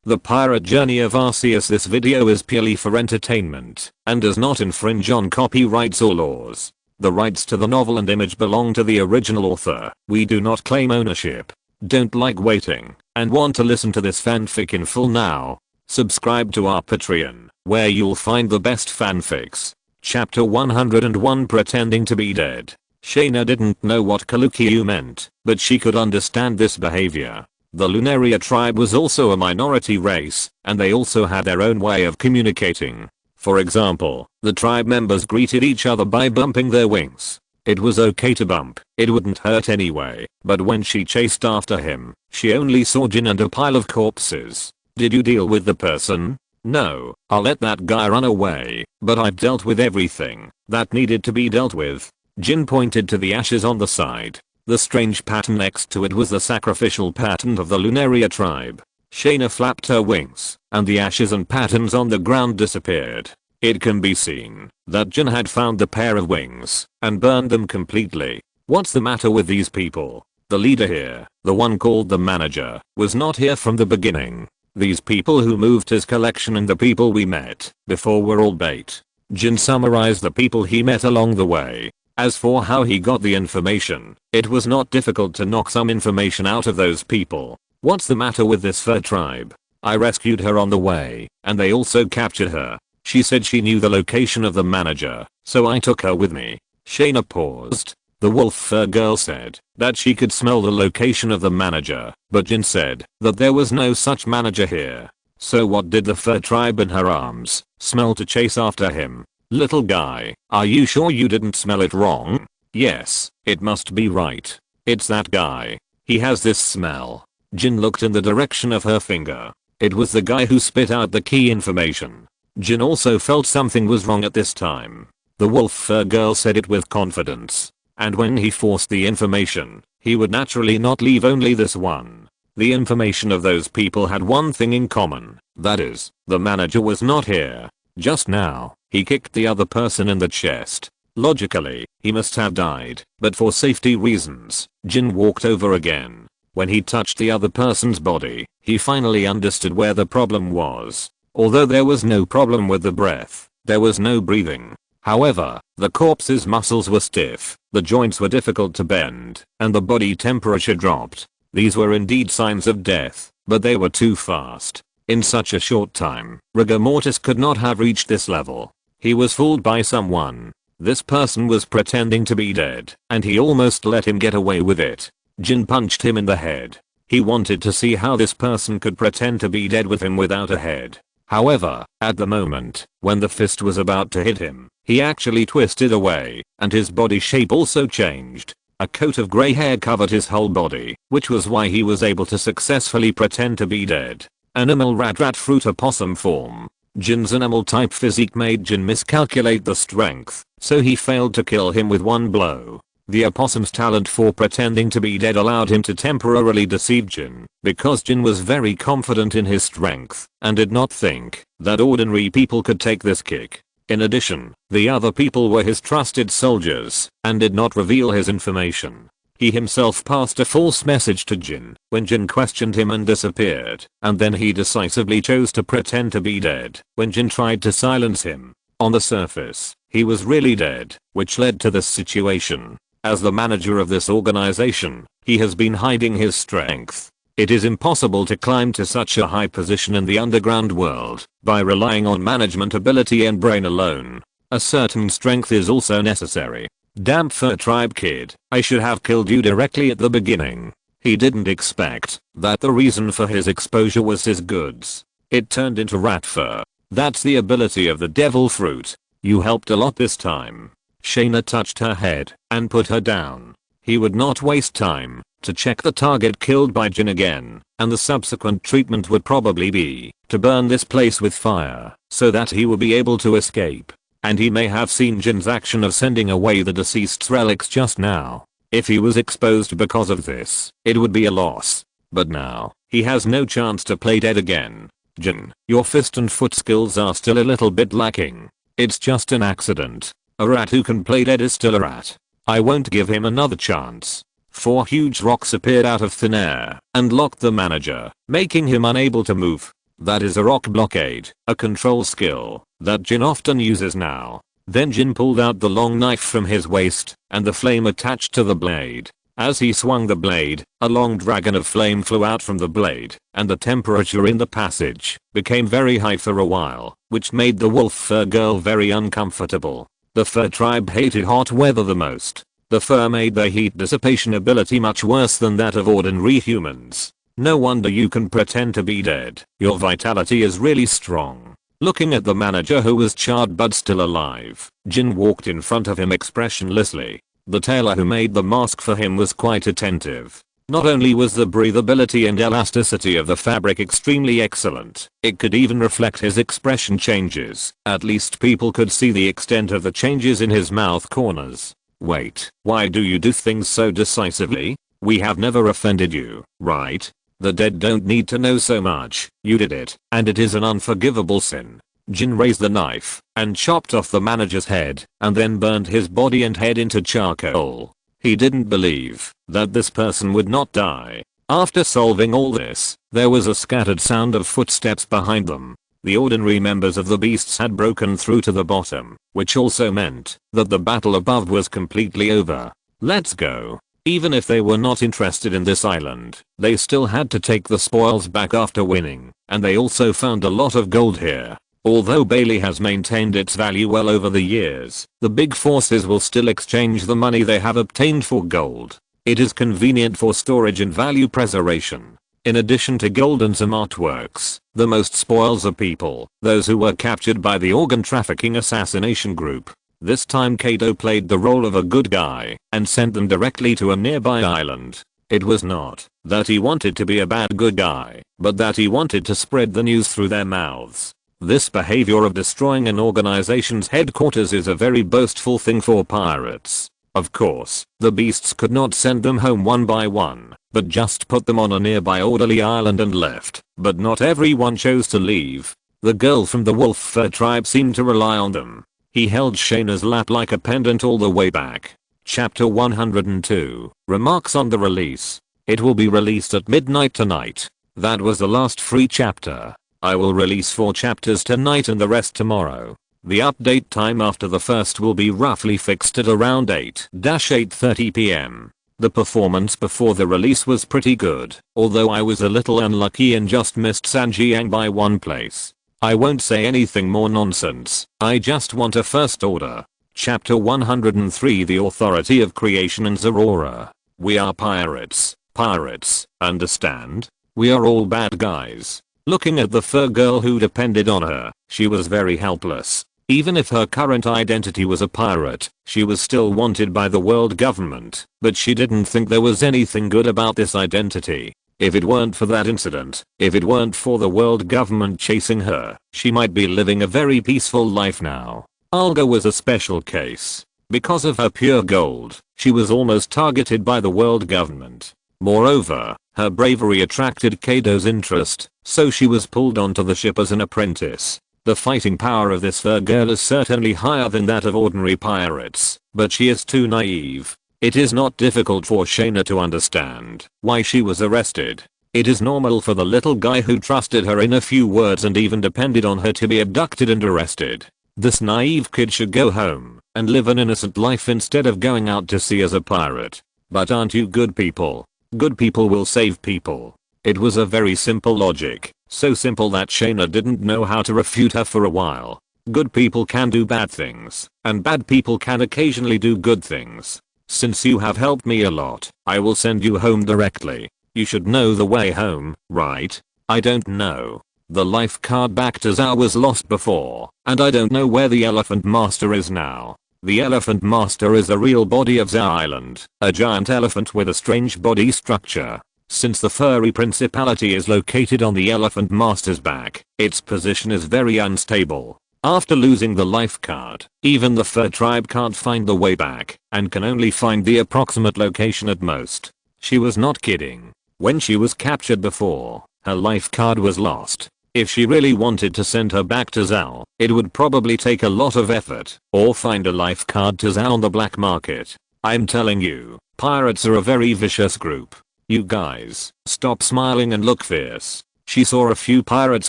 The Pirate Journey of Arceus. This video is purely for entertainment and does not infringe on copyrights or laws. The rights to the novel and image belong to the original author. We do not claim ownership. Don't like waiting and want to listen to this fanfic in full now? Subscribe to our Patreon, where you'll find the best fanfics. Chapter 101, Pretending to be Dead. Shaina didn't know what Kalukyu meant, but she could understand this behavior. The Lunaria tribe was also a minority race, and they also had their own way of communicating. For example, the tribe members greeted each other by bumping their wings. It was okay to bump, it wouldn't hurt anyway, but when she chased after him, she only saw Jin and a pile of corpses. Did you deal with the person? No, I'll let that guy run away, but I've dealt with everything that needed to be dealt with. Jin pointed to the ashes on the side. The strange pattern next to it was the sacrificial pattern of the Lunaria tribe. Shaina flapped her wings, and the ashes and patterns on the ground disappeared. It can be seen that Jin had found the pair of wings and burned them completely. What's the matter with these people? The leader here, the one called the manager, was not here from the beginning. These people who moved his collection and the people we met before were all bait. Jin summarized the people he met along the way. As for how he got the information, it was not difficult to knock some information out of those people. What's the matter with this fur tribe? I rescued her on the way, and they also captured her. She said she knew the location of the manager, so I took her with me. Shaina paused. The wolf fur girl said that she could smell the location of the manager, but Jin said that there was no such manager here. So what did the fur tribe in her arms smell to chase after him? Little guy, are you sure you didn't smell it wrong? Yes, it must be right. It's that guy. He has this smell. Jin looked in the direction of her finger. It was the guy who spit out the key information. Jin also felt something was wrong at this time. The wolf fur girl said it with confidence. And when he forced the information, he would naturally not leave only this one. The information of those people had one thing in common. That is, the manager was not here. Just now, he kicked the other person in the chest. Logically, he must have died, but for safety reasons, Jin walked over again. When he touched the other person's body, he finally understood where the problem was. Although there was no problem with the breath, there was no breathing. However, the corpse's muscles were stiff, the joints were difficult to bend, and the body temperature dropped. These were indeed signs of death, but they were too fast. In such a short time, rigor mortis could not have reached this level. He was fooled by someone. This person was pretending to be dead, and he almost let him get away with it. Jin punched him in the head. He wanted to see how this person could pretend to be dead with him without a head. However, at the moment, when the fist was about to hit him, he actually twisted away, and his body shape also changed. A coat of grey hair covered his whole body, which was why he was able to successfully pretend to be dead. Animal rat fruit opossum form. Jin's animal type physique made Jin miscalculate the strength, so he failed to kill him with one blow. The opossum's talent for pretending to be dead allowed him to temporarily deceive Jin, because Jin was very confident in his strength, and did not think that ordinary people could take this kick. In addition, the other people were his trusted soldiers, and did not reveal his information. He himself passed a false message to Jin when Jin questioned him and disappeared, and then he decisively chose to pretend to be dead when Jin tried to silence him. On the surface, he was really dead, which led to this situation. As the manager of this organization, he has been hiding his strength. It is impossible to climb to such a high position in the underground world by relying on management ability and brain alone. A certain strength is also necessary. Damn fur tribe kid, I should have killed you directly at the beginning. He didn't expect that the reason for his exposure was his goods. It turned into rat fur. That's the ability of the devil fruit. You helped a lot this time. Shaina touched her head and put her down. He would not waste time to check the target killed by Jin again, and the subsequent treatment would probably be to burn this place with fire so that he would be able to escape. And he may have seen Jin's action of sending away the deceased's relics just now. If he was exposed because of this, it would be a loss. But now, he has no chance to play dead again. Jin, your fist and foot skills are still a little bit lacking. It's just an accident. A rat who can play dead is still a rat. I won't give him another chance. 4 huge rocks appeared out of thin air and locked the manager, making him unable to move. That is a rock blockade, a control skill that Jin often uses now. Then Jin pulled out the long knife from his waist, and the flame attached to the blade. As he swung the blade, a long dragon of flame flew out from the blade, and the temperature in the passage became very high for a while, which made the wolf fur girl very uncomfortable. The fur tribe hated hot weather the most. The fur made their heat dissipation ability much worse than that of ordinary humans. No wonder you can pretend to be dead. Your vitality is really strong. Looking at the manager who was charred but still alive, Jin walked in front of him expressionlessly. The tailor who made the mask for him was quite attentive. Not only was the breathability and elasticity of the fabric extremely excellent, it could even reflect his expression changes. At least people could see the extent of the changes in his mouth corners. Wait, why do you do things so decisively? We have never offended you, right? The dead don't need to know so much. You did it, and it is an unforgivable sin. Jin raised the knife and chopped off the manager's head and then burned his body and head into charcoal. He didn't believe that this person would not die. After solving all this, there was a scattered sound of footsteps behind them. The ordinary members of the beasts had broken through to the bottom, which also meant that the battle above was completely over. Let's go. Even if they were not interested in this island, they still had to take the spoils back after winning, and they also found a lot of gold here. Although Bailey has maintained its value well over the years, the big forces will still exchange the money they have obtained for gold. It is convenient for storage and value preservation. In addition to gold and some artworks, the most spoils are people, those who were captured by the organ trafficking assassination group. This time Kaido played the role of a good guy and sent them directly to a nearby island. It was not that he wanted to be a bad good guy, but that he wanted to spread the news through their mouths. This behavior of destroying an organization's headquarters is a very boastful thing for pirates. Of course, the beasts could not send them home one by one, but just put them on a nearby orderly island and left. But not everyone chose to leave. The girl from the wolf fur tribe seemed to rely on them. He held Shaina's lap like a pendant all the way back. Chapter 102. Remarks on the release. It will be released at midnight tonight. That was the last free chapter. I will release 4 chapters tonight and the rest tomorrow. The update time after the first will be roughly fixed at around 8-8:30 PM. The performance before the release was pretty good, although I was a little unlucky and just missed Sanjiang by 1 place. I won't say anything more nonsense. I just want a first order. Chapter 103 The Authority of Creation and Zorora. We are pirates. Pirates, understand? We are all bad guys. Looking at the fur girl who depended on her, she was very helpless. Even if her current identity was a pirate, she was still wanted by the world government, but she didn't think there was anything good about this identity. If it weren't for that incident, if it weren't for the world government chasing her, she might be living a very peaceful life now. Olga was a special case. Because of her pure gold, she was almost targeted by the world government. Moreover, her bravery attracted Kaido's interest, so she was pulled onto the ship as an apprentice. The fighting power of this fur girl is certainly higher than that of ordinary pirates, but she is too naive. It is not difficult for Shaina to understand why she was arrested. It is normal for the little guy who trusted her in a few words and even depended on her to be abducted and arrested. This naive kid should go home and live an innocent life instead of going out to sea as a pirate. But aren't you good people? Good people will save people. It was a very simple logic, so simple that Shaina didn't know how to refute her for a while. Good people can do bad things, and bad people can occasionally do good things. Since you have helped me a lot, I will send you home directly. You should know the way home, right? I don't know. The life card back to Zhao was lost before, and I don't know where the Elephant Master is now. The Elephant Master is the real body of Zhao Island, a giant elephant with a strange body structure. Since the furry principality is located on the Elephant Master's back, its position is very unstable. After losing the life card, even the fur tribe can't find the way back, and can only find the approximate location at most. She was not kidding. When she was captured before, her life card was lost. If she really wanted to send her back to Zhao, it would probably take a lot of effort, or find a life card to Zhao on the black market. I'm telling you, pirates are a very vicious group. You guys, stop smiling and look fierce. She saw a few pirates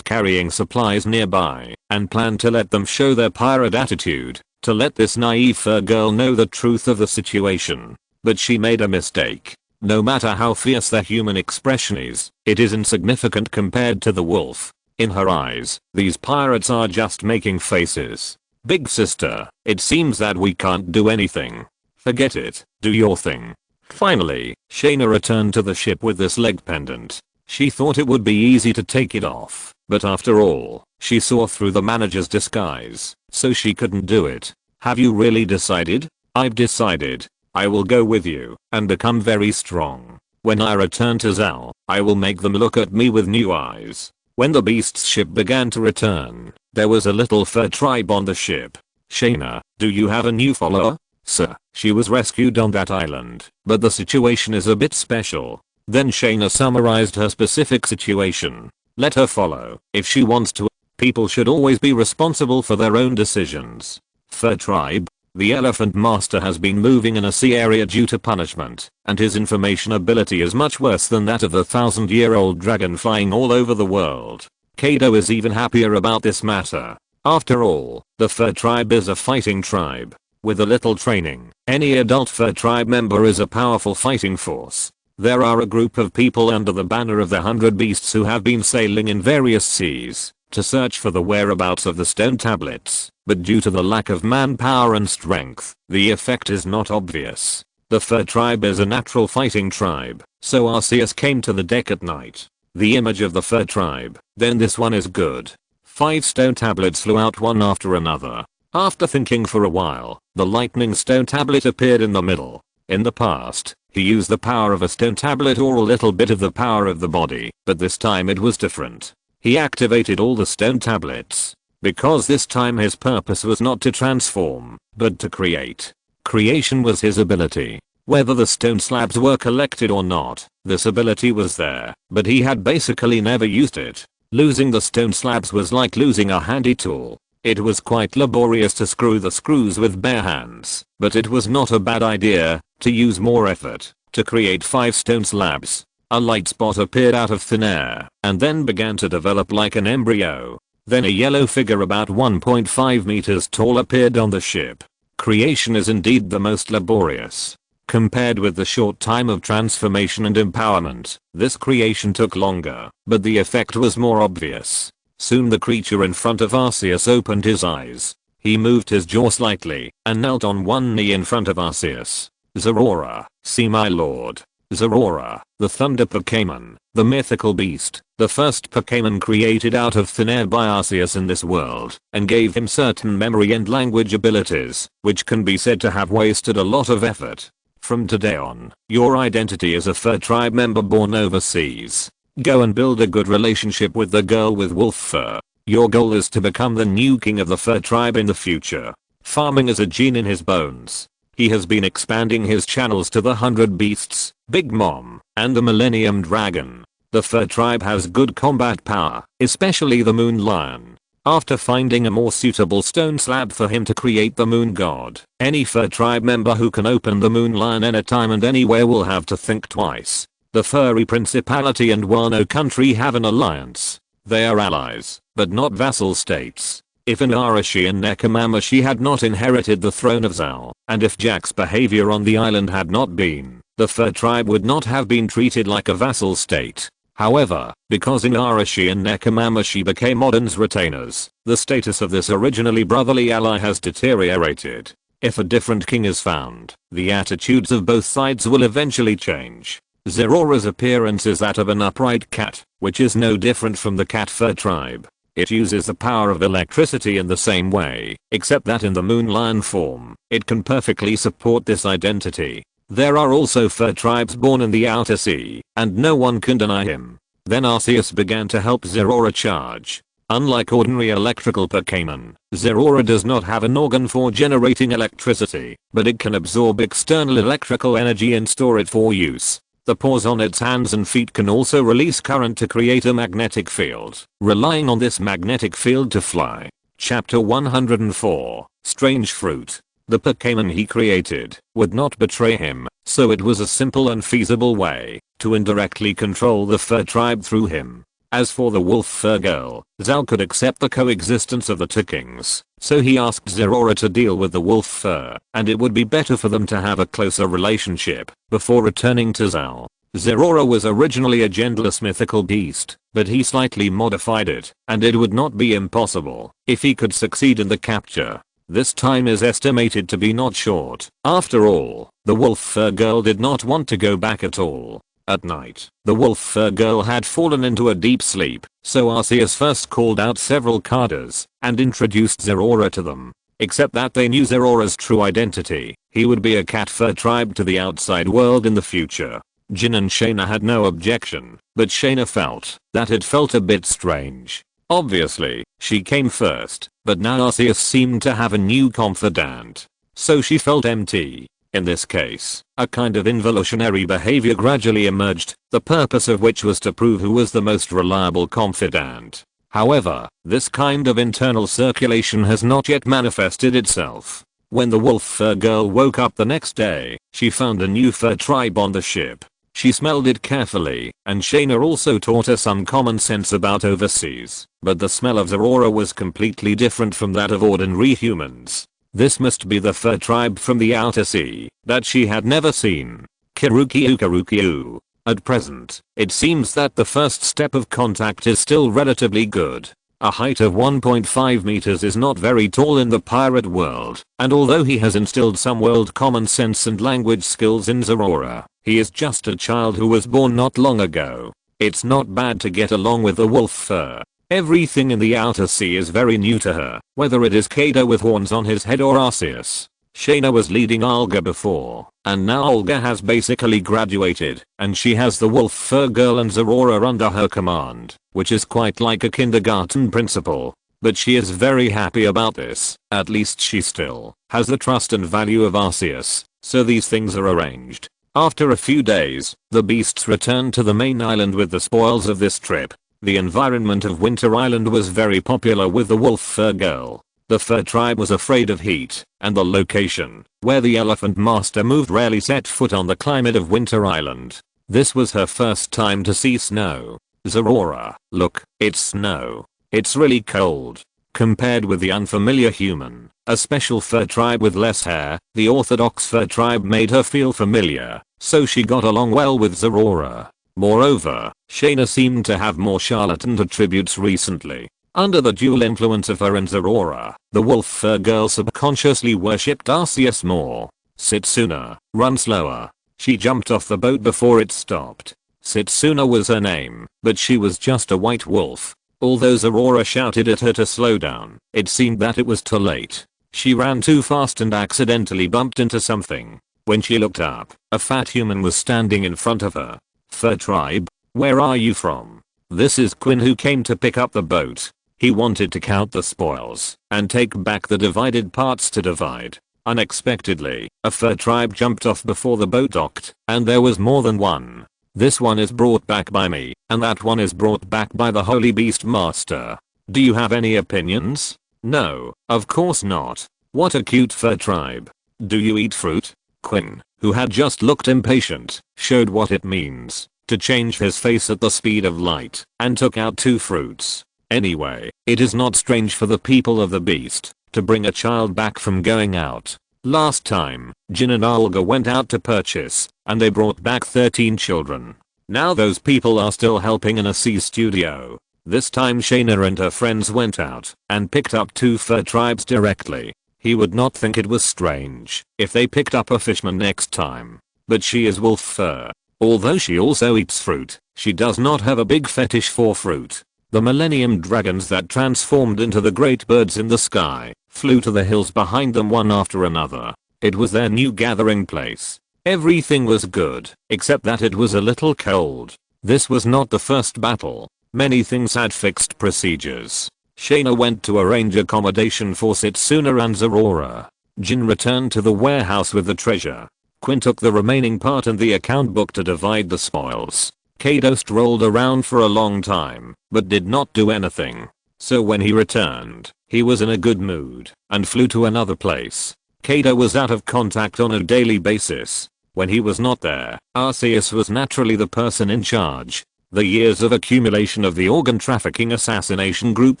carrying supplies nearby and planned to let them show their pirate attitude, to let this naive fur girl know the truth of the situation. But she made a mistake. No matter how fierce their human expression is, it is insignificant compared to the wolf. In her eyes, these pirates are just making faces. Big sister, it seems that we can't do anything. Forget it, do your thing. Finally, Shaina returned to the ship with this leg pendant. She thought it would be easy to take it off, but after all, she saw through the manager's disguise, so she couldn't do it. Have you really decided? I've decided. I will go with you and become very strong. When I return to Zal, I will make them look at me with new eyes. When the beast's ship began to return, there was a little fur tribe on the ship. Shaina, do you have a new follower? Sir, she was rescued on that island, but the situation is a bit special. Then Shaina summarized her specific situation. Let her follow, if she wants to. People should always be responsible for their own decisions. Fur tribe. The elephant master has been moving in a sea area due to punishment, and his information ability is much worse than that of the 1,000-year-old dragon flying all over the world. Kaido is even happier about this matter. After all, the fur tribe is a fighting tribe. With a little training, any adult fur tribe member is a powerful fighting force. There are a group of people under the banner of the 100 beasts who have been sailing in various seas to search for the whereabouts of the stone tablets, but due to the lack of manpower and strength, the effect is not obvious. The fur tribe is a natural fighting tribe, so Arceus came to the deck at night. The image of the fur tribe, then this one is good. 5 stone tablets flew out one after another. After thinking for a while, the lightning stone tablet appeared in the middle. In the past, he used the power of a stone tablet or a little bit of the power of the body, but this time it was different. He activated all the stone tablets. Because this time his purpose was not to transform, but to create. Creation was his ability. Whether the stone slabs were collected or not, this ability was there, but he had basically never used it. Losing the stone slabs was like losing a handy tool. It was quite laborious to screw the screws with bare hands, but it was not a bad idea to use more effort to create 5 stone slabs. A light spot appeared out of thin air and then began to develop like an embryo. Then a yellow figure about 1.5 meters tall appeared on the ship. Creation is indeed the most laborious. Compared with the short time of transformation and empowerment, this creation took longer, but the effect was more obvious. Soon the creature in front of Arceus opened his eyes. He moved his jaw slightly and knelt on one knee in front of Arceus. Zorora, see my lord. Zorora, the thunder Pokemon, the mythical beast, the first Pokemon created out of thin air by Arceus in this world, and gave him certain memory and language abilities, which can be said to have wasted a lot of effort. From today on, your identity is a fur tribe member born overseas. Go and build a good relationship with the girl with wolf fur. Your goal is to become the new king of the fur tribe in the future. Farming is a gene in his bones. He has been expanding his channels to the 100 beasts, Big Mom, and the Millennium Dragon. The fur tribe has good combat power, especially the Moon Lion. After finding a more suitable stone slab for him to create the Moon God, any fur tribe member who can open the Moon Lion anytime and anywhere will have to think twice. The Furry Principality and Wano country have an alliance. They are allies, but not vassal states. If Lunaria and Nekomamashi had not inherited the throne of Zal, and if Jack's behavior on the island had not been, the fur tribe would not have been treated like a vassal state. However, because Lunaria and Nekomamashi became Odin's retainers, the status of this originally brotherly ally has deteriorated. If a different king is found, the attitudes of both sides will eventually change. Zorora's appearance is that of an upright cat, which is no different from the cat fur tribe. It uses the power of electricity in the same way, except that in the Moon Lion form, it can perfectly support this identity. There are also fur tribes born in the outer sea, and no one can deny him. Then Arceus began to help Zorora charge. Unlike ordinary electrical Pokemon, Zorora does not have an organ for generating electricity, but it can absorb external electrical energy and store it for use. The paws on its hands and feet can also release current to create a magnetic field, relying on this magnetic field to fly. Chapter 104, Strange Fruit. The Pokemon he created would not betray him, so it was a simple and feasible way to indirectly control the fur tribe through him. As for the wolf fur girl, Zal could accept the coexistence of the two kings, so he asked Zerora to deal with the wolf fur, and it would be better for them to have a closer relationship before returning to Zal. Zerora was originally a genderless mythical beast, but he slightly modified it, and it would not be impossible if he could succeed in the capture. This time is estimated to be not short. After all, the wolf fur girl did not want to go back at all. At night, the wolf fur girl had fallen into a deep sleep, so Arceus first called out several Kadas and introduced Zerora to them. Except that they knew Zerora's true identity. He would be a cat fur tribe to the outside world in the future. Jin and Shaina had no objection, but Shaina felt that it felt a bit strange. Obviously, she came first, but now Arceus seemed to have a new confidant. So she felt empty. In this case, a kind of involutionary behavior gradually emerged, the purpose of which was to prove who was the most reliable confidant. However, this kind of internal circulation has not yet manifested itself. When the wolf fur girl woke up the next day, she found a new fur tribe on the ship. She smelled it carefully, and Shaina also taught her some common sense about overseas, but the smell of Zerora was completely different from that of ordinary humans. This must be the fur tribe from the outer sea that she had never seen. Kirukiu. At present, it seems that the first step of contact is still relatively good. A height of 1.5 meters is not very tall in the pirate world, and although he has instilled some world common sense and language skills in Zerora, he is just a child who was born not long ago. It's not bad to get along with the wolf fur. Everything in the outer sea is very new to her, whether it is Kaido with horns on his head or Arceus. Shaina was leading Olga before, and now Olga has basically graduated, and she has the wolf fur girl and Zerora under her command, which is quite like a kindergarten principal. But she is very happy about this, at least she still has the trust and value of Arceus, so these things are arranged. After a few days, the beasts returned to the main island with the spoils of this trip. The environment of Winter Island was very popular with the wolf fur girl. The fur tribe was afraid of heat, and the location where the elephant master moved rarely set foot on the climate of Winter Island. This was her first time to see snow. Zerora, look, it's snow. It's really cold. Compared with the unfamiliar human, a special fur tribe with less hair, the orthodox fur tribe made her feel familiar, so she got along well with Zerora. Moreover, Shaina seemed to have more charlatan attributes recently. Under the dual influence of her and Zerora, the wolf fur girl subconsciously worshipped Arceus more. Setsuna, run slower. She jumped off the boat before it stopped. Setsuna was her name, but she was just a white wolf. Although Zerora shouted at her to slow down, it seemed that it was too late. She ran too fast and accidentally bumped into something. When she looked up, a fat human was standing in front of her. Fur tribe, where are you from? This is Quinn, who came to pick up the boat. He wanted to count the spoils and take back the divided parts to divide. Unexpectedly, a fur tribe jumped off before the boat docked, and there was more than one. This one is brought back by me, and that one is brought back by the Holy Beast Master. Do you have any opinions? No, of course not. What a cute fur tribe. Do you eat fruit? Quinn, who had just looked impatient, showed what it means to change his face at the speed of light, and took out 2 fruits. Anyway, it is not strange for the people of the beast to bring a child back from going out. Last time, Jin and Olga went out to purchase, and they brought back 13 children. Now those people are still helping in a sea studio. This time Shaina and her friends went out and picked up 2 fur tribes directly. He would not think it was strange if they picked up a fishman next time. But she is wolf fur. Although she also eats fruit, she does not have a big fetish for fruit. The Millennium Dragons that transformed into the great birds in the sky flew to the hills behind them one after another. It was their new gathering place. Everything was good, except that it was a little cold. This was not the first battle. Many things had fixed procedures. Shaina went to arrange accommodation for Setsuna and Zerora. Jin returned to the warehouse with the treasure. Quinn took the remaining part and the account book to divide the spoils. Kaido strolled around for a long time, but did not do anything. So when he returned, he was in a good mood, and flew to another place. Kaido was out of contact on a daily basis. When he was not there, Arceus was naturally the person in charge. The years of accumulation of the organ trafficking assassination group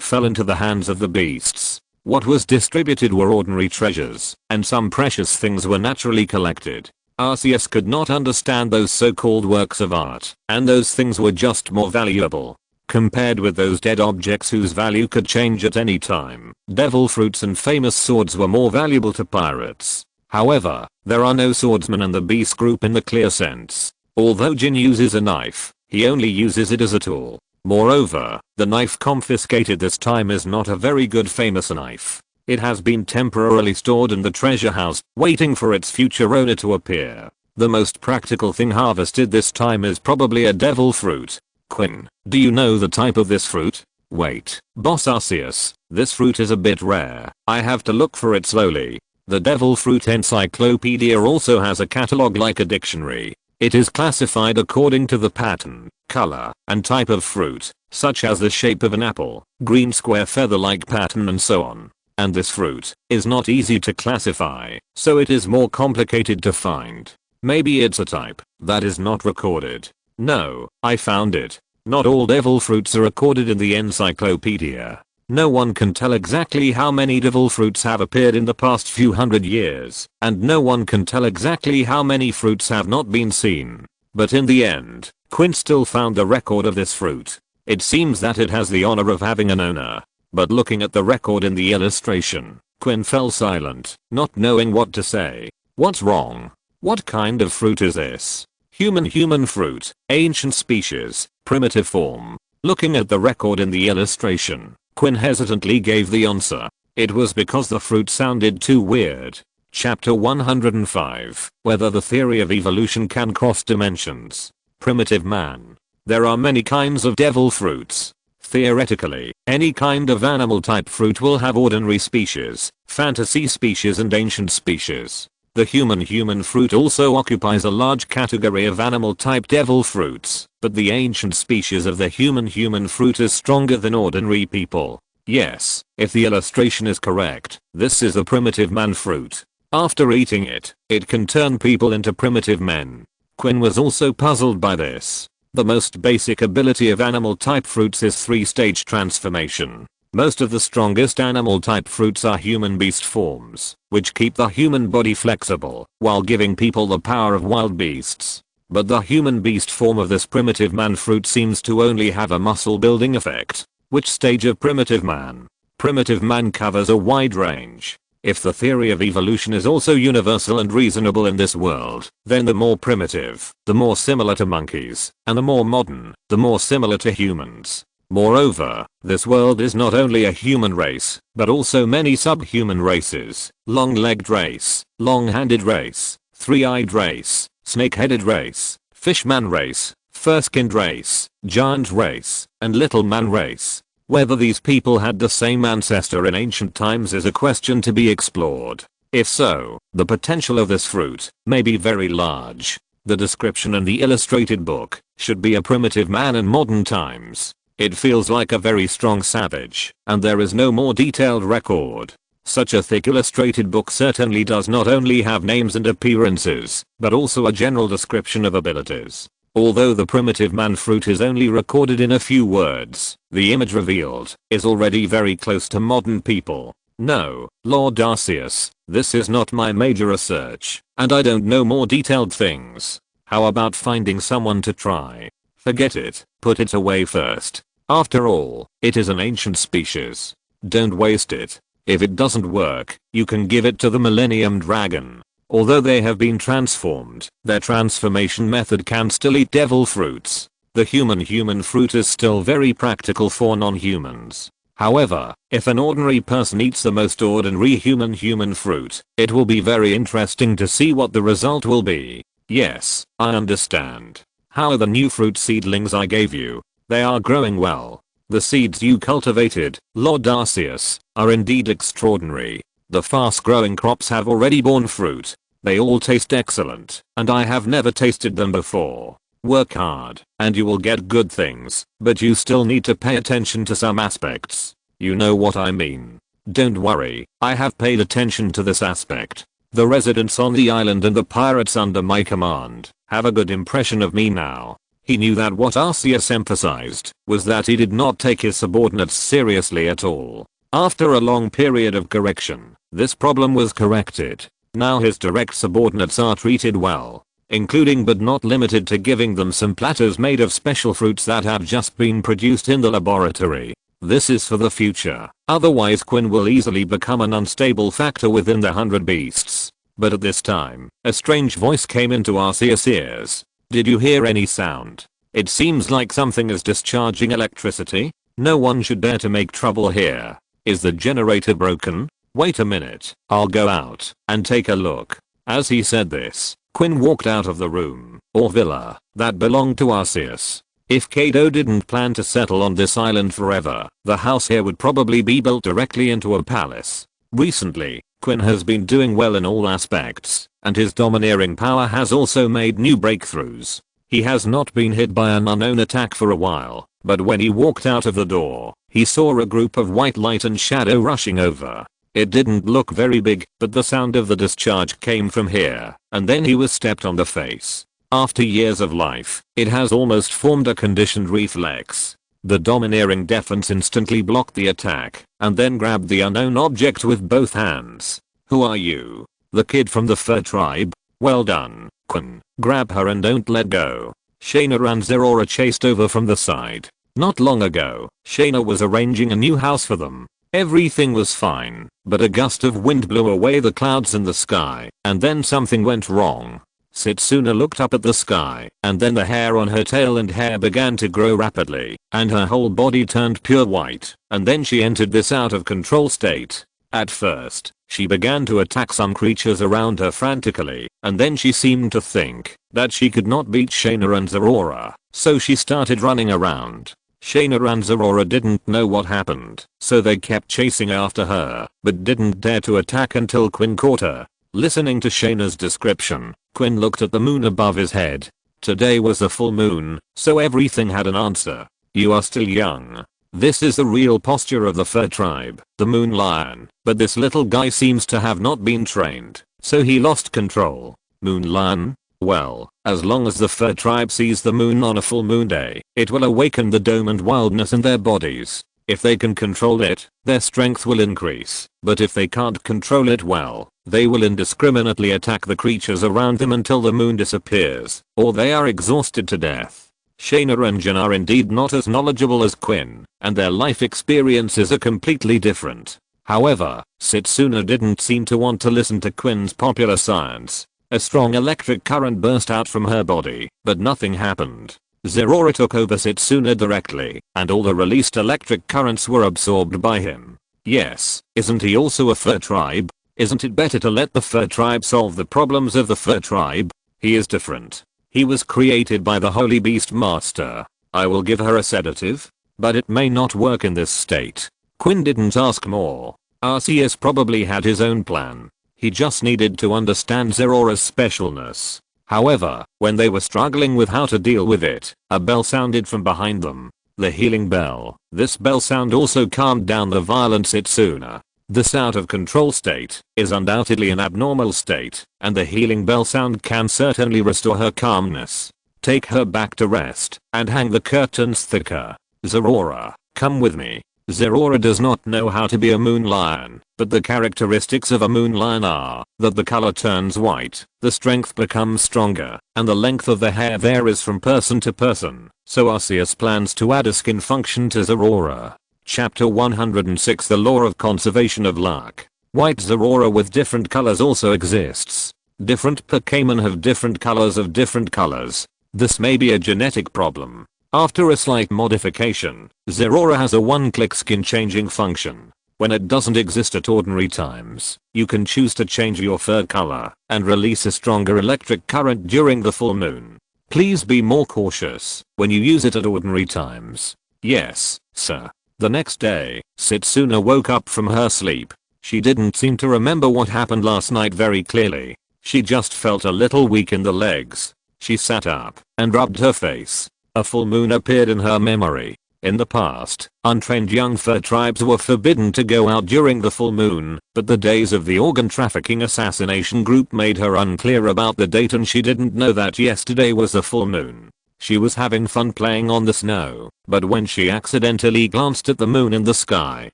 fell into the hands of the beasts. What was distributed were ordinary treasures, and some precious things were naturally collected. Arceus could not understand those so-called works of art, and those things were just more valuable. Compared with those dead objects whose value could change at any time, devil fruits and famous swords were more valuable to pirates. However, there are no swordsmen in the beast group in the clear sense. Although Jin uses a knife, he only uses it as a tool. Moreover, the knife confiscated this time is not a very good famous knife. It has been temporarily stored in the treasure house, waiting for its future owner to appear. The most practical thing harvested this time is probably a devil fruit. Quinn, do you know the type of this fruit? Wait, Boss Arceus, this fruit is a bit rare. I have to look for it slowly. The devil fruit encyclopedia also has a catalog like a dictionary. It is classified according to the pattern, color, and type of fruit, such as the shape of an apple, green square feather-like pattern and so on. And this fruit is not easy to classify, so it is more complicated to find. Maybe it's a type that is not recorded. No, I found it. Not all devil fruits are recorded in the encyclopedia. No one can tell exactly how many devil fruits have appeared in the past few hundred years, and no one can tell exactly how many fruits have not been seen. But in the end, Quinn still found the record of this fruit. It seems that it has the honor of having an owner. But looking at the record in the illustration, Quinn fell silent, not knowing what to say. What's wrong? What kind of fruit is this? Human fruit, ancient species, primitive form. Looking at the record in the illustration, Quinn hesitantly gave the answer. It was because the fruit sounded too weird. Chapter 105. Whether the theory of evolution can cross dimensions. Primitive man. There are many kinds of devil fruits. Theoretically, any kind of animal type fruit will have ordinary species, fantasy species and ancient species. The human fruit also occupies a large category of animal type devil fruits, but the ancient species of the human fruit is stronger than ordinary people. Yes, if the illustration is correct, this is a primitive man fruit. After eating it, it can turn people into primitive men. Quinn was also puzzled by this. The most basic ability of animal type fruits is 3-stage transformation. Most of the strongest animal type fruits are human beast forms, which keep the human body flexible while giving people the power of wild beasts. But the human beast form of this primitive man fruit seems to only have a muscle building effect. Which stage of primitive man? Primitive man covers a wide range. If the theory of evolution is also universal and reasonable in this world, then the more primitive, the more similar to monkeys, and the more modern, the more similar to humans. Moreover, this world is not only a human race, but also many subhuman races: long-legged race, long-handed race, three-eyed race, snake-headed race, fishman race, fur-skinned race, giant race, and little man race. Whether these people had the same ancestor in ancient times is a question to be explored. If so, the potential of this fruit may be very large. The description in the illustrated book should be a primitive man in modern times. It feels like a very strong savage, and there is no more detailed record. Such a thick illustrated book certainly does not only have names and appearances, but also a general description of abilities. Although the primitive man fruit is only recorded in a few words, the image revealed is already very close to modern people. No, Lord Arceus, this is not my major research, and I don't know more detailed things. How about finding someone to try? Forget it, put it away first. After all, it is an ancient species. Don't waste it. If it doesn't work, you can give it to the Millennium Dragon. Although they have been transformed, their transformation method can still eat devil fruits. The human fruit is still very practical for non-humans. However, if an ordinary person eats the most ordinary human fruit, it will be very interesting to see what the result will be. Yes, I understand. How are the new fruit seedlings I gave you? They are growing well. The seeds you cultivated, Lord Arceus, are indeed extraordinary. The fast-growing crops have already borne fruit. They all taste excellent, and I have never tasted them before. Work hard, and you will get good things, but you still need to pay attention to some aspects. You know what I mean. Don't worry, I have paid attention to this aspect. The residents on the island and the pirates under my command have a good impression of me now. He knew that what Arceus emphasized was that he did not take his subordinates seriously at all. After a long period of correction, this problem was corrected. Now his direct subordinates are treated well, including but not limited to giving them some platters made of special fruits that have just been produced in the laboratory. This is for the future, otherwise Quinn will easily become an unstable factor within the 100 beasts. But at this time, a strange voice came into Arceus' ears. Did you hear any sound? It seems like something is discharging electricity. No one should dare to make trouble here. Is the generator broken? Wait a minute, I'll go out and take a look. As he said this, Quinn walked out of the room, or villa, that belonged to Arceus. If Kaido didn't plan to settle on this island forever, the house here would probably be built directly into a palace. Recently, Quinn has been doing well in all aspects, and his domineering power has also made new breakthroughs. He has not been hit by an unknown attack for a while, but when he walked out of the door, he saw a group of white light and shadow rushing over. It didn't look very big, but the sound of the discharge came from here, and then he was stepped on the face. After years of life, it has almost formed a conditioned reflex. The domineering defense instantly blocked the attack, and then grabbed the unknown object with both hands. Who are you? The kid from the fur tribe? Well done, Quinn. Grab her and don't let go. Shaina and Zerora chased over from the side. Not long ago, Shaina was arranging a new house for them. Everything was fine, but a gust of wind blew away the clouds in the sky, and then something went wrong. Setsuna looked up at the sky, and then the hair on her tail and hair began to grow rapidly, and her whole body turned pure white, and then she entered this out of control state. At first, she began to attack some creatures around her frantically, and then she seemed to think that she could not beat Shaina and Zerora, so she started running around. Shaina and Zerora didn't know what happened, so they kept chasing after her, but didn't dare to attack until Quinn caught her. Listening to Shaina's description, Quinn looked at the moon above his head. Today was a full moon, so everything had an answer. You are still young. This is the real posture of the fur tribe, the moon lion, but this little guy seems to have not been trained, so he lost control. Moon lion? Well, as long as the fur tribe sees the moon on a full moon day, it will awaken the dome and wildness in their bodies. If they can control it, their strength will increase, but if they can't control it well, they will indiscriminately attack the creatures around them until the moon disappears, or they are exhausted to death. Shaina and Jin are indeed not as knowledgeable as Quinn, and their life experiences are completely different. However, Setsuna didn't seem to want to listen to Quinn's popular science. A strong electric current burst out from her body, but nothing happened. Zerora took over Setsuna directly, and all the released electric currents were absorbed by him. Yes, isn't he also a fur tribe? Isn't it better to let the fur tribe solve the problems of the fur tribe? He is different. He was created by the Holy Beast Master. I will give her a sedative, but it may not work in this state. Quinn didn't ask more. Arceus probably had his own plan. He just needed to understand Zerora's specialness. However, when they were struggling with how to deal with it, a bell sounded from behind them. The healing bell. This bell sound also calmed down the violent Setsuna. This out of control state is undoubtedly an abnormal state, and the healing bell sound can certainly restore her calmness. Take her back to rest, and hang the curtains thicker. Zerora, come with me. Zerora does not know how to be a moon lion, but the characteristics of a moon lion are that the color turns white, the strength becomes stronger, and the length of the hair varies from person to person, so Arceus plans to add a skin function to Zerora. Chapter 106 The Law of Conservation of Luck. White Zerora with different colors also exists. Different Pokémon have different colors of different colors. This may be a genetic problem. After a slight modification, Zerora has a one-click skin changing function. When it doesn't exist at ordinary times, you can choose to change your fur color and release a stronger electric current during the full moon. Please be more cautious when you use it at ordinary times. Yes, sir. The next day, Setsuna woke up from her sleep. She didn't seem to remember what happened last night very clearly. She just felt a little weak in the legs. She sat up and rubbed her face. A full moon appeared in her memory. In the past, untrained young fur tribes were forbidden to go out during the full moon, but the days of the organ trafficking assassination group made her unclear about the date and she didn't know that yesterday was the full moon. She was having fun playing on the snow, but when she accidentally glanced at the moon in the sky,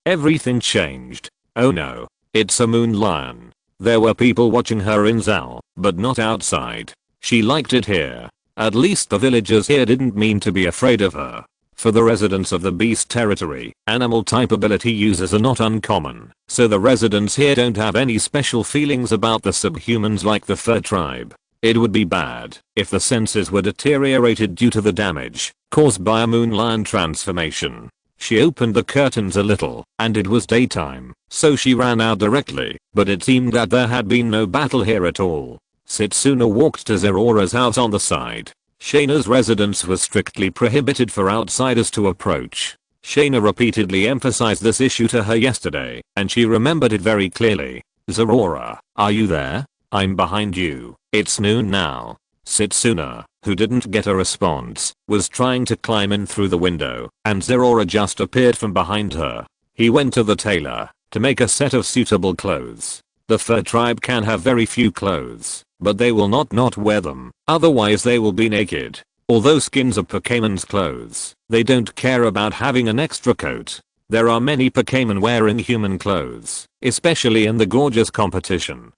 everything changed. Oh no. It's a moon lion. There were people watching her in Zal, but not outside. She liked it here. At least the villagers here didn't mean to be afraid of her. For the residents of the beast territory, animal type ability users are not uncommon, so the residents here don't have any special feelings about the subhumans like the fur tribe. It would be bad if the senses were deteriorated due to the damage caused by a moon lion transformation. She opened the curtains a little, and it was daytime, so she ran out directly, but it seemed that there had been no battle here at all. Setsuna walked to Zerora's house on the side. Shaina's residence was strictly prohibited for outsiders to approach. Shaina repeatedly emphasized this issue to her yesterday, and she remembered it very clearly. Zerora, are you there? I'm behind you. It's noon now. Setsuna, who didn't get a response, was trying to climb in through the window, and Zerora just appeared from behind her. He went to the tailor to make a set of suitable clothes. The fur tribe can have very few clothes, but they will not wear them, otherwise they will be naked. Although skins are Pokemon's clothes, they don't care about having an extra coat. There are many Pokemon wearing human clothes, especially in the gorgeous competition.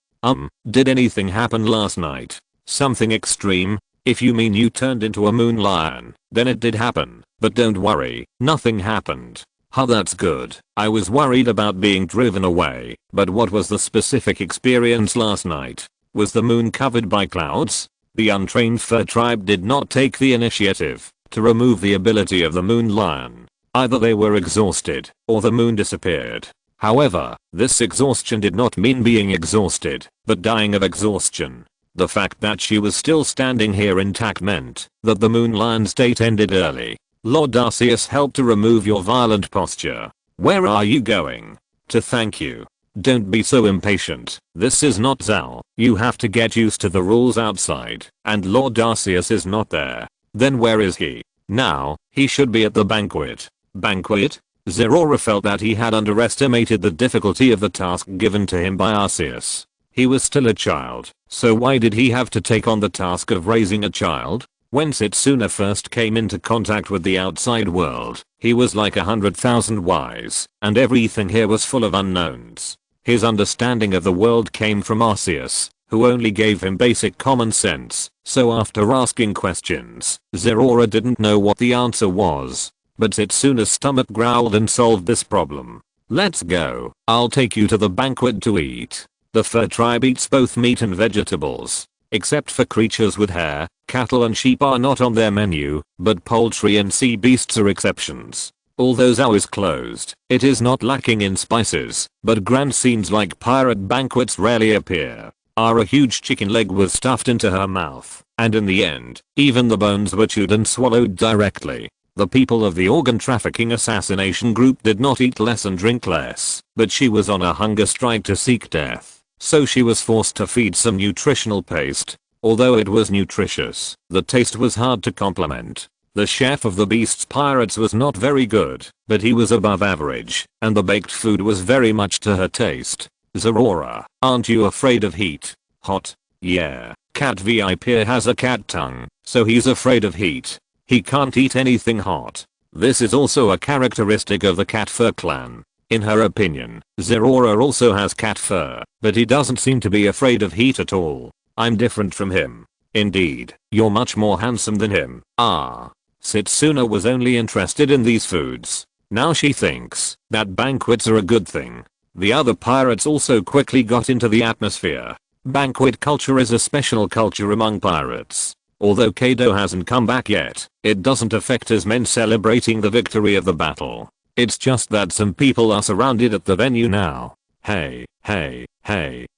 Did anything happen last night? Something extreme? If you mean you turned into a moon lion, then it did happen, but don't worry, nothing happened. That's good. I was worried about being driven away, but what was the specific experience last night? Was the moon covered by clouds? The untrained fur tribe did not take the initiative to remove the ability of the moon lion. Either they were exhausted, or the moon disappeared. However, this exhaustion did not mean being exhausted, but dying of exhaustion. The fact that she was still standing here intact meant that the moon lion's date ended early. Lord Arceus helped to remove your violent posture. Where are you going? To thank you. Don't be so impatient. This is not Zal. You have to get used to the rules outside, and Lord Arceus is not there. Then where is he? Now, he should be at the banquet. Banquet? Zerora felt that he had underestimated the difficulty of the task given to him by Arceus. He was still a child, so why did he have to take on the task of raising a child? When Setsuna first came into contact with the outside world, he was like 100,000 wise, and everything here was full of unknowns. His understanding of the world came from Arceus, who only gave him basic common sense, so after asking questions, Zerora didn't know what the answer was. But Setsuna's stomach growled and solved this problem. Let's go. I'll take you to the banquet to eat. The fur tribe eats both meat and vegetables. Except for creatures with hair, cattle and sheep are not on their menu, but poultry and sea beasts are exceptions. Although Zao is closed, it is not lacking in spices, but grand scenes like pirate banquets rarely appear. A huge chicken leg was stuffed into her mouth, and in the end, even the bones were chewed and swallowed directly. The people of the organ trafficking assassination group did not eat less and drink less, but she was on a hunger strike to seek death, so she was forced to feed some nutritional paste. Although it was nutritious, the taste was hard to compliment. The chef of the Beast's Pirates was not very good, but he was above average, and the baked food was very much to her taste. Zerora, aren't you afraid of heat? Hot? Yeah, Cat VIP has a cat tongue, so he's afraid of heat. He can't eat anything hot. This is also a characteristic of the cat fur clan. In her opinion, Zerora also has cat fur, but he doesn't seem to be afraid of heat at all. I'm different from him. Indeed, you're much more handsome than him. Setsuna was only interested in these foods. Now she thinks that banquets are a good thing. The other pirates also quickly got into the atmosphere. Banquet culture is a special culture among pirates. Although Kaido hasn't come back yet, it doesn't affect his men celebrating the victory of the battle. It's just that some people are surrounded at the venue now. Hey,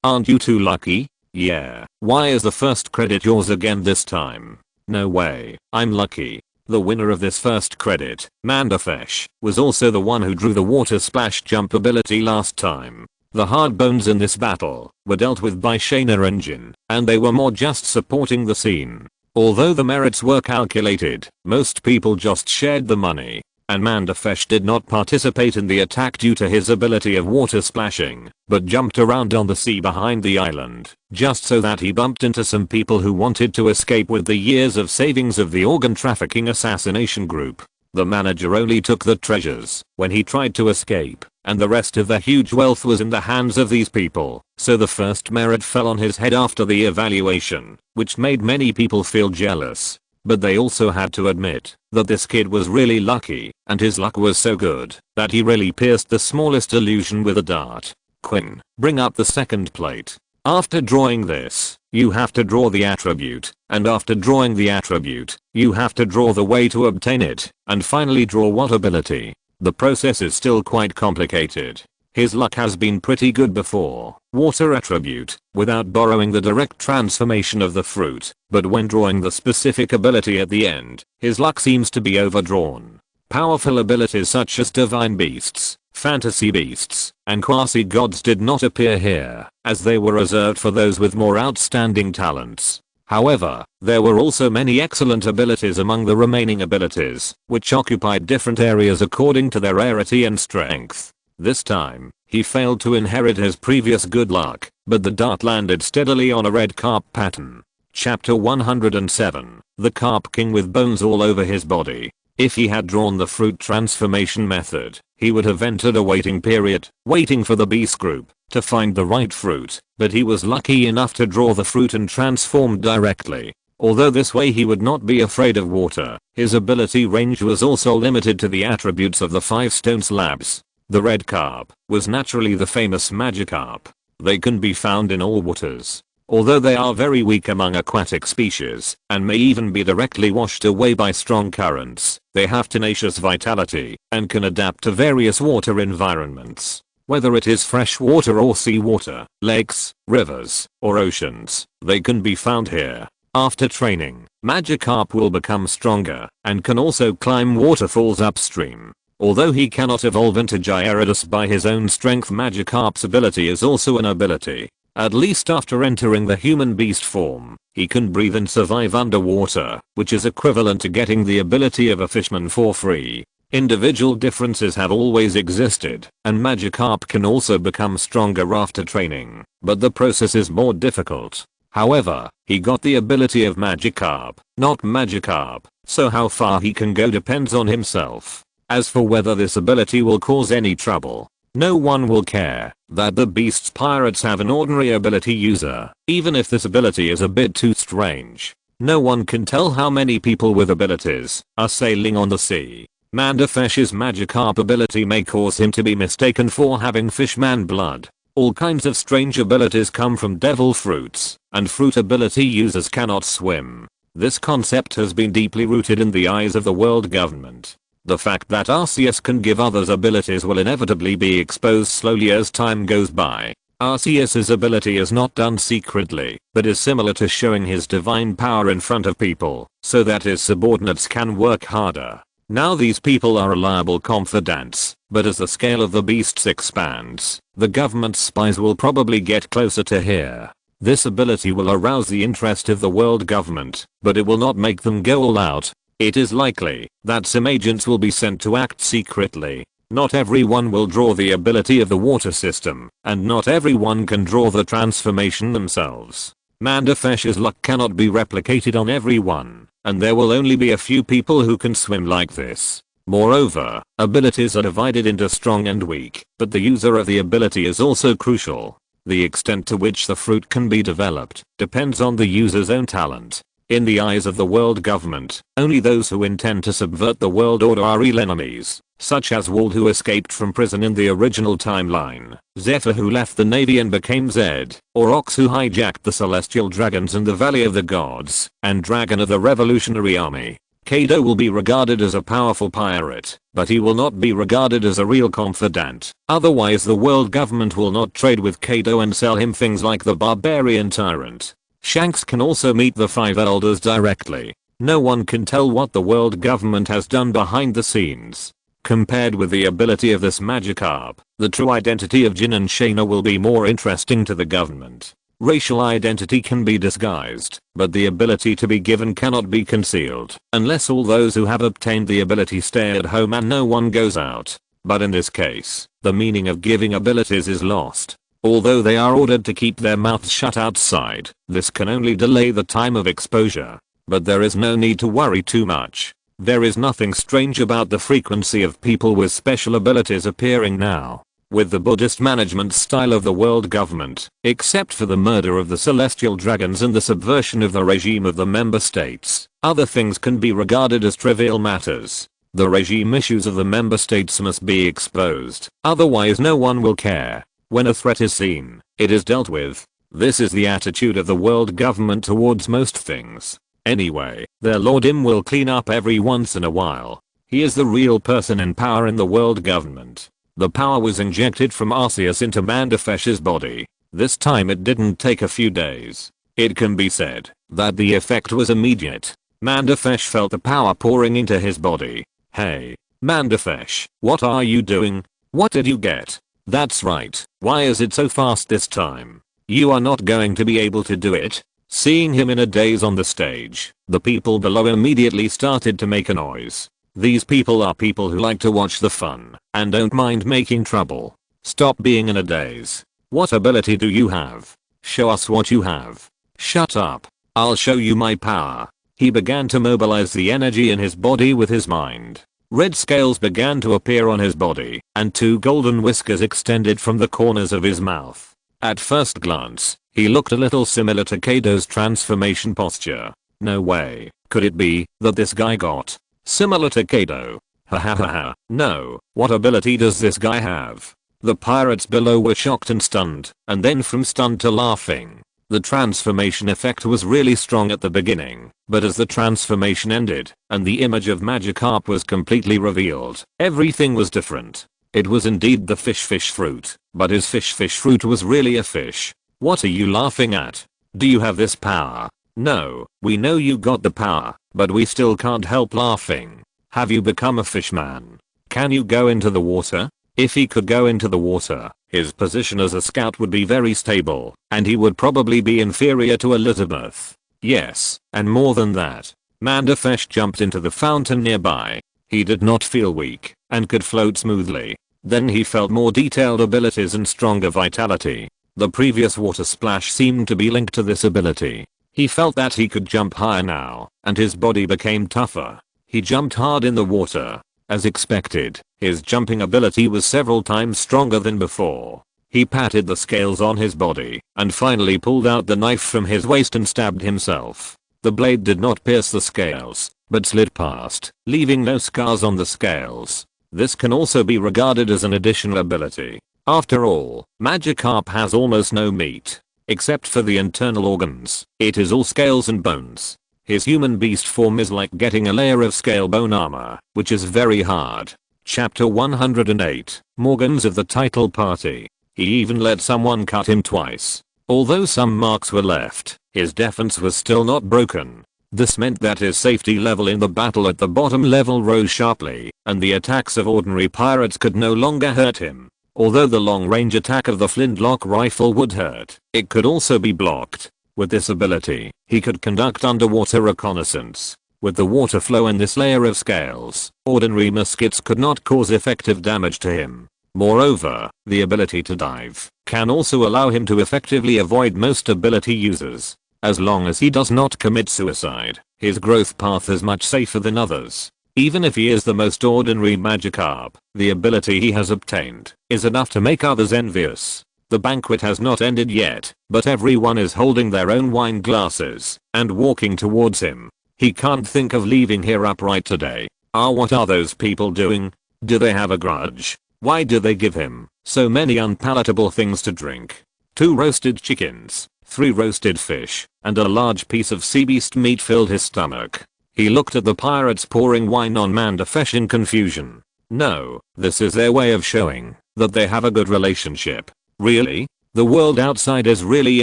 aren't you too lucky? Yeah, why is the first credit yours again this time? No way, I'm lucky. The winner of this first credit, Mandafesh, was also the one who drew the water splash jump ability last time. The hard bones in this battle were dealt with by Shaina and Jin, and they were more just supporting the scene. Although the merits were calculated, most people just shared the money. and Mandafesh did not participate in the attack due to his ability of water splashing, but jumped around on the sea behind the island, just so that he bumped into some people who wanted to escape with the years of savings of the organ trafficking assassination group. The manager only took the treasures when he tried to escape, and the rest of the huge wealth was in the hands of these people, so the first merit fell on his head after the evaluation, which made many people feel jealous. But they also had to admit that this kid was really lucky, and his luck was so good that he really pierced the smallest illusion with a dart. Quinn, bring up the second plate. After drawing this, you have to draw the attribute, and after drawing the attribute, you have to draw the way to obtain it, and finally draw what ability. The process is still quite complicated. His luck has been pretty good before. Water attribute, without borrowing the direct transformation of the fruit, but when drawing the specific ability at the end, his luck seems to be overdrawn. Powerful abilities such as divine beasts, fantasy beasts, and quasi-gods did not appear here, as they were reserved for those with more outstanding talents. However, there were also many excellent abilities among the remaining abilities, which occupied different areas according to their rarity and strength. This time, he failed to inherit his previous good luck, but the dart landed steadily on a red carp pattern. Chapter 107, the Carp King with bones all over his body. If he had drawn the fruit transformation method, he would have entered a waiting period, waiting for the beast group to find the right fruit, but he was lucky enough to draw the fruit and transformed directly. Although this way he would not be afraid of water, his ability range was also limited to the attributes of the 5 stone slabs. The red carp was naturally the famous Magikarp. They can be found in all waters. Although they are very weak among aquatic species, and may even be directly washed away by strong currents, they have tenacious vitality, and can adapt to various water environments. Whether it is fresh water or seawater, lakes, rivers, or oceans, they can be found here. After training, Magikarp will become stronger, and can also climb waterfalls upstream. Although he cannot evolve into Gyarados by his own strength, Magikarp's ability is also an ability. At least after entering the human beast form, he can breathe and survive underwater, which is equivalent to getting the ability of a fishman for free. Individual differences have always existed, and Magikarp can also become stronger after training, but the process is more difficult. However, he got the ability of Magikarp, not Magikarp, so how far he can go depends on himself. As for whether this ability will cause any trouble, no one will care that the beast's pirates have an ordinary ability user, even if this ability is a bit too strange. No one can tell how many people with abilities are sailing on the sea. Mandafesh's Magikarp ability may cause him to be mistaken for having fishman blood. All kinds of strange abilities come from devil fruits, and fruit ability users cannot swim. This concept has been deeply rooted in the eyes of the world government. The fact that Arceus can give others abilities will inevitably be exposed slowly as time goes by. Arceus's ability is not done secretly, but is similar to showing his divine power in front of people, so that his subordinates can work harder. Now these people are reliable confidants, but as the scale of the beasts expands, the government's spies will probably get closer to here. This ability will arouse the interest of the world government, but it will not make them go all out. It is likely that some agents will be sent to act secretly. Not everyone will draw the ability of the water system, and not everyone can draw the transformation themselves. Mandafesh's luck cannot be replicated on everyone, and there will only be a few people who can swim like this. Moreover, abilities are divided into strong and weak, but the user of the ability is also crucial. The extent to which the fruit can be developed depends on the user's own talent. In the eyes of the world government, only those who intend to subvert the world order are real enemies, such as Wald, who escaped from prison in the original timeline, Zephyr, who left the navy and became Zed, or Ox, who hijacked the celestial dragons in the Valley of the Gods, and Dragon of the Revolutionary Army. Kaido will be regarded as a powerful pirate, but he will not be regarded as a real confidant. Otherwise the world government will not trade with Kaido and sell him things like the barbarian tyrant. Shanks can also meet the 5 elders directly. No one can tell what the world government has done behind the scenes. Compared with the ability of this Magikarp, the true identity of Jin and Shaina will be more interesting to the government. Racial identity can be disguised, but the ability to be given cannot be concealed, unless all those who have obtained the ability stay at home and no one goes out. But in this case, the meaning of giving abilities is lost. Although they are ordered to keep their mouths shut outside, this can only delay the time of exposure. But there is no need to worry too much. There is nothing strange about the frequency of people with special abilities appearing now. With the Buddhist management style of the world government, except for the murder of the celestial dragons and the subversion of the regime of the member states, other things can be regarded as trivial matters. The regime issues of the member states must be exposed, otherwise no one will care. When a threat is seen, it is dealt with. This is the attitude of the world government towards most things. Anyway, their Lord Im will clean up every once in a while. He is the real person in power in the world government. The power was injected from Arceus into Mandafesh's body. This time it didn't take a few days. It can be said that the effect was immediate. Mandafesh felt the power pouring into his body. Hey, Mandafesh, what are you doing? What did you get? That's right, why is it so fast this time? You are not going to be able to do it. Seeing him in a daze on the stage, the people below immediately started to make a noise. These people are people who like to watch the fun and don't mind making trouble. Stop being in a daze. What ability do you have? Show us what you have. Shut up. I'll show you my power. He began to mobilize the energy in his body with his mind. Red scales began to appear on his body, and 2 golden whiskers extended from the corners of his mouth. At first glance, he looked a little similar to Kaido's transformation posture. No way could it be that this guy got similar to Kaido. Ha ha ha ha. No, what ability does this guy have? The pirates below were shocked and stunned, and then from stunned to laughing. The transformation effect was really strong at the beginning, but as the transformation ended, and the image of Magikarp was completely revealed, everything was different. It was indeed the fish fruit, but his fish fruit was really a fish. What are you laughing at? Do you have this power? No, we know you got the power, but we still can't help laughing. Have you become a fish man? Can you go into the water? If he could go into the water, his position as a scout would be very stable, and he would probably be inferior to Elizabeth. Yes, and more than that. Mandafesh jumped into the fountain nearby. He did not feel weak, and could float smoothly. Then he felt more detailed abilities and stronger vitality. The previous water splash seemed to be linked to this ability. He felt that he could jump higher now, and his body became tougher. He jumped hard in the water. As expected, his jumping ability was several times stronger than before. He patted the scales on his body, and finally pulled out the knife from his waist and stabbed himself. The blade did not pierce the scales, but slid past, leaving no scars on the scales. This can also be regarded as an additional ability. After all, Magikarp has almost no meat. Except for the internal organs, it is all scales and bones. His human beast form is like getting a layer of scale bone armor, which is very hard. Chapter 108, Morgans of the title party. He even let someone cut him twice. Although some marks were left, his defense was still not broken. This meant that his safety level in the battle at the bottom level rose sharply, and the attacks of ordinary pirates could no longer hurt him. Although the long-range attack of the flintlock rifle would hurt, it could also be blocked. With this ability, he could conduct underwater reconnaissance. With the water flow and this layer of scales, ordinary muskets could not cause effective damage to him. Moreover, the ability to dive can also allow him to effectively avoid most ability users. As long as he does not commit suicide, his growth path is much safer than others. Even if he is the most ordinary Magikarp, the ability he has obtained is enough to make others envious. The banquet has not ended yet, but everyone is holding their own wine glasses and walking towards him. He can't think of leaving here upright today. What are those people doing? Do they have a grudge? Why do they give him so many unpalatable things to drink? 2 roasted chickens, 3 roasted fish, and a large piece of sea beast meat filled his stomach. He looked at the pirates pouring wine on Mandafesh in confusion. No, this is their way of showing that they have a good relationship. Really? The world outside is really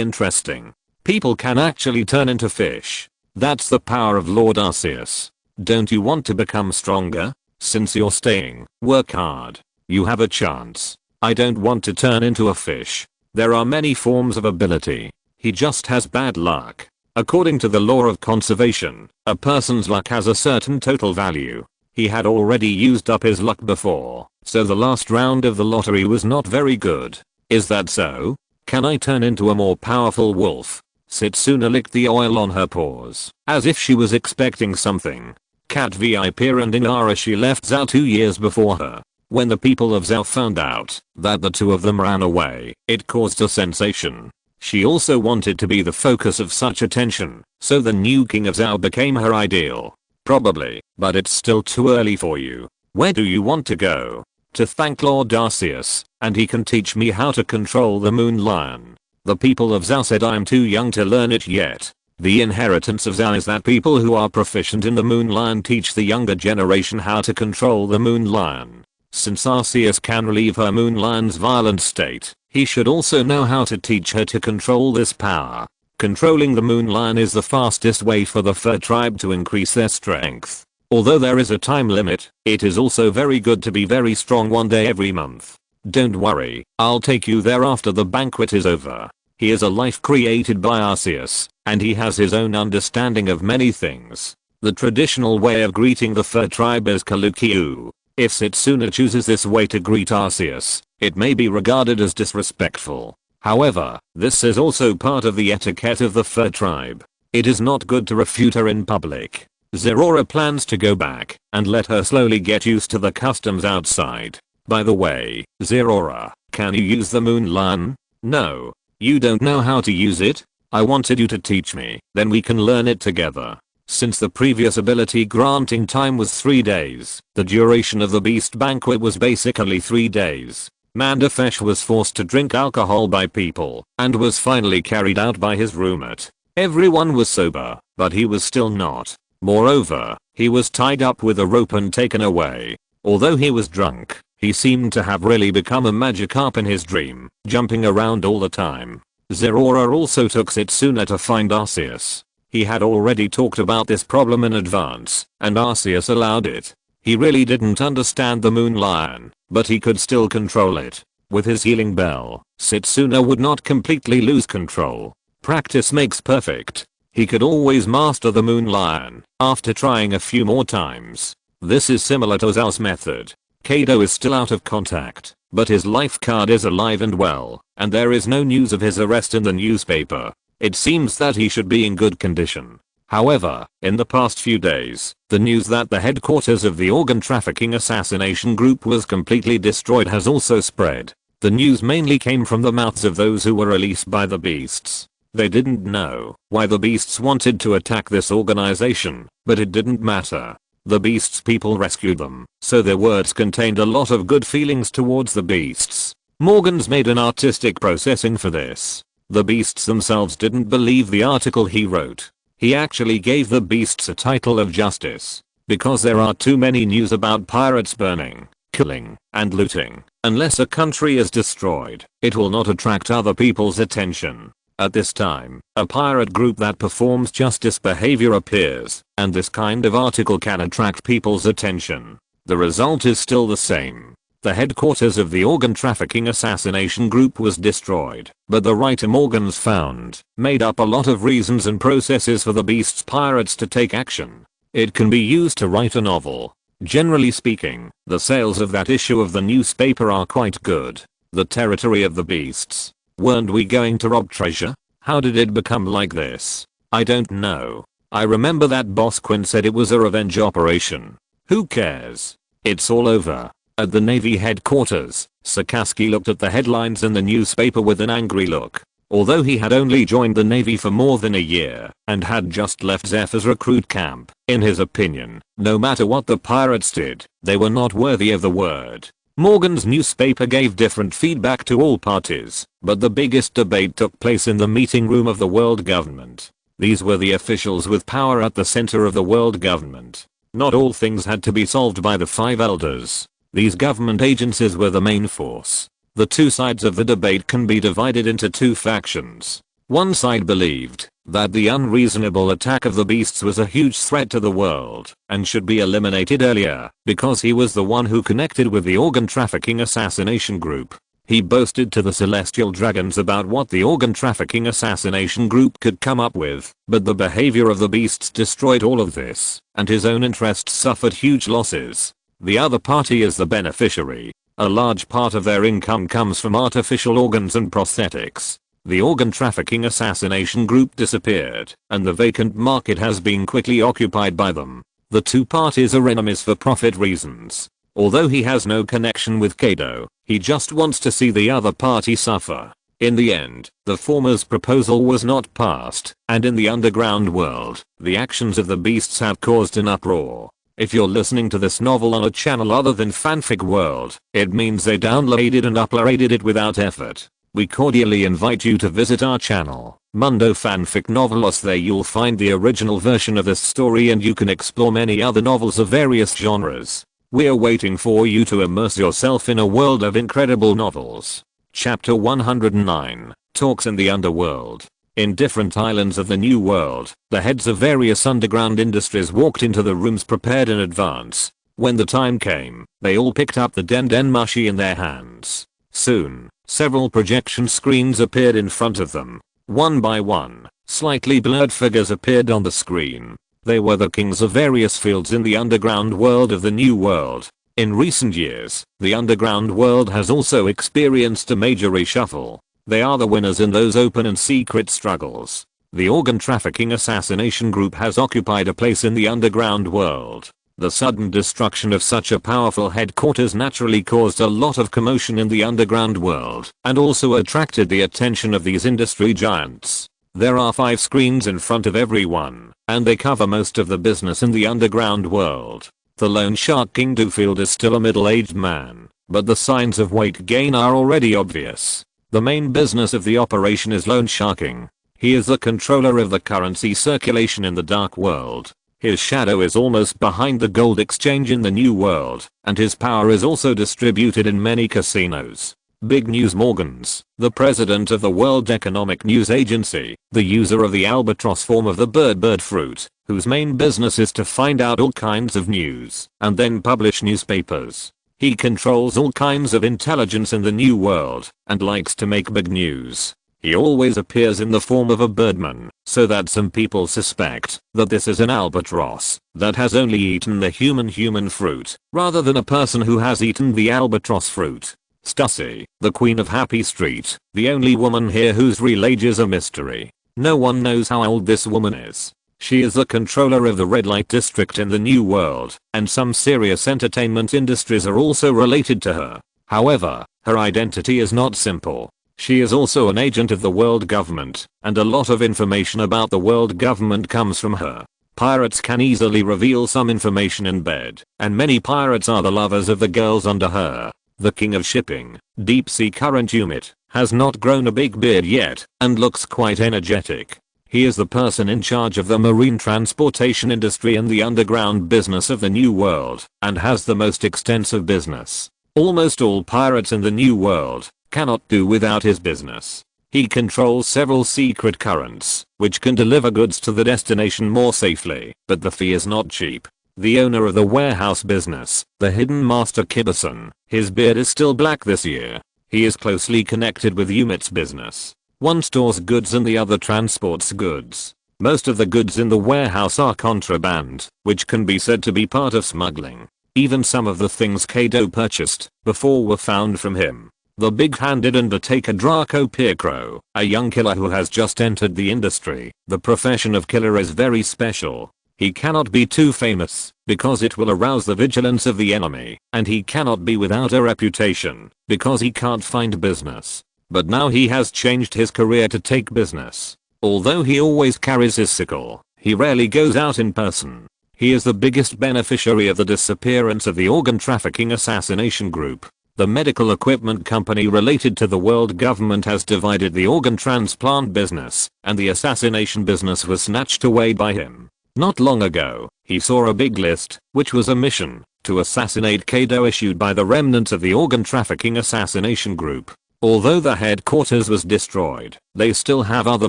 interesting. People can actually turn into fish. That's the power of Lord Arceus. Don't you want to become stronger? Since you're staying, work hard. You have a chance. I don't want to turn into a fish. There are many forms of ability. He just has bad luck. According to the law of conservation, a person's luck has a certain total value. He had already used up his luck before, so the last round of the lottery was not very good. Is that so? Can I turn into a more powerful wolf? Setsuna licked the oil on her paws, as if she was expecting something. Cat VIP and Inara she left Zhao 2 years before her. When the people of Zhao found out that the two of them ran away, it caused a sensation. She also wanted to be the focus of such attention, so the new king of Zhao became her ideal. Probably, but it's still too early for you. Where do you want to go? To thank Lord Arceus, and he can teach me how to control the moon lion. The people of Zhao said I'm too young to learn it yet. The inheritance of Zhao is that people who are proficient in the moon lion teach the younger generation how to control the moon lion. Since Arceus can relieve her moon lion's violent state, he should also know how to teach her to control this power. Controlling the moon lion is the fastest way for the fur tribe to increase their strength. Although there is a time limit, it is also very good to be very strong one day every month. Don't worry, I'll take you there after the banquet is over. He is a life created by Arceus, and he has his own understanding of many things. The traditional way of greeting the fur tribe is Kalukyu. If Setsuna chooses this way to greet Arceus, it may be regarded as disrespectful. However, this is also part of the etiquette of the fur tribe. It is not good to refute her in public. Zerora plans to go back and let her slowly get used to the customs outside. By the way, Zerora, can you use the moon lion? No. You don't know how to use it? I wanted you to teach me, then we can learn it together. Since the previous ability granting time was 3 days, the duration of the beast banquet was basically 3 days. Mandafesh was forced to drink alcohol by people and was finally carried out by his roommate. Everyone was sober, but he was still not. Moreover, he was tied up with a rope and taken away. Although he was drunk, he seemed to have really become a Magikarp in his dream, jumping around all the time. Zerora also took Setsuna to find Arceus. He had already talked about this problem in advance, and Arceus allowed it. He really didn't understand the moon lion, but he could still control it. With his healing bell, Setsuna would not completely lose control. Practice makes perfect. He could always master the moon lion after trying a few more times. This is similar to Zhao's method. Kaido is still out of contact, but his life card is alive and well, and there is no news of his arrest in the newspaper. It seems that he should be in good condition. However, in the past few days, the news that the headquarters of the organ trafficking assassination group was completely destroyed has also spread. The news mainly came from the mouths of those who were released by the beasts. They didn't know why the beasts wanted to attack this organization, but it didn't matter. The beasts people rescued them, so their words contained a lot of good feelings towards the beasts. Morgans made an artistic processing for this. The beasts themselves didn't believe the article he wrote. He actually gave the beasts a title of justice. Because there are too many news about pirates burning, killing, and looting. Unless a country is destroyed, it will not attract other people's attention. At this time, a pirate group that performs justice behavior appears, and this kind of article can attract people's attention. The result is still the same. The headquarters of the organ trafficking assassination group was destroyed, but the writer Morgans found made up a lot of reasons and processes for the beast's pirates to take action. It can be used to write a novel. Generally speaking, the sales of that issue of the newspaper are quite good. The territory of the beasts. Weren't we going to rob treasure? How did it become like this? I don't know. I remember that Boss Quinn said it was a revenge operation. Who cares? It's all over. At the Navy headquarters, Sakazuki looked at the headlines in the newspaper with an angry look. Although he had only joined the Navy for more than a year and had just left Zephyr's recruit camp, in his opinion, no matter what the pirates did, they were not worthy of the word. Morgan's newspaper gave different feedback to all parties, but the biggest debate took place in the meeting room of the world government. These were the officials with power at the center of the world government. Not all things had to be solved by the 5 elders. These government agencies were the main force. The two sides of the debate can be divided into 2 factions. One side believed that the unreasonable attack of the beasts was a huge threat to the world and should be eliminated earlier because he was the one who connected with the organ trafficking assassination group. He boasted to the celestial dragons about what the organ trafficking assassination group could come up with, but the behavior of the beasts destroyed all of this, and his own interests suffered huge losses. The other party is the beneficiary. A large part of their income comes from artificial organs and prosthetics. The organ trafficking assassination group disappeared, and the vacant market has been quickly occupied by them. The two parties are enemies for profit reasons. Although he has no connection with Kaido, he just wants to see the other party suffer. In the end, the former's proposal was not passed, and in the underground world, the actions of the beasts have caused an uproar. If you're listening to this novel on a channel other than Fanfic World, it means they downloaded and uploaded it without effort. We cordially invite you to visit our channel, Mundo Fanfic Novelos. There you'll find the original version of this story and you can explore many other novels of various genres. We're waiting for you to immerse yourself in a world of incredible novels. Chapter 109, Talks in the Underworld. In different islands of the New World, the heads of various underground industries walked into the rooms prepared in advance. When the time came, they all picked up the dendenmushi in their hands. Soon, several projection screens appeared in front of them. One by one, slightly blurred figures appeared on the screen. They were the kings of various fields in the underground world of the New World. In recent years, the underground world has also experienced a major reshuffle. They are the winners in those open and secret struggles. The organ trafficking assassination group has occupied a place in the underground world. The sudden destruction of such a powerful headquarters naturally caused a lot of commotion in the underground world and also attracted the attention of these industry giants. There are 5 screens in front of everyone, and they cover most of the business in the underground world. The loan shark King Dewfield is still a middle-aged man, but the signs of weight gain are already obvious. The main business of the operation is loan sharking. He is the controller of the currency circulation in the dark world. His shadow is almost behind the gold exchange in the New World, and his power is also distributed in many casinos. Big News Morgans, the president of the World Economic News Agency, the user of the albatross form of the bird fruit, whose main business is to find out all kinds of news and then publish newspapers. He controls all kinds of intelligence in the New World and likes to make big news. He always appears in the form of a birdman, so that some people suspect that this is an albatross that has only eaten the human fruit, rather than a person who has eaten the albatross fruit. Stussy, the queen of Happy Street, the only woman here whose real age is a mystery. No one knows how old this woman is. She is the controller of the red light district in the New World, and some serious entertainment industries are also related to her. However, her identity is not simple. She is also an agent of the world government, and a lot of information about the world government comes from her. Pirates can easily reveal some information in bed, and many pirates are the lovers of the girls under her. The king of shipping, deep sea current unit, has not grown a big beard yet, and looks quite energetic. He is the person in charge of the marine transportation industry and the underground business of the New World, and has the most extensive business. Almost all pirates in the New World cannot do without his business. He controls several secret currents, which can deliver goods to the destination more safely, but the fee is not cheap. The owner of the warehouse business, the hidden master Kibason, his beard is still black this year. He is closely connected with Yumit's business. One stores goods and the other transports goods. Most of the goods in the warehouse are contraband, which can be said to be part of smuggling. Even some of the things Kaido purchased before were found from him. The big-handed undertaker Draco Pircro, a young killer who has just entered the industry. The profession of killer is very special. He cannot be too famous, because it will arouse the vigilance of the enemy, and he cannot be without a reputation, because he can't find business. But now he has changed his career to take business. Although he always carries his sickle, he rarely goes out in person. He is the biggest beneficiary of the disappearance of the organ trafficking assassination group. The medical equipment company related to the world government has divided the organ transplant business, and the assassination business was snatched away by him. Not long ago, he saw a big list, which was a mission to assassinate Kaido issued by the remnants of the organ trafficking assassination group. Although the headquarters was destroyed, they still have other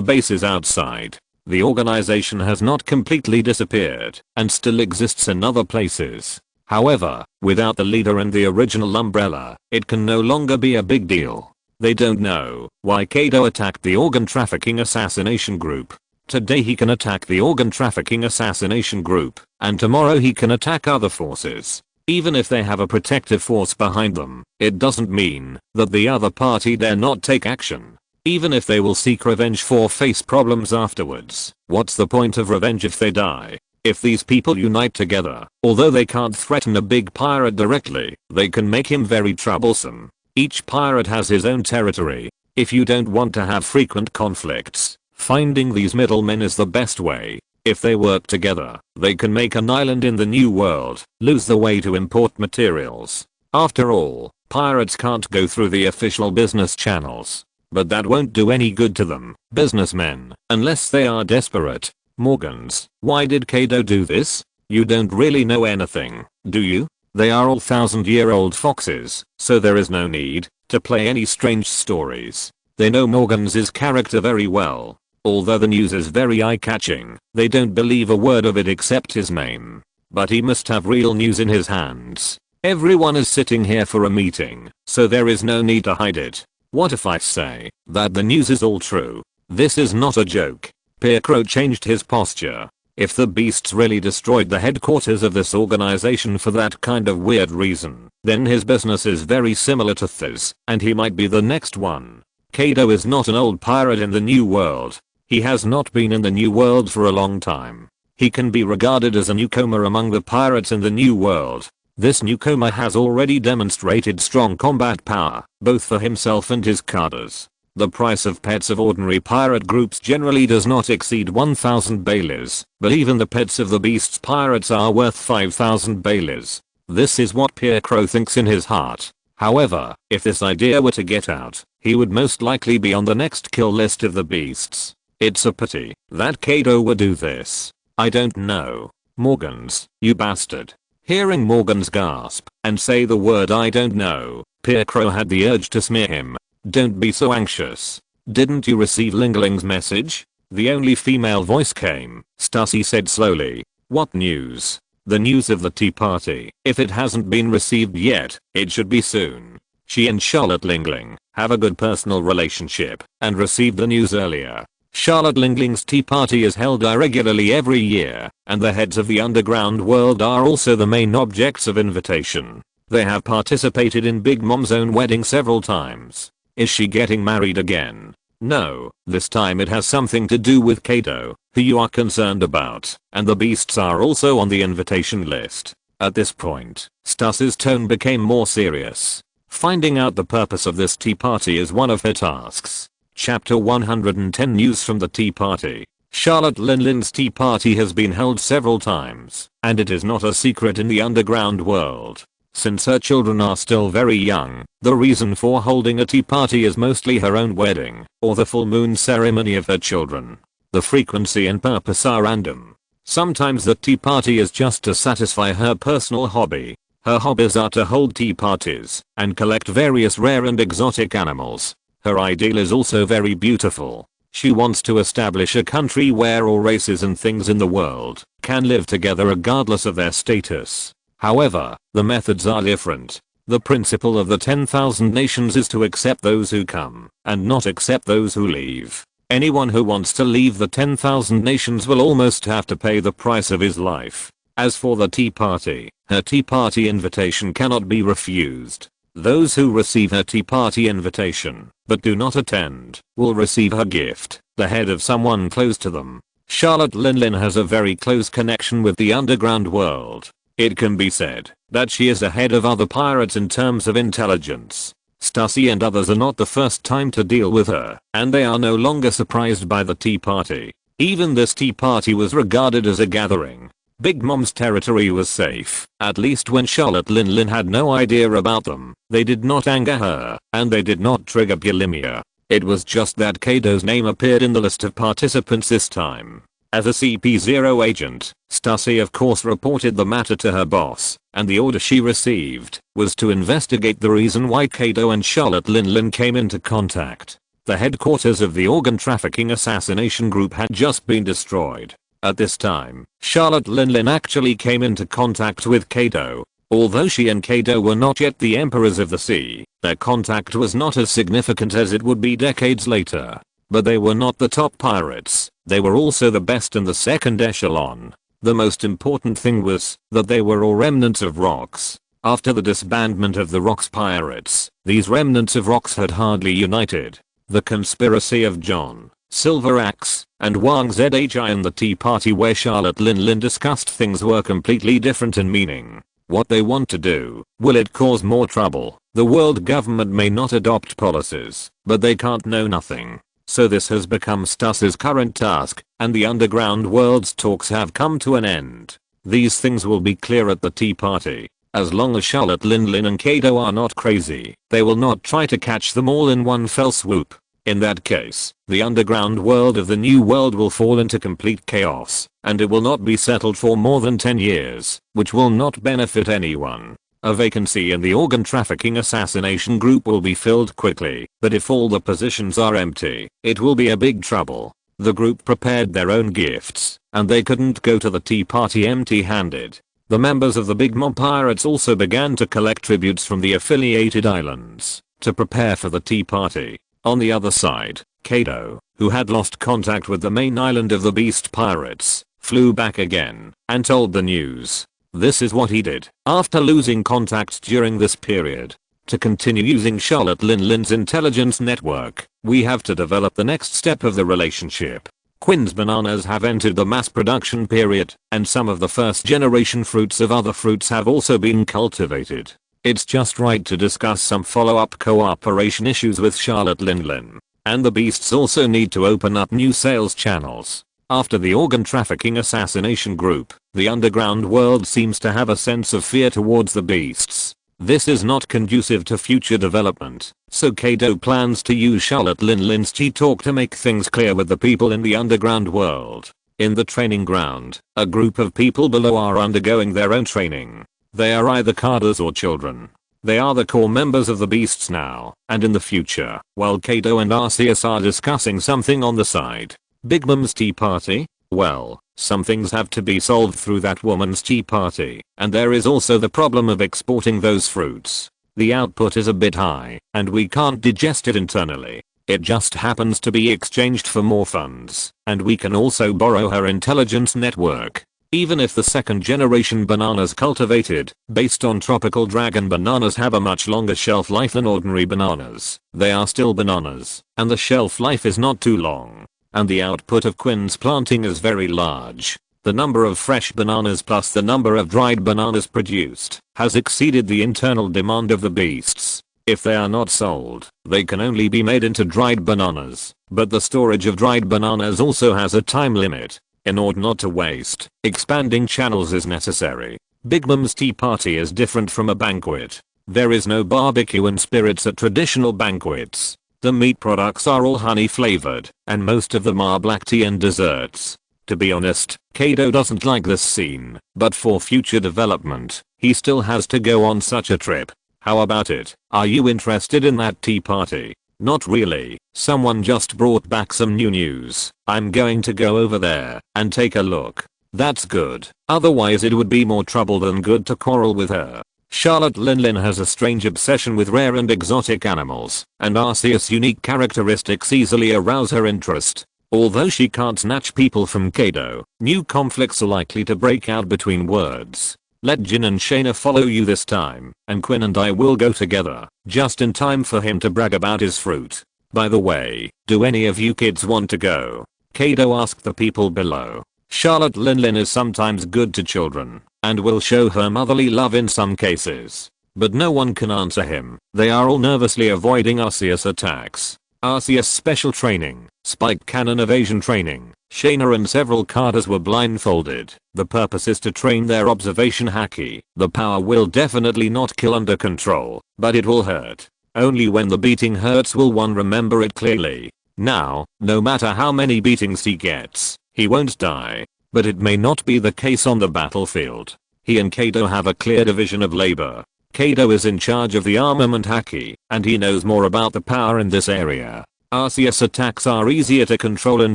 bases outside. The organization has not completely disappeared and still exists in other places. However, without the leader and the original umbrella, it can no longer be a big deal. They don't know why Kaido attacked the organ trafficking assassination group. Today he can attack the organ trafficking assassination group, and tomorrow he can attack other forces. Even if they have a protective force behind them, it doesn't mean that the other party dare not take action. Even if they will seek revenge or face problems afterwards, what's the point of revenge if they die? If these people unite together, although they can't threaten a big pirate directly, they can make him very troublesome. Each pirate has his own territory. If you don't want to have frequent conflicts, finding these middlemen is the best way. If they work together, they can make an island in the new world, lose the way to import materials. After all, pirates can't go through the official business channels. But that won't do any good to them, businessmen, unless they are desperate. Morgans, why did Kaido do this? You don't really know anything, do you? They are all 1,000-year-old foxes, so there is no need to play any strange stories. They know Morgans' character very well. Although the news is very eye-catching, they don't believe a word of it except his name. But he must have real news in his hands. Everyone is sitting here for a meeting, so there is no need to hide it. What if I say that the news is all true? This is not a joke. Pircro changed his posture. If the beasts really destroyed the headquarters of this organization for that kind of weird reason, then his business is very similar to Th's, and he might be the next one. Kaido is not an old pirate in the new world. He has not been in the new world for a long time. He can be regarded as a newcomer among the pirates in the new world. This newcomer has already demonstrated strong combat power, both for himself and his cadres. The price of pets of ordinary pirate groups generally does not exceed 1,000 baileys, but even the pets of the beasts pirates are worth 5,000 baileys. This is what Pircro thinks in his heart. However, if this idea were to get out, he would most likely be on the next kill list of the beasts. It's a pity that Kaido would do this. I don't know. Morgans, you bastard. Hearing Morgans gasp and say the word I don't know, Pircro had the urge to smear him. Don't be so anxious. Didn't you receive Lingling's message? The only female voice came. Stussy said slowly. What news? The news of the tea party. If it hasn't been received yet, it should be soon. She and Charlotte Lingling have a good personal relationship and received the news earlier. Charlotte Lingling's tea party is held irregularly every year, and the heads of the underground world are also the main objects of invitation. They have participated in Big Mom's own wedding several times. Is she getting married again? No, this time it has something to do with Kaido, who you are concerned about, and the beasts are also on the invitation list. At this point, Stuss's tone became more serious. Finding out the purpose of this tea party is one of her tasks. Chapter 110 News from the Tea Party. Charlotte Linlin's tea party has been held several times, and it is not a secret in the underground world. Since her children are still very young, the reason for holding a tea party is mostly her own wedding, or the full moon ceremony of her children. The frequency and purpose are random. Sometimes the tea party is just to satisfy her personal hobby. Her hobbies are to hold tea parties and collect various rare and exotic animals. Her ideal is also very beautiful. She wants to establish a country where all races and things in the world can live together regardless of their status. However, the methods are different. The principle of the 10,000 nations is to accept those who come and not accept those who leave. Anyone who wants to leave the 10,000 nations will almost have to pay the price of his life. As for the tea party, her tea party invitation cannot be refused. Those who receive her tea party invitation, but do not attend, will receive her gift, the head of someone close to them. Charlotte Linlin has a very close connection with the underground world. It can be said that she is ahead of other pirates in terms of intelligence. Stussy and others are not the first time to deal with her, and they are no longer surprised by the tea party. Even this tea party was regarded as a gathering. Big Mom's territory was safe, at least when Charlotte Linlin had no idea about them. They did not anger her, and they did not trigger bulimia. It was just that Kaido's name appeared in the list of participants this time. As a CP0 agent, Stussy of course reported the matter to her boss, and the order she received was to investigate the reason why Kaido and Charlotte Linlin came into contact. The headquarters of the organ trafficking assassination group had just been destroyed. At this time, Charlotte Linlin actually came into contact with Kaido. Although she and Kaido were not yet the emperors of the sea, their contact was not as significant as it would be decades later. But they were not the top pirates, they were also the best in the second echelon. The most important thing was that they were all remnants of rocks. After the disbandment of the Rocks pirates, these remnants of rocks had hardly united. The conspiracy of John, Silver Axe, and Wang Zhi and the Tea Party where Charlotte Linlin discussed things were completely different in meaning. What they want to do, will it cause more trouble? The world government may not adopt policies, but they can't know nothing. So this has become Stuss's current task, and the underground world's talks have come to an end. These things will be clear at the Tea Party. As long as Charlotte Linlin and Kaido are not crazy, they will not try to catch them all in one fell swoop. In that case, the underground world of the new world will fall into complete chaos, and it will not be settled for more than 10 years, which will not benefit anyone. A vacancy in the organ trafficking assassination group will be filled quickly, but if all the positions are empty, it will be a big trouble. The group prepared their own gifts, and they couldn't go to the Tea Party empty-handed. The members of the Big Mom Pirates also began to collect tributes from the affiliated islands, to prepare for the Tea Party. On the other side, Kaido, who had lost contact with the main island of the Beast Pirates, flew back again, and told the news. This is what he did after losing contact during this period. To continue using Charlotte Linlin's intelligence network, we have to develop the next step of the relationship. Quinn's bananas have entered the mass production period, and some of the first generation fruits of other fruits have also been cultivated. It's just right to discuss some follow-up cooperation issues with Charlotte Linlin. And the beasts also need to open up new sales channels. After the organ trafficking assassination group, the underground world seems to have a sense of fear towards the beasts. This is not conducive to future development, so Kaido plans to use Charlotte Linlin's Chi talk to make things clear with the people in the underground world. In the training ground, a group of people below are undergoing their own training. They are either cadres or children. They are the core members of the beasts now, and in the future, while Kaido and Arceus are discussing something on the side. Big Mom's Tea Party? Well, some things have to be solved through that woman's tea party, and there is also the problem of exporting those fruits. The output is a bit high, and we can't digest it internally. It just happens to be exchanged for more funds, and we can also borrow her intelligence network. Even if the second generation bananas cultivated, based on tropical dragon bananas have a much longer shelf life than ordinary bananas, they are still bananas, and the shelf life is not too long. And the output of Quinn's planting is very large. The number of fresh bananas plus the number of dried bananas produced has exceeded the internal demand of the beasts. If they are not sold, they can only be made into dried bananas, but the storage of dried bananas also has a time limit. In order not to waste, expanding channels is necessary. Big Mom's Tea Party is different from a banquet. There is no barbecue and spirits at traditional banquets. The meat products are all honey flavored, and most of them are black tea and desserts. To be honest, Kaido doesn't like this scene, but for future development, he still has to go on such a trip. How about it? Are you interested in that tea party? Not really. Someone just brought back some new news. I'm going to go over there and take a look. That's good. Otherwise it would be more trouble than good to quarrel with her. Charlotte Linlin has a strange obsession with rare and exotic animals, and Arceus' unique characteristics easily arouse her interest. Although she can't snatch people from Kaido, new conflicts are likely to break out between words. Let Jin and Shaina follow you this time, and Quinn and I will go together, just in time for him to brag about his fruit. By the way, do any of you kids want to go? Kaido asked the people below. Charlotte Linlin is sometimes good to children, and will show her motherly love in some cases. But no one can answer him. They are all nervously avoiding Arceus attacks. Arceus special training, spike cannon evasion training. Shaina and several cadres were blindfolded. The purpose is to train their observation haki. The power will definitely not kill under control, but it will hurt. Only when the beating hurts will one remember it clearly. Now, no matter how many beatings he gets, he won't die. But it may not be the case on the battlefield. He and Kaido have a clear division of labor. Kaido is in charge of the armament haki, and he knows more about the power in this area. Arceus attacks are easier to control in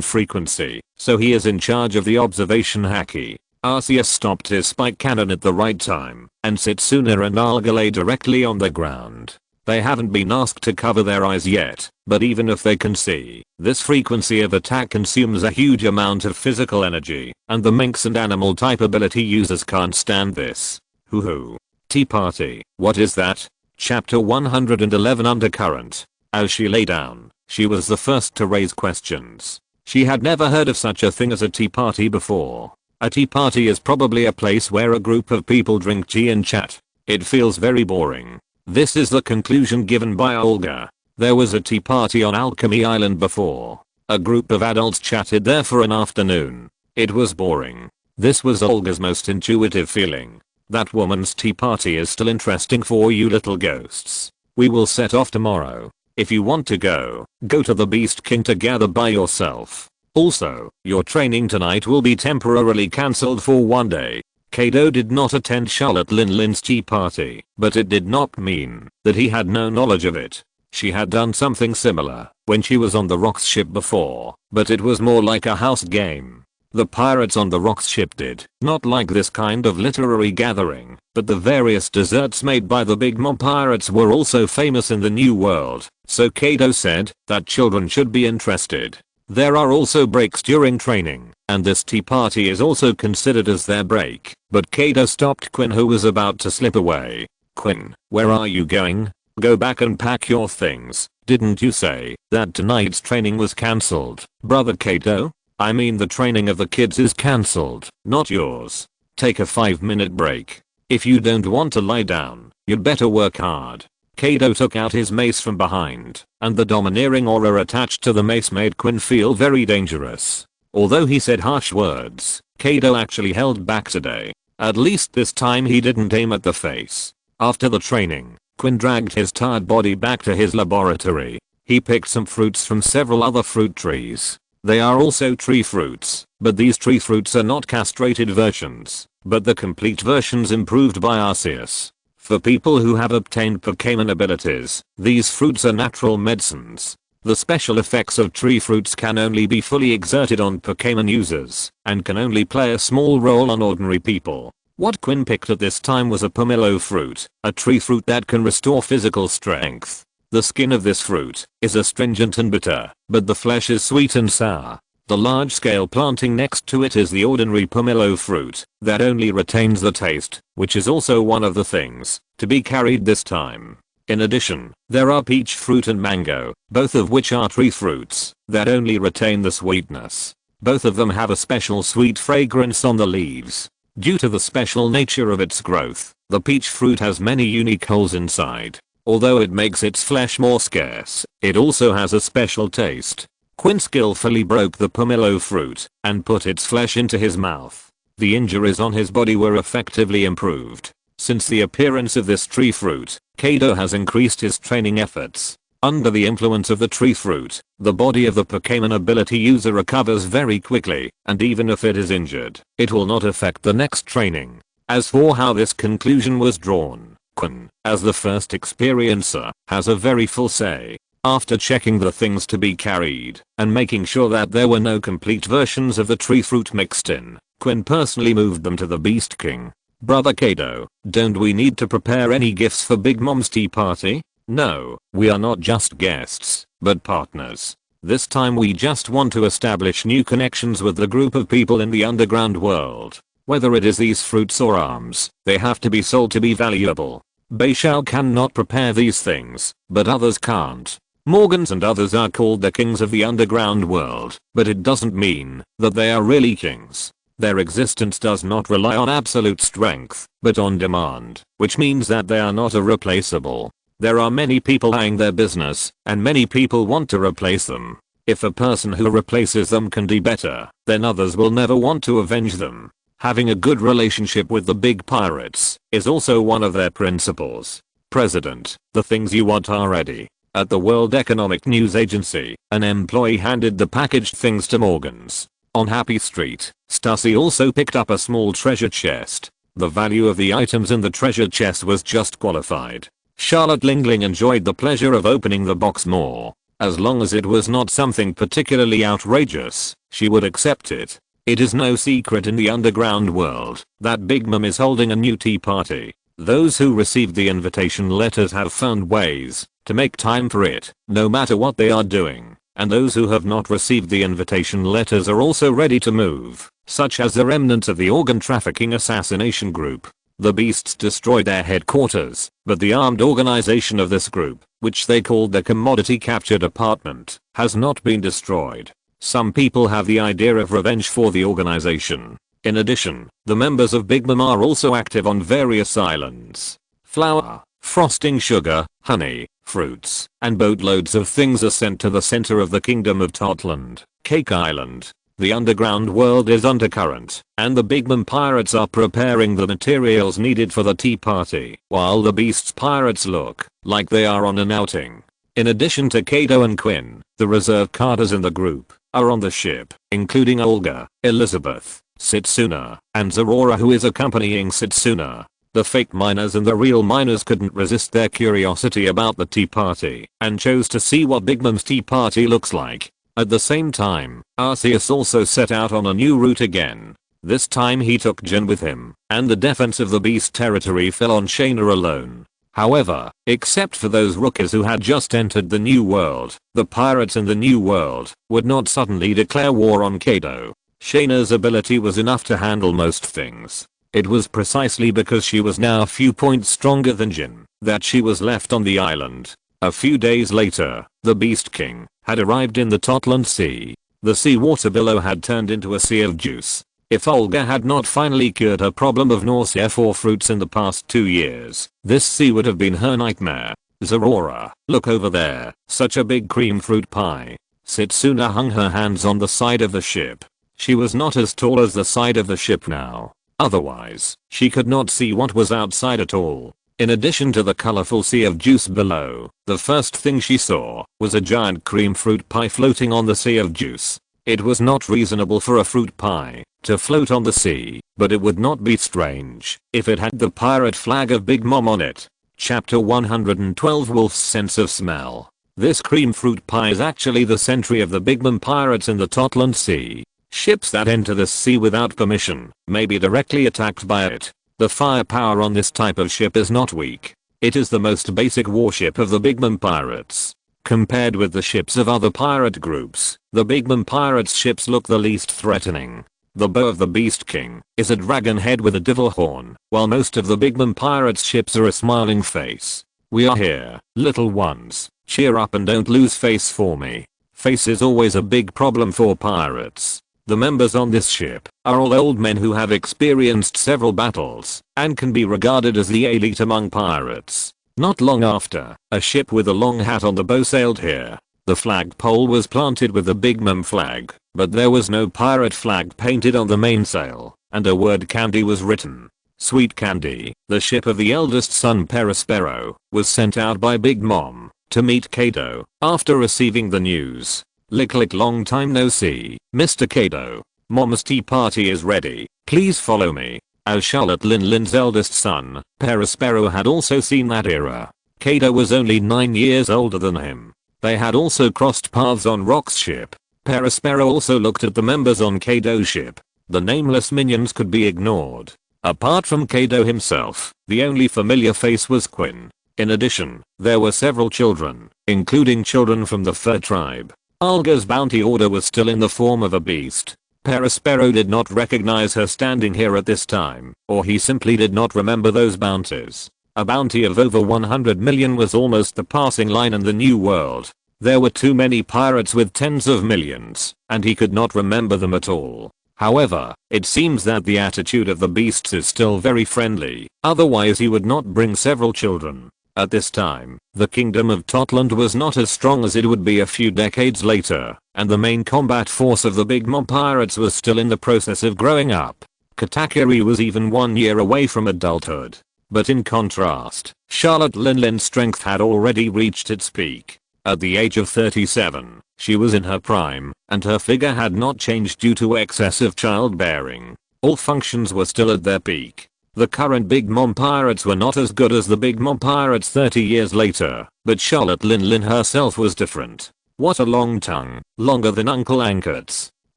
frequency, so he is in charge of the observation haki. Arceus stopped his spike cannon at the right time, and Setsuna and Alga lay directly on the ground. They haven't been asked to cover their eyes yet, but even if they can see, this frequency of attack consumes a huge amount of physical energy, and the minx and animal type ability users can't stand this. Hoo. Tea party, what is that? Chapter 111 Undercurrent. As she lay down, she was the first to raise questions. She had never heard of such a thing as a tea party before. A tea party is probably a place where a group of people drink tea and chat. It feels very boring. This is the conclusion given by Olga. There was a tea party on Alchemy Island before. A group of adults chatted there for an afternoon. It was boring. This was Olga's most intuitive feeling. That woman's tea party is still interesting for you little ghosts. We will set off tomorrow. If you want to go to the Beast King together by yourself. Also, your training tonight will be temporarily cancelled for one day. Kaido did not attend Charlotte Lin's tea party, but it did not mean that he had no knowledge of it. She had done something similar when she was on the Rocks ship before, but it was more like a house game. The pirates on the Rocks ship did not like this kind of literary gathering, but the various desserts made by the Big Mom pirates were also famous in the New World, so Kaido said that children should be interested. There are also breaks during training, and this tea party is also considered as their break, but Kaido stopped Quinn who was about to slip away. Quinn, where are you going? Go back and pack your things. Didn't you say that tonight's training was cancelled, brother Kaido? I mean the training of the kids is cancelled, not yours. Take a 5-minute break. If you don't want to lie down, you'd better work hard. Kaido took out his mace from behind, and the domineering aura attached to the mace made Quinn feel very dangerous. Although he said harsh words, Kaido actually held back today. At least this time he didn't aim at the face. After the training, Quinn dragged his tired body back to his laboratory. He picked some fruits from several other fruit trees. They are also tree fruits, but these tree fruits are not castrated versions, but the complete versions improved by Arceus. For people who have obtained Pokemon abilities, these fruits are natural medicines. The special effects of tree fruits can only be fully exerted on Pokemon users, and can only play a small role on ordinary people. What Quinn picked at this time was a pomelo fruit, a tree fruit that can restore physical strength. The skin of this fruit is astringent and bitter, but the flesh is sweet and sour. The large-scale planting next to it is the ordinary pomelo fruit that only retains the taste, which is also one of the things to be carried this time. In addition, there are peach fruit and mango, both of which are tree fruits that only retain the sweetness. Both of them have a special sweet fragrance on the leaves. Due to the special nature of its growth, the peach fruit has many unique holes inside. Although it makes its flesh more scarce, it also has a special taste. Quinn skillfully broke the pomelo fruit and put its flesh into his mouth. The injuries on his body were effectively improved. Since the appearance of this tree fruit, Kaido has increased his training efforts. Under the influence of the tree fruit, the body of the Pokemon ability user recovers very quickly, and even if it is injured, it will not affect the next training. As for how this conclusion was drawn, Quinn, as the first experiencer, has a very full say. After checking the things to be carried, and making sure that there were no complete versions of the tree fruit mixed in, Quinn personally moved them to the Beast King. Brother Kaido, don't we need to prepare any gifts for Big Mom's tea party? No, we are not just guests, but partners. This time we just want to establish new connections with the group of people in the underground world. Whether it is these fruits or arms, they have to be sold to be valuable. Beishao cannot prepare these things, but others can't. Morgans and others are called the kings of the underground world, but it doesn't mean that they are really kings. Their existence does not rely on absolute strength, but on demand, which means that they are not irreplaceable. There are many people eyeing their business, and many people want to replace them. If a person who replaces them can do better, then others will never want to avenge them. Having a good relationship with the big pirates is also one of their principles. President, the things you want are ready. At the World Economic News Agency, an employee handed the packaged things to Morgans. On Happy Street, Stussy also picked up a small treasure chest. The value of the items in the treasure chest was just qualified. Charlotte Lingling enjoyed the pleasure of opening the box more. As long as it was not something particularly outrageous, she would accept it. It is no secret in the underground world that Big Mom is holding a new tea party. Those who received the invitation letters have found ways to make time for it, no matter what they are doing. And those who have not received the invitation letters are also ready to move, such as the remnants of the organ trafficking assassination group. The beasts destroyed their headquarters, but the armed organization of this group, which they called the Commodity Capture Department, has not been destroyed. Some people have the idea of revenge for the organization. In addition, the members of Big Mom are also active on various islands. Flour, frosting, sugar, honey, fruits, and boatloads of things are sent to the center of the kingdom of Totland, Cake Island. The underground world is undercurrent, and the Big Mom pirates are preparing the materials needed for the tea party, while the Beast's pirates look like they are on an outing. In addition to Kaido and Quinn, the reserve carters in the group are on the ship, including Olga, Elizabeth, Setsuna, and Zorora, who is accompanying Setsuna. The fake miners and the real miners couldn't resist their curiosity about the tea party and chose to see what Big Mom's tea party looks like. At the same time, Arceus also set out on a new route again. This time he took Jin with him, and the defense of the beast territory fell on Shaina alone. However, except for those rookies who had just entered the new world, the pirates in the new world would not suddenly declare war on Kaido. Shaina's ability was enough to handle most things. It was precisely because she was now a few points stronger than Jin that she was left on the island. A few days later, the Beast King had arrived in the Totland Sea. The seawater below had turned into a sea of juice. If Olga had not finally cured her problem of nausea for fruits in the past 2 years, this sea would have been her nightmare. Zorora, look over there, such a big cream fruit pie. Setsuna hung her hands on the side of the ship. She was not as tall as the side of the ship now. Otherwise, she could not see what was outside at all. In addition to the colorful sea of juice below, the first thing she saw was a giant cream fruit pie floating on the sea of juice. It was not reasonable for a fruit pie to float on the sea, but it would not be strange if it had the pirate flag of Big Mom on it. Chapter 112, Wolf's Sense of Smell. This cream fruit pie is actually the sentry of the Big Mom pirates in the Totland Sea. Ships that enter this sea without permission may be directly attacked by it. The firepower on this type of ship is not weak. It is the most basic warship of the Big Mom pirates. Compared with the ships of other pirate groups, the Big Mom pirates' ships look the least threatening. The bow of the Beast King is a dragon head with a devil horn, while most of the Big Mom pirates' ships are a smiling face. We are here, little ones. Cheer up and don't lose face for me. Face is always a big problem for pirates. The members on this ship are all old men who have experienced several battles and can be regarded as the elite among pirates. Not long after, a ship with a long hat on the bow sailed here. The flagpole was planted with the Big Mom flag, but there was no pirate flag painted on the mainsail, and a word candy was written. Sweet Candy, the ship of the eldest son Perospero, was sent out by Big Mom to meet Kaido after receiving the news. Lick lick, long time no see, Mr. Kaido. Mom's tea party is ready, please follow me. As Charlotte Linlin's eldest son, Perospero had also seen that era. Kaido was only 9 years older than him. They had also crossed paths on Rock's ship. Perospero also looked at the members on Kaido's ship. The nameless minions could be ignored. Apart from Kaido himself, the only familiar face was Quinn. In addition, there were several children, including children from the Fur tribe. Olga's bounty order was still in the form of a beast. Perospero did not recognize her standing here at this time, or he simply did not remember those bounties. A bounty of over 100 million was almost the passing line in the new world. There were too many pirates with tens of millions, and he could not remember them at all. However, it seems that the attitude of the beasts is still very friendly, otherwise he would not bring several children. At this time, the kingdom of Totland was not as strong as it would be a few decades later, and the main combat force of the Big Mom pirates was still in the process of growing up. Katakuri was even 1 year away from adulthood. But in contrast, Charlotte Linlin's strength had already reached its peak. At the age of 37, she was in her prime, and her figure had not changed due to excessive childbearing. All functions were still at their peak. The current Big Mom pirates were not as good as the Big Mom pirates 30 years later, but Charlotte Linlin herself was different. What a long tongue, longer than Uncle Ankert's.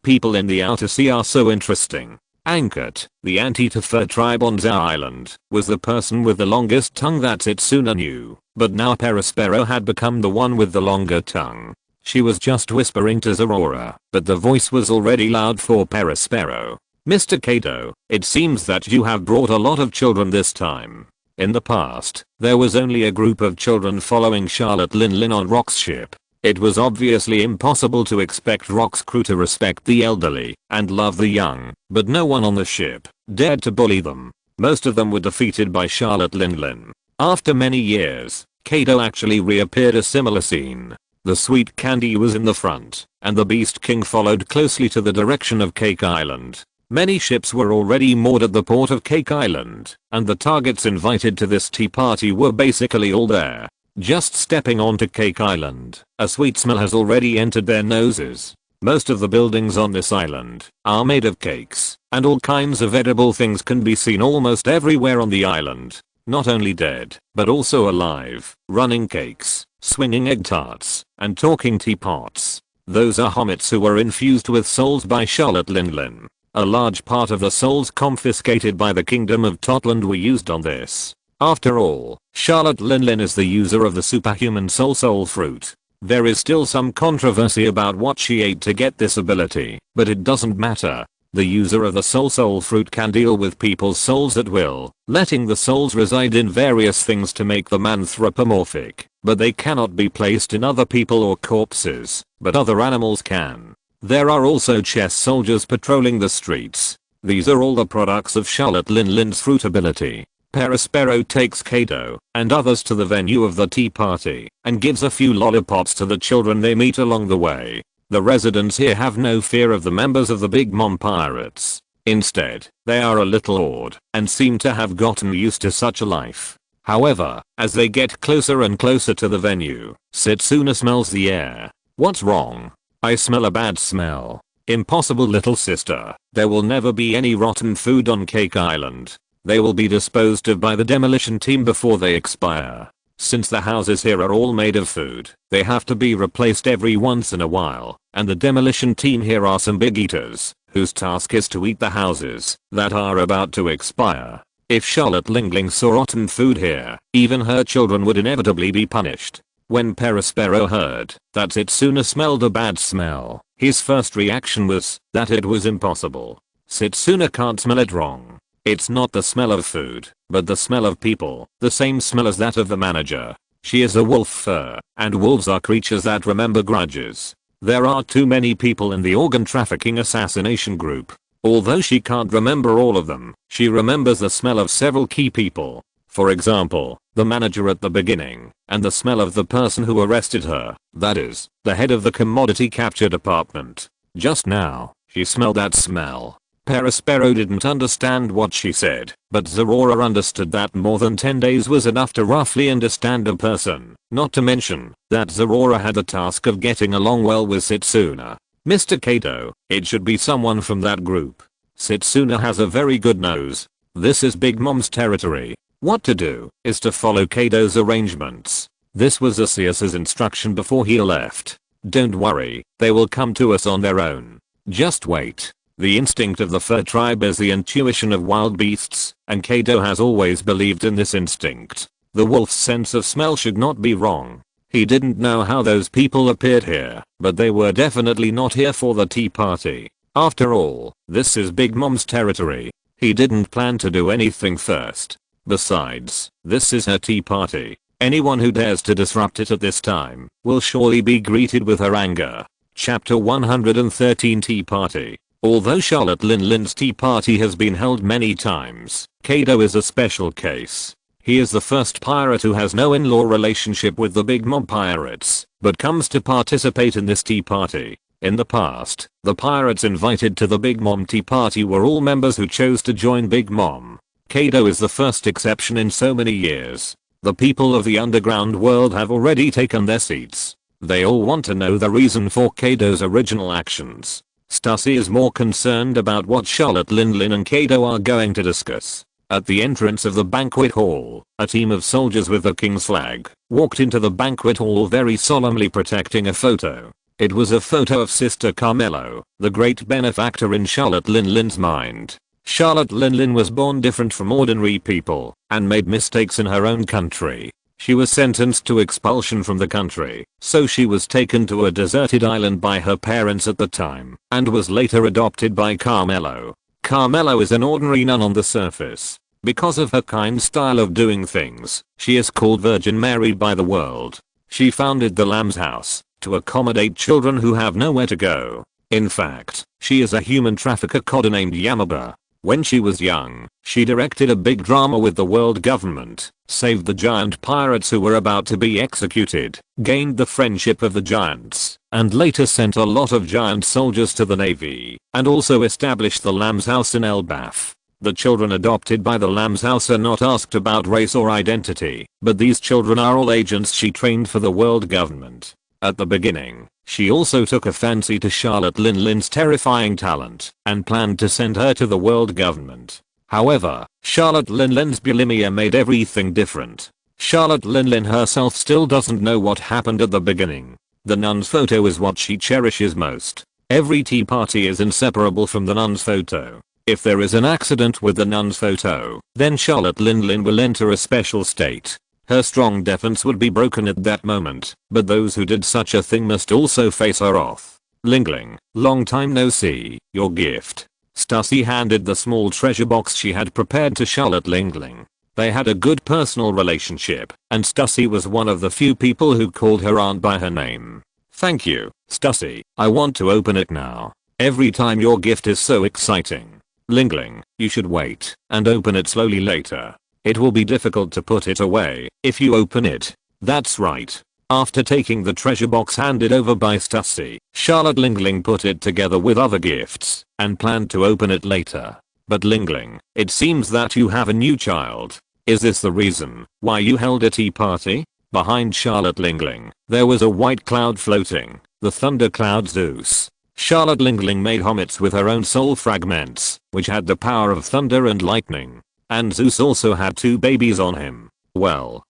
People in the outer sea are so interesting. Ankit, the anti-Tefer tribe on Zao Island, was the person with the longest tongue that Setsuna knew, but now Perospero had become the one with the longer tongue. She was just whispering to Zorora, but the voice was already loud for Perospero. Mr. Kaido, it seems that you have brought a lot of children this time. In the past, there was only a group of children following Charlotte Linlin on Rock's ship. It was obviously impossible to expect Rock's crew to respect the elderly and love the young, but no one on the ship dared to bully them. Most of them were defeated by Charlotte Linlin. After many years, Kaido actually reappeared a similar scene. The sweet candy was in the front, and the Beast King followed closely to the direction of Cake Island. Many ships were already moored at the port of Cake Island, and the targets invited to this tea party were basically all there. Just stepping onto Cake Island, a sweet smell has already entered their noses. Most of the buildings on this island are made of cakes, and all kinds of edible things can be seen almost everywhere on the island. Not only dead, but also alive, running cakes, swinging egg tarts, and talking teapots. Those are hobbits who were infused with souls by Charlotte Linlin. A large part of the souls confiscated by the Kingdom of Totland were used on this. After all, Charlotte Linlin is the user of the superhuman soul fruit. There is still some controversy about what she ate to get this ability, but it doesn't matter. The user of the soul fruit can deal with people's souls at will, letting the souls reside in various things to make them anthropomorphic, but they cannot be placed in other people or corpses, but other animals can. There are also chess soldiers patrolling the streets. These are all the products of Charlotte Linlin's fruit ability. Perospero takes Kaido and others to the venue of the tea party and gives a few lollipops to the children they meet along the way. The residents here have no fear of the members of the Big Mom Pirates. Instead, they are a little awed and seem to have gotten used to such a life. However, as they get closer and closer to the venue, Setsuna smells the air. What's wrong? I smell a bad smell. Impossible, little sister. There will never be any rotten food on Cake Island. They will be disposed of by the demolition team before they expire. Since the houses here are all made of food, they have to be replaced every once in a while, and the demolition team here are some big eaters, whose task is to eat the houses that are about to expire. If Charlotte Linlin saw rotten food here, even her children would inevitably be punished. When Perospero heard that Setsuna smelled a bad smell, his first reaction was that it was impossible. Setsuna can't smell it wrong. It's not the smell of food, but the smell of people, the same smell as that of the manager. She is a wolf fur, and wolves are creatures that remember grudges. There are too many people in the organ trafficking assassination group. Although she can't remember all of them, she remembers the smell of several key people. For example, the manager at the beginning, and the smell of the person who arrested her, that is, the head of the commodity capture department. Just now, she smelled that smell. Perospero didn't understand what she said, but Zorora understood that more than 10 days was enough to roughly understand a person, not to mention that Zorora had the task of getting along well with Setsuna. Mr. Kaido, it should be someone from that group. Setsuna has a very good nose. This is Big Mom's territory. What to do is to follow Kaido's arrangements. This was Arceus's instruction before he left. Don't worry, they will come to us on their own. Just wait. The instinct of the fur tribe is the intuition of wild beasts, and Kaido has always believed in this instinct. The wolf's sense of smell should not be wrong. He didn't know how those people appeared here, but they were definitely not here for the tea party. After all, this is Big Mom's territory. He didn't plan to do anything first. Besides, this is her tea party. Anyone who dares to disrupt it at this time will surely be greeted with her anger. Chapter 113 Tea Party. Although Charlotte Linlin's tea party has been held many times, Kaido is a special case. He is the first pirate who has no in-law relationship with the Big Mom Pirates, but comes to participate in this tea party. In the past, the pirates invited to the Big Mom tea party were all members who chose to join Big Mom. Kaido is the first exception in so many years. The people of the underground world have already taken their seats. They all want to know the reason for Kaido's original actions. Stussy is more concerned about what Charlotte Linlin and Kaido are going to discuss. At the entrance of the banquet hall, a team of soldiers with the king's flag walked into the banquet hall very solemnly protecting a photo. It was a photo of Sister Carmelo, the great benefactor in Charlotte Linlin's mind. Charlotte Linlin was born different from ordinary people and made mistakes in her own country. She was sentenced to expulsion from the country, so she was taken to a deserted island by her parents at the time and was later adopted by Carmelo. Carmelo is an ordinary nun on the surface. Because of her kind style of doing things, she is called Virgin Mary by the world. She founded the Lamb's House to accommodate children who have nowhere to go. In fact, she is a human trafficker codenamed Yamaba. When she was young, she directed a big drama with the world government, saved the giant pirates who were about to be executed, gained the friendship of the giants, and later sent a lot of giant soldiers to the navy, and also established the Lamb's House in Elbaf. The children adopted by the Lamb's House are not asked about race or identity, but these children are all agents she trained for the world government. At the beginning, she also took a fancy to Charlotte Linlin's terrifying talent and planned to send her to the world government. However, Charlotte Linlin's bulimia made everything different. Charlotte Linlin herself still doesn't know what happened at the beginning. The nun's photo is what she cherishes most. Every tea party is inseparable from the nun's photo. If there is an accident with the nun's photo, then Charlotte Linlin will enter a special state. Her strong defense would be broken at that moment, but those who did such a thing must also face her off. Lingling, long time no see, your gift. Stussy handed the small treasure box she had prepared to Charlotte Lingling. They had a good personal relationship, and Stussy was one of the few people who called her aunt by her name. Thank you, Stussy, I want to open it now. Every time your gift is so exciting. Lingling, you should wait and open it slowly later. It will be difficult to put it away if you open it. That's right. After taking the treasure box handed over by Stussy, Charlotte Lingling put it together with other gifts and planned to open it later. But Lingling, it seems that you have a new child. Is this the reason why you held a tea party? Behind Charlotte Lingling, there was a white cloud floating, the thunder cloud Zeus. Charlotte Lingling made homage with her own soul fragments, which had the power of thunder and lightning. And Zeus also had 2 babies on him. Well,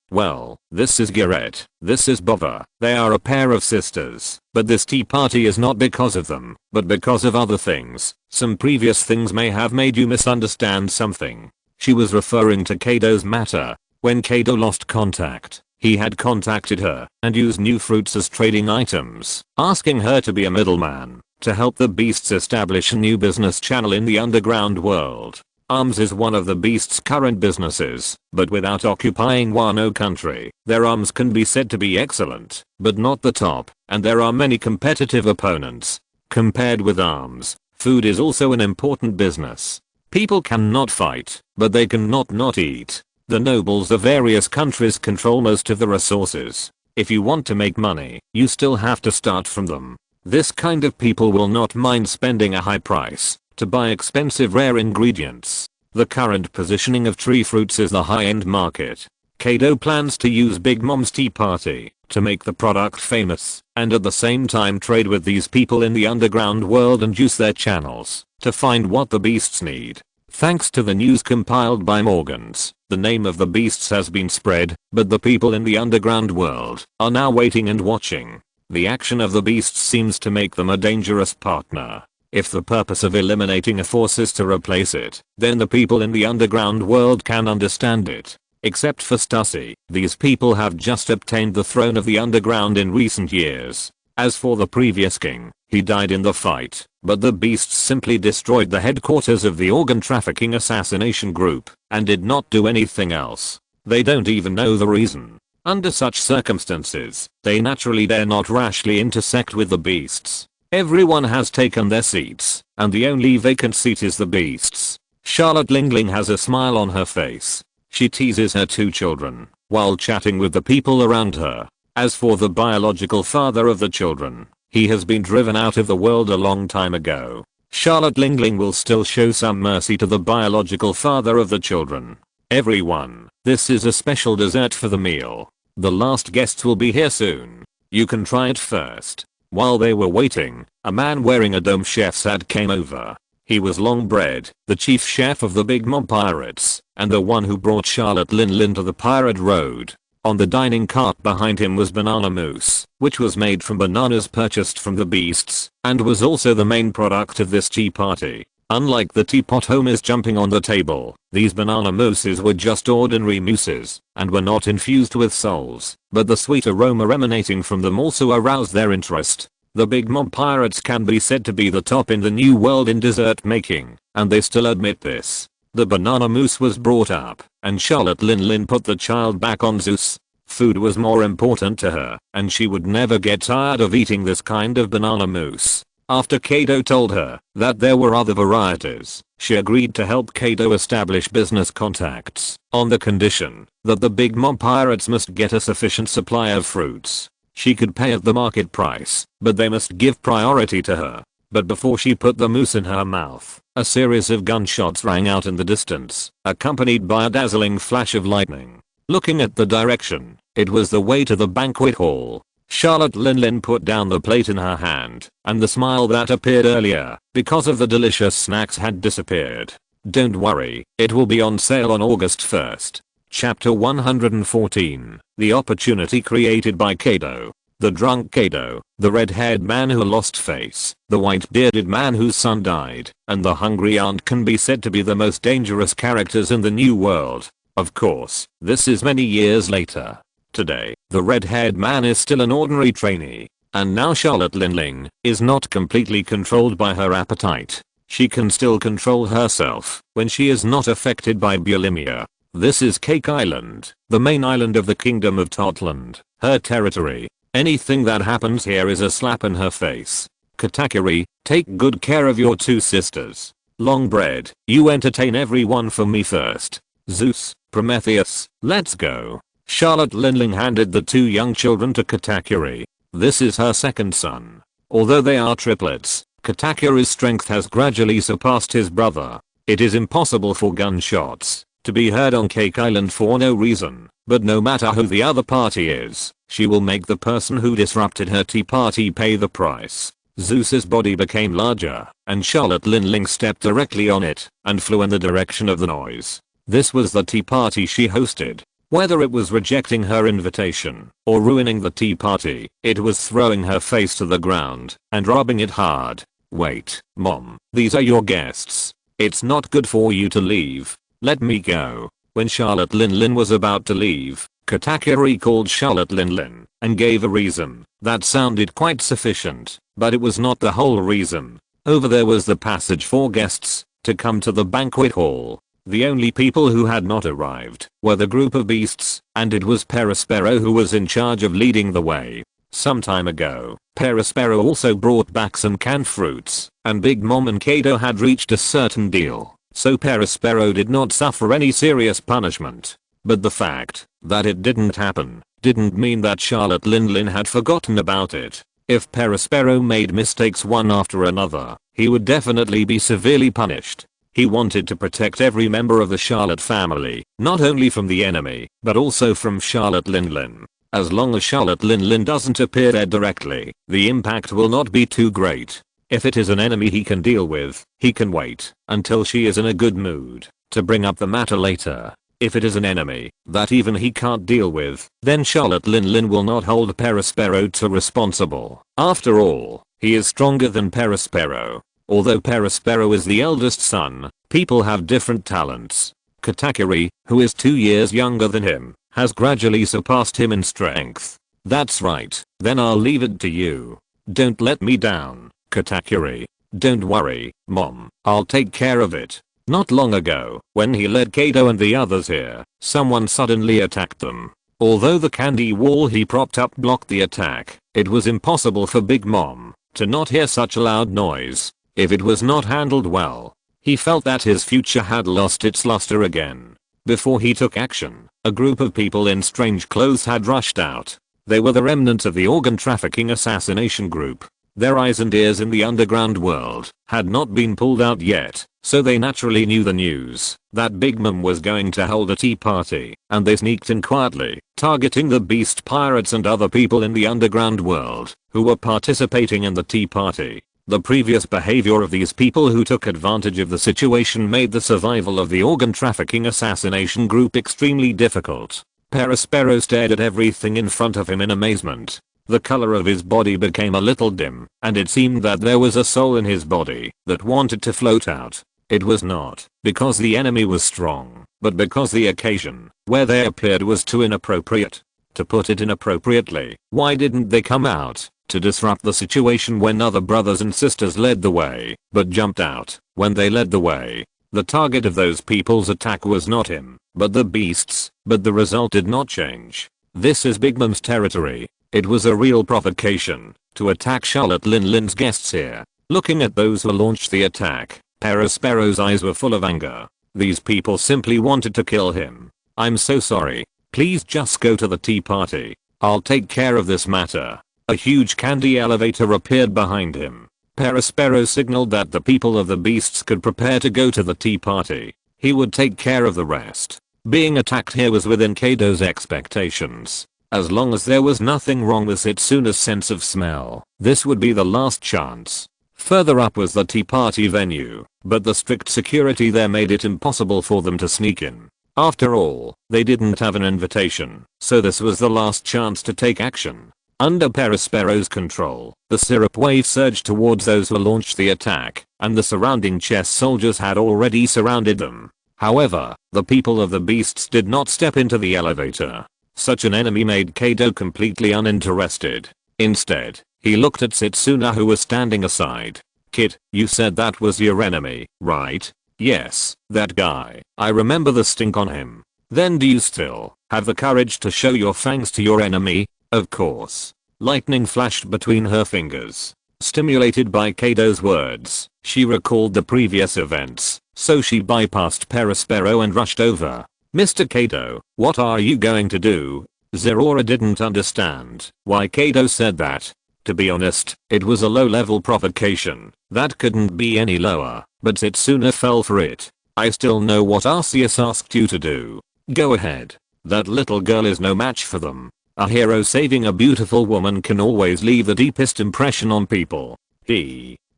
this is Garrett, this is Bova. They are a pair of sisters, but this tea party is not because of them, but because of other things. Some previous things may have made you misunderstand something. She was referring to Kaido's matter. When Kaido lost contact, he had contacted her and used new fruits as trading items, asking her to be a middleman to help the beasts establish a new business channel in the underground world. Arms is one of the beast's current businesses, but without occupying Wano country, their arms can be said to be excellent, but not the top, and there are many competitive opponents. Compared with arms, food is also an important business. People cannot fight, but they cannot not eat. The nobles of various countries control most of the resources. If you want to make money, you still have to start from them. This kind of people will not mind spending a high price to buy expensive rare ingredients. The current positioning of tree fruits is the high-end market. Kaido plans to use Big Mom's tea party to make the product famous and at the same time trade with these people in the underground world and use their channels to find what the beasts need. Thanks to the news compiled by Morgans, the name of the beasts has been spread, but the people in the underground world are now waiting and watching. The action of the beasts seems to make them a dangerous partner. If the purpose of eliminating a force is to replace it, then the people in the underground world can understand it. Except for Stussy, these people have just obtained the throne of the underground in recent years. As for the previous king, he died in the fight, but the beasts simply destroyed the headquarters of the organ trafficking assassination group and did not do anything else. They don't even know the reason. Under such circumstances, they naturally dare not rashly intersect with the beasts. Everyone has taken their seats, and the only vacant seat is the beasts. Charlotte Lingling has a smile on her face. She teases her 2 children while chatting with the people around her. As for the biological father of the children, he has been driven out of the world a long time ago. Charlotte Lingling will still show some mercy to the biological father of the children. Everyone, this is a special dessert for the meal. The last guests will be here soon. You can try it first. While they were waiting, a man wearing a dome chef's hat came over. He was Longbread, the chief chef of the Big Mom pirates, and the one who brought Charlotte Linlin to the pirate road. On the dining cart behind him was banana mousse, which was made from bananas purchased from the beasts, and was also the main product of this tea party. Unlike the teapot homies jumping on the table, these banana mousses were just ordinary mousses, and were not infused with souls, but the sweet aroma emanating from them also aroused their interest. The Big Mom Pirates can be said to be the top in the new world in dessert making, and they still admit this. The banana mousse was brought up, and Charlotte Linlin put the child back on Zeus. Food was more important to her, and she would never get tired of eating this kind of banana mousse. After Kaido told her that there were other varieties, she agreed to help Kaido establish business contacts, on the condition that the Big Mom Pirates must get a sufficient supply of fruits. She could pay at the market price, but they must give priority to her. But before she put the mousse in her mouth, a series of gunshots rang out in the distance, accompanied by a dazzling flash of lightning. Looking at the direction, it was the way to the banquet hall. Charlotte Linlin put down the plate in her hand, and the smile that appeared earlier because of the delicious snacks had disappeared. Don't worry, it will be on sale on August 1st. Chapter 114, The Opportunity Created by Kaido. The drunk Kaido, the red-haired man who lost face, the white-bearded man whose son died, and the hungry aunt can be said to be the most dangerous characters in the new world. Of course, this is many years later. Today, the red-haired man is still an ordinary trainee, and now Charlotte Linling is not completely controlled by her appetite. She can still control herself when she is not affected by bulimia. This is Cake Island, the main island of the Kingdom of Totland, her territory. Anything that happens here is a slap in her face. Katakuri, take good care of your two sisters. Longbread, you entertain everyone for me first. Zeus, Prometheus, let's go. Charlotte Linling handed the two young children to Katakuri. This is her second son. Although they are triplets, Katakuri's strength has gradually surpassed his brother. It is impossible for gunshots to be heard on Cake Island for no reason, but no matter who the other party is, she will make the person who disrupted her tea party pay the price. Zeus's body became larger, and Charlotte Linling stepped directly on it and flew in the direction of the noise. This was the tea party she hosted. Whether it was rejecting her invitation or ruining the tea party, it was throwing her face to the ground and rubbing it hard. Wait, Mom, these are your guests. It's not good for you to leave. Let me go. When Charlotte Linlin was about to leave, Katakuri called Charlotte Linlin and gave a reason that sounded quite sufficient, but it was not the whole reason. Over there was the passage for guests to come to the banquet hall. The only people who had not arrived were the group of beasts, and it was Perospero who was in charge of leading the way. Some time ago, Perospero also brought back some canned fruits, and Big Mom and Kaido had reached a certain deal, so Perospero did not suffer any serious punishment. But the fact that it didn't happen didn't mean that Charlotte Linlin had forgotten about it. If Perospero made mistakes one after another, he would definitely be severely punished. He wanted to protect every member of the Charlotte family, not only from the enemy, but also from Charlotte Linlin. As long as Charlotte Linlin doesn't appear there directly, the impact will not be too great. If it is an enemy he can deal with, he can wait until she is in a good mood to bring up the matter later. If it is an enemy that even he can't deal with, then Charlotte Linlin will not hold Perospero to responsible. After all, he is stronger than Perospero. Although Perospero is the eldest son, people have different talents. Katakuri, who is 2 years younger than him, has gradually surpassed him in strength. That's right, then I'll leave it to you. Don't let me down, Katakuri. Don't worry, Mom, I'll take care of it. Not long ago, when he led Kaido and the others here, someone suddenly attacked them. Although the candy wall he propped up blocked the attack, it was impossible for Big Mom to not hear such a loud noise. If it was not handled well, he felt that his future had lost its luster again. Before he took action, a group of people in strange clothes had rushed out. They were the remnants of the organ trafficking assassination group. Their eyes and ears in the underground world had not been pulled out yet, so they naturally knew the news that Big Mom was going to hold a tea party, and they sneaked in quietly, targeting the beast pirates and other people in the underground world who were participating in the tea party. The previous behavior of these people who took advantage of the situation made the survival of the organ trafficking assassination group extremely difficult. Perospero stared at everything in front of him in amazement. The color of his body became a little dim, and it seemed that there was a soul in his body that wanted to float out. It was not because the enemy was strong, but because the occasion where they appeared was too inappropriate. To put it inappropriately, why didn't they come out to disrupt the situation when other brothers and sisters led the way, but jumped out when they led the way? The target of those people's attack was not him, but the beasts, but the result did not change. This is Big Mom's territory. It was a real provocation to attack Charlotte Linlin's guests here. Looking at those who launched the attack, Perospero's eyes were full of anger. These people simply wanted to kill him. I'm so sorry. Please just go to the tea party. I'll take care of this matter. A huge candy elevator appeared behind him. Perospero signaled that the people of the beasts could prepare to go to the tea party. He would take care of the rest. Being attacked here was within Kaido's expectations. As long as there was nothing wrong with Setsuna's sense of smell, this would be the last chance. Further up was the tea party venue, but the strict security there made it impossible for them to sneak in. After all, they didn't have an invitation, so this was the last chance to take action. Under Perospero's control, the syrup wave surged towards those who launched the attack, and the surrounding chess soldiers had already surrounded them. However, the people of the beasts did not step into the elevator. Such an enemy made Kaido completely uninterested. Instead, he looked at Setsuna, who was standing aside. "Kid, you said that was your enemy, right?" "Yes, that guy. I remember the stink on him." "Then do you still have the courage to show your fangs to your enemy?" "Of course." Lightning flashed between her fingers. Stimulated by Kaido's words, she recalled the previous events, so she bypassed Perospero and rushed over. "Mr. Kaido, what are you going to do?" Zerora didn't understand why Kaido said that. To be honest, it was a low-level provocation that couldn't be any lower, but Setsuna fell for it. "I still know what Arceus asked you to do. Go ahead. That little girl is no match for them." A hero saving a beautiful woman can always leave the deepest impression on people.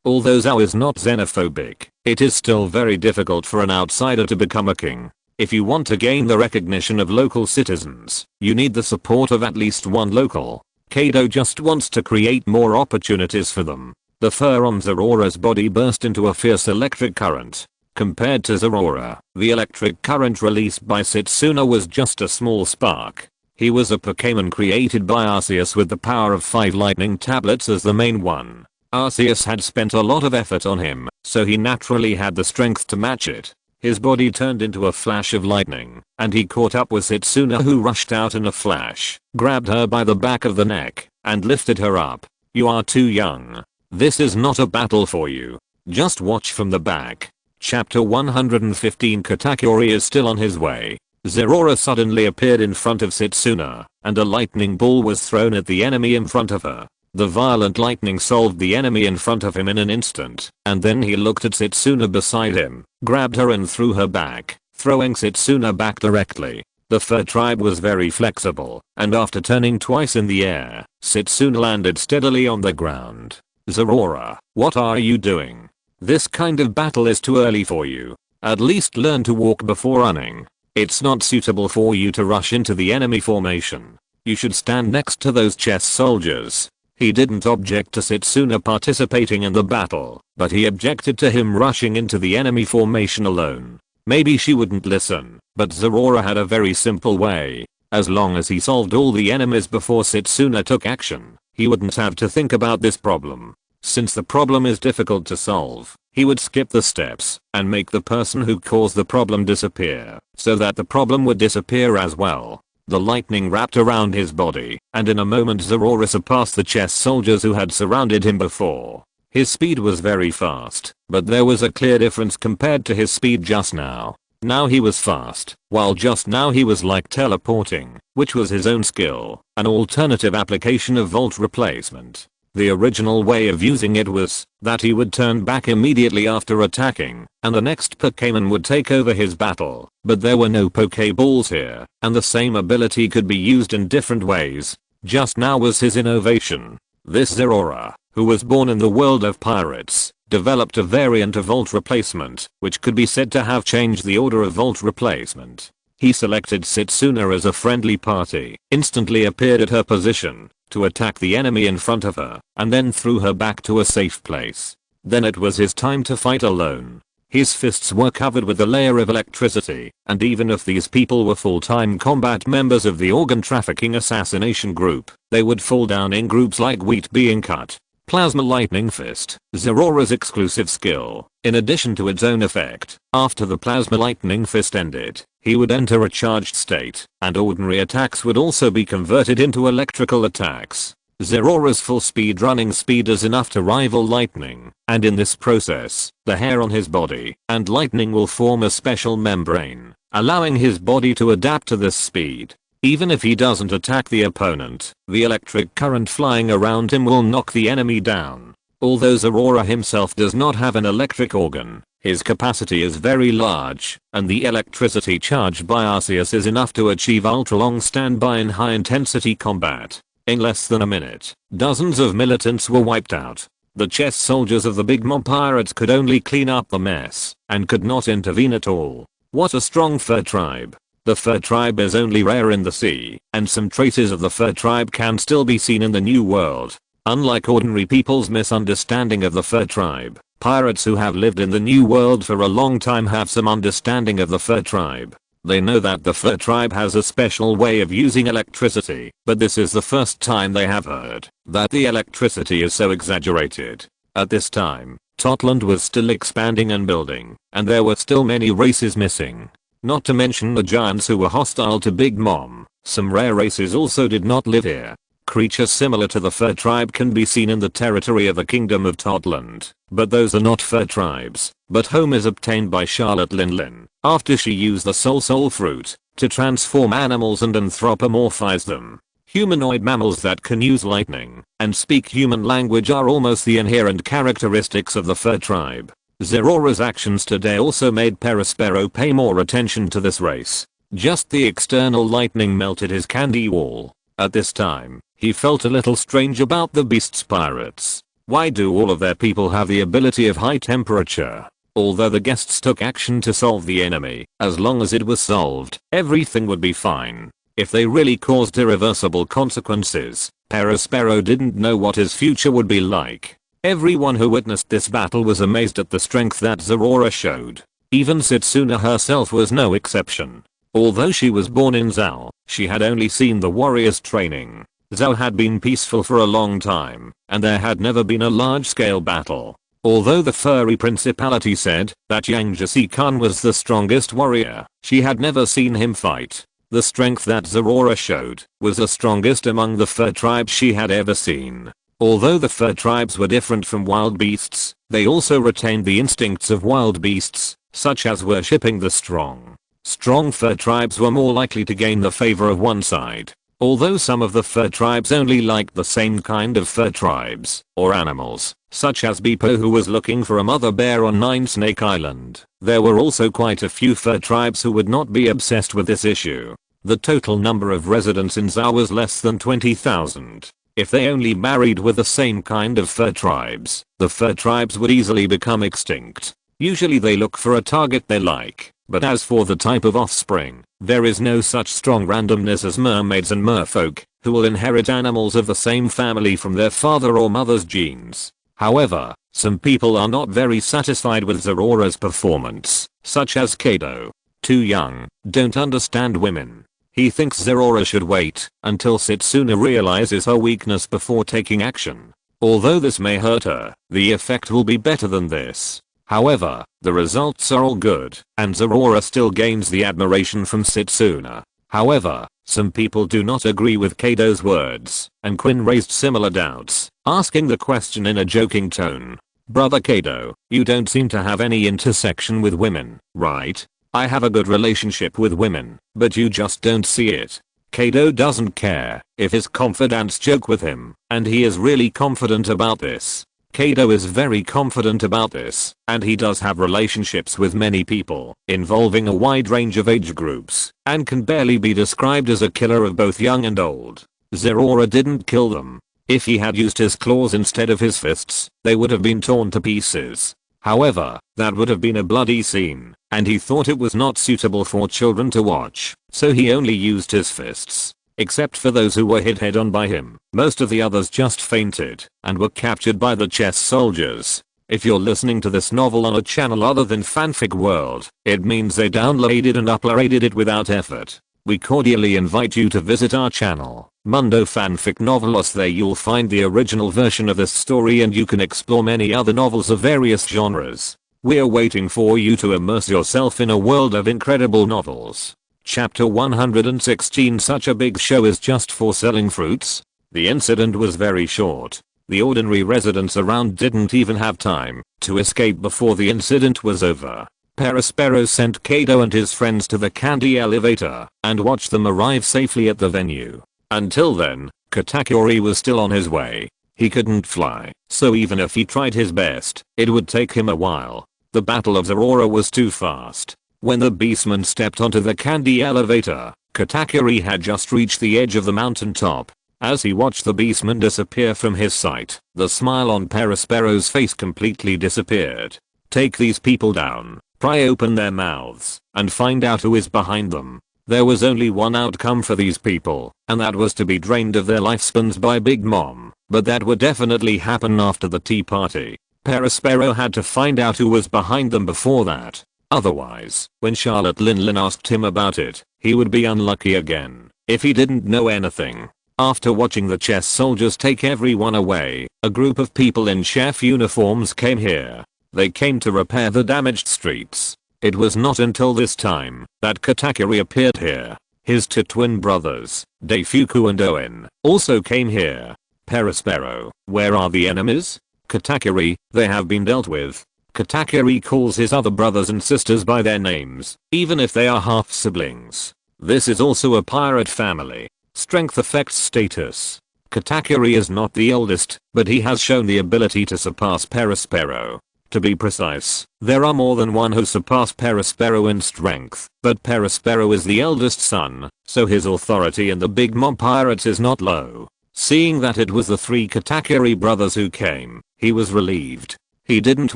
Although Zhao is not xenophobic, it is still very difficult for an outsider to become a king. If you want to gain the recognition of local citizens, you need the support of at least one local. Kaido just wants to create more opportunities for them. The fur on Zerora's body burst into a fierce electric current. Compared to Zerora, the electric current released by Setsuna was just a small spark. He was a Pokémon created by Arceus with the power of 5 lightning tablets as the main one. Arceus had spent a lot of effort on him, so he naturally had the strength to match it. His body turned into a flash of lightning, and he caught up with Setsuna, who rushed out in a flash, grabbed her by the back of the neck, and lifted her up. "You are too young. This is not a battle for you. Just watch from the back." Chapter 115. Katakuri is still on his way. Zerora suddenly appeared in front of Setsuna, and a lightning ball was thrown at the enemy in front of her. The violent lightning solved the enemy in front of him in an instant, and then he looked at Setsuna beside him, grabbed her and threw her back, throwing Setsuna back directly. The fur tribe was very flexible, and after turning twice in the air, Setsuna landed steadily on the ground. "Zerora, what are you doing? This kind of battle is too early for you. At least learn to walk before running. It's not suitable for you to rush into the enemy formation. You should stand next to those chess soldiers." He didn't object to Setsuna participating in the battle, but he objected to him rushing into the enemy formation alone. Maybe she wouldn't listen, but Zerora had a very simple way. As long as he solved all the enemies before Setsuna took action, he wouldn't have to think about this problem. Since the problem is difficult to solve, he would skip the steps and make the person who caused the problem disappear, so that the problem would disappear as well. The lightning wrapped around his body, and in a moment Zerora surpassed the chess soldiers who had surrounded him before. His speed was very fast, but there was a clear difference compared to his speed just now. Now he was fast, while just now he was like teleporting, which was his own skill, an alternative application of volt replacement. The original way of using it was that he would turn back immediately after attacking, and the next Pokémon would take over his battle, but there were no Pokéballs here, and the same ability could be used in different ways. Just now was his innovation. This Zerora, who was born in the world of pirates, developed a variant of volt replacement, which could be said to have changed the order of volt replacement. He selected Setsuna as a friendly party, instantly appeared at her position to attack the enemy in front of her, and then threw her back to a safe place. Then it was his time to fight alone. His fists were covered with a layer of electricity, and even if these people were full-time combat members of the organ trafficking assassination group, they would fall down in groups like wheat being cut. Plasma Lightning Fist, Zorora's exclusive skill. In addition to its own effect, after the Plasma Lightning Fist ended, he would enter a charged state, and ordinary attacks would also be converted into electrical attacks. Zorora's full speed running speed is enough to rival lightning, and in this process, the hair on his body and lightning will form a special membrane, allowing his body to adapt to this speed. Even if he doesn't attack the opponent, the electric current flying around him will knock the enemy down. Although Zorora himself does not have an electric organ, his capacity is very large, and the electricity charged by Arceus is enough to achieve ultra-long standby in high-intensity combat. In less than a minute, dozens of militants were wiped out. The chess soldiers of the Big Mob pirates could only clean up the mess, and could not intervene at all. What a strong fur tribe. The fur tribe is only rare in the sea, and some traces of the fur tribe can still be seen in the New World. Unlike ordinary people's misunderstanding of the fur tribe, pirates who have lived in the New World for a long time have some understanding of the fur tribe. They know that the fur tribe has a special way of using electricity, but this is the first time they have heard that the electricity is so exaggerated. At this time, Totland was still expanding and building, and there were still many races missing. Not to mention the giants who were hostile to Big Mom. Some rare races also did not live here. Creatures similar to the fur tribe can be seen in the territory of the Kingdom of Totland, but those are not fur tribes. But home is obtained by Charlotte Linlin, after she used the soul fruit to transform animals and anthropomorphize them. Humanoid mammals that can use lightning and speak human language are almost the inherent characteristics of the fur tribe. Zorora's actions today also made Perospero pay more attention to this race. Just the external lightning melted his candy wall. At this time, he felt a little strange about the beast's pirates. Why do all of their people have the ability of high temperature? Although the guests took action to solve the enemy, as long as it was solved, everything would be fine. If they really caused irreversible consequences, Perospero didn't know what his future would be like. Everyone who witnessed this battle was amazed at the strength that Zorora showed. Even Setsuna herself was no exception. Although she was born in Zao, she had only seen the warriors training. Zao had been peaceful for a long time, and there had never been a large-scale battle. Although the furry principality said that Yang Jasi-kun was the strongest warrior, she had never seen him fight. The strength that Zorora showed was the strongest among the fur tribes she had ever seen. Although the fur tribes were different from wild beasts, they also retained the instincts of wild beasts, such as worshipping the strong. Strong fur tribes were more likely to gain the favor of one side. Although some of the fur tribes only liked the same kind of fur tribes, or animals, such as Beepo who was looking for a mother bear on Nine Snake Island, there were also quite a few fur tribes who would not be obsessed with this issue. The total number of residents in Zao was less than 20,000. If they only married with the same kind of fur tribes, the fur tribes would easily become extinct. Usually they look for a target they like, but as for the type of offspring, there is no such strong randomness as mermaids and merfolk, who will inherit animals of the same family from their father or mother's genes. However, some people are not very satisfied with Zorora's performance, such as Kaido. Too young, don't understand women. He thinks Zorora should wait until Setsuna realizes her weakness before taking action. Although this may hurt her, the effect will be better than this. However, the results are all good, and Zorora still gains the admiration from Setsuna. However, some people do not agree with Kaido's words, and Quinn raised similar doubts, asking the question in a joking tone. Brother Kaido, you don't seem to have any intersection with women, right? I have a good relationship with women, but you just don't see it. Kaido doesn't care if his confidants joke with him, and he is really confident about this. Kaido is very confident about this, and he does have relationships with many people, involving a wide range of age groups, and can barely be described as a killer of both young and old. Zorora didn't kill them. If he had used his claws instead of his fists, they would have been torn to pieces. However, that would have been a bloody scene. and he thought it was not suitable for children to watch, so he only used his fists. Except for those who were hit head on by him, most of the others just fainted and were captured by the chess soldiers. If you're listening to this novel on a channel other than Fanfic World, it means they downloaded and uploaded it without effort. We cordially invite you to visit our channel, Mundo Fanfic Novelos. There you'll find the original version of this story and you can explore many other novels of various genres. We're waiting for you to immerse yourself in a world of incredible novels. Chapter 116. Such a big show is just for selling fruits? The incident was very short. The ordinary residents around didn't even have time to escape before the incident was over. Perospero sent Kaido and his friends to the candy elevator and watched them arrive safely at the venue. Until then, Katakuri was still on his way. He couldn't fly, so even if he tried his best, it would take him a while. The Battle of Zorora was too fast. When the beastman stepped onto the candy elevator, Katakuri had just reached the edge of the mountaintop. As he watched the beastman disappear from his sight, the smile on Perospero's face completely disappeared. Take these people down, pry open their mouths, and find out who is behind them. There was only one outcome for these people, and that was to be drained of their lifespans by Big Mom, but that would definitely happen after the tea party. Perospero had to find out who was behind them before that. Otherwise, when Charlotte Linlin asked him about it, he would be unlucky again, if he didn't know anything. After watching the chess soldiers take everyone away, a group of people in chef uniforms came here. They came to repair the damaged streets. It was not until this time that Katakuri appeared here. His two twin brothers, Deifuku and Owen, also came here. Perospero, where are the enemies? Katakuri, they have been dealt with. Katakuri calls his other brothers and sisters by their names, even if they are half siblings. This is also a pirate family. Strength affects status. Katakuri is not the eldest, but he has shown the ability to surpass Perospero. To be precise, there are more than one who surpass Perospero in strength, but Perospero is the eldest son, so his authority in the Big Mom Pirates is not low. Seeing that it was the three Katakuri brothers who came, he was relieved. He didn't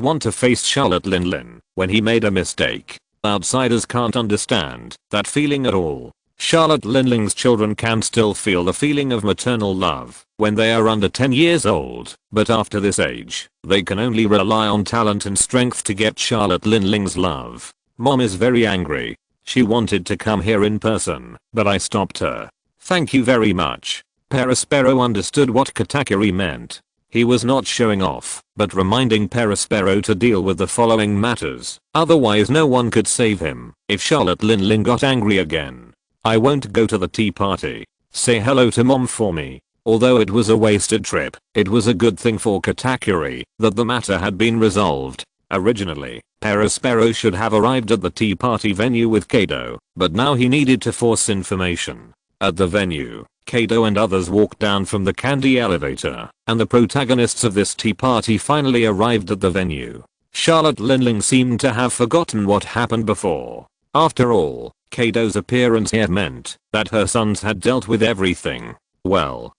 want to face Charlotte Linlin when he made a mistake. Outsiders can't understand that feeling at all. Charlotte Linling's children can still feel the feeling of maternal love when they are under 10 years old, but after this age, they can only rely on talent and strength to get Charlotte Linling's love. Mom is very angry. She wanted to come here in person, but I stopped her. Thank you very much. Perospero understood what Katakuri meant. He was not showing off, but reminding Perospero to deal with the following matters, otherwise no one could save him if Charlotte Linling got angry again. I won't go to the tea party. Say hello to Mom for me. Although it was a wasted trip, it was a good thing for Katakuri that the matter had been resolved. Originally, Perospero should have arrived at the tea party venue with Kaido, but now he needed to force information. At the venue, Kaido and others walked down from the candy elevator, and the protagonists of this tea party finally arrived at the venue. Charlotte Linling seemed to have forgotten what happened before. After all, Kaido's appearance here meant that her sons had dealt with everything. Well,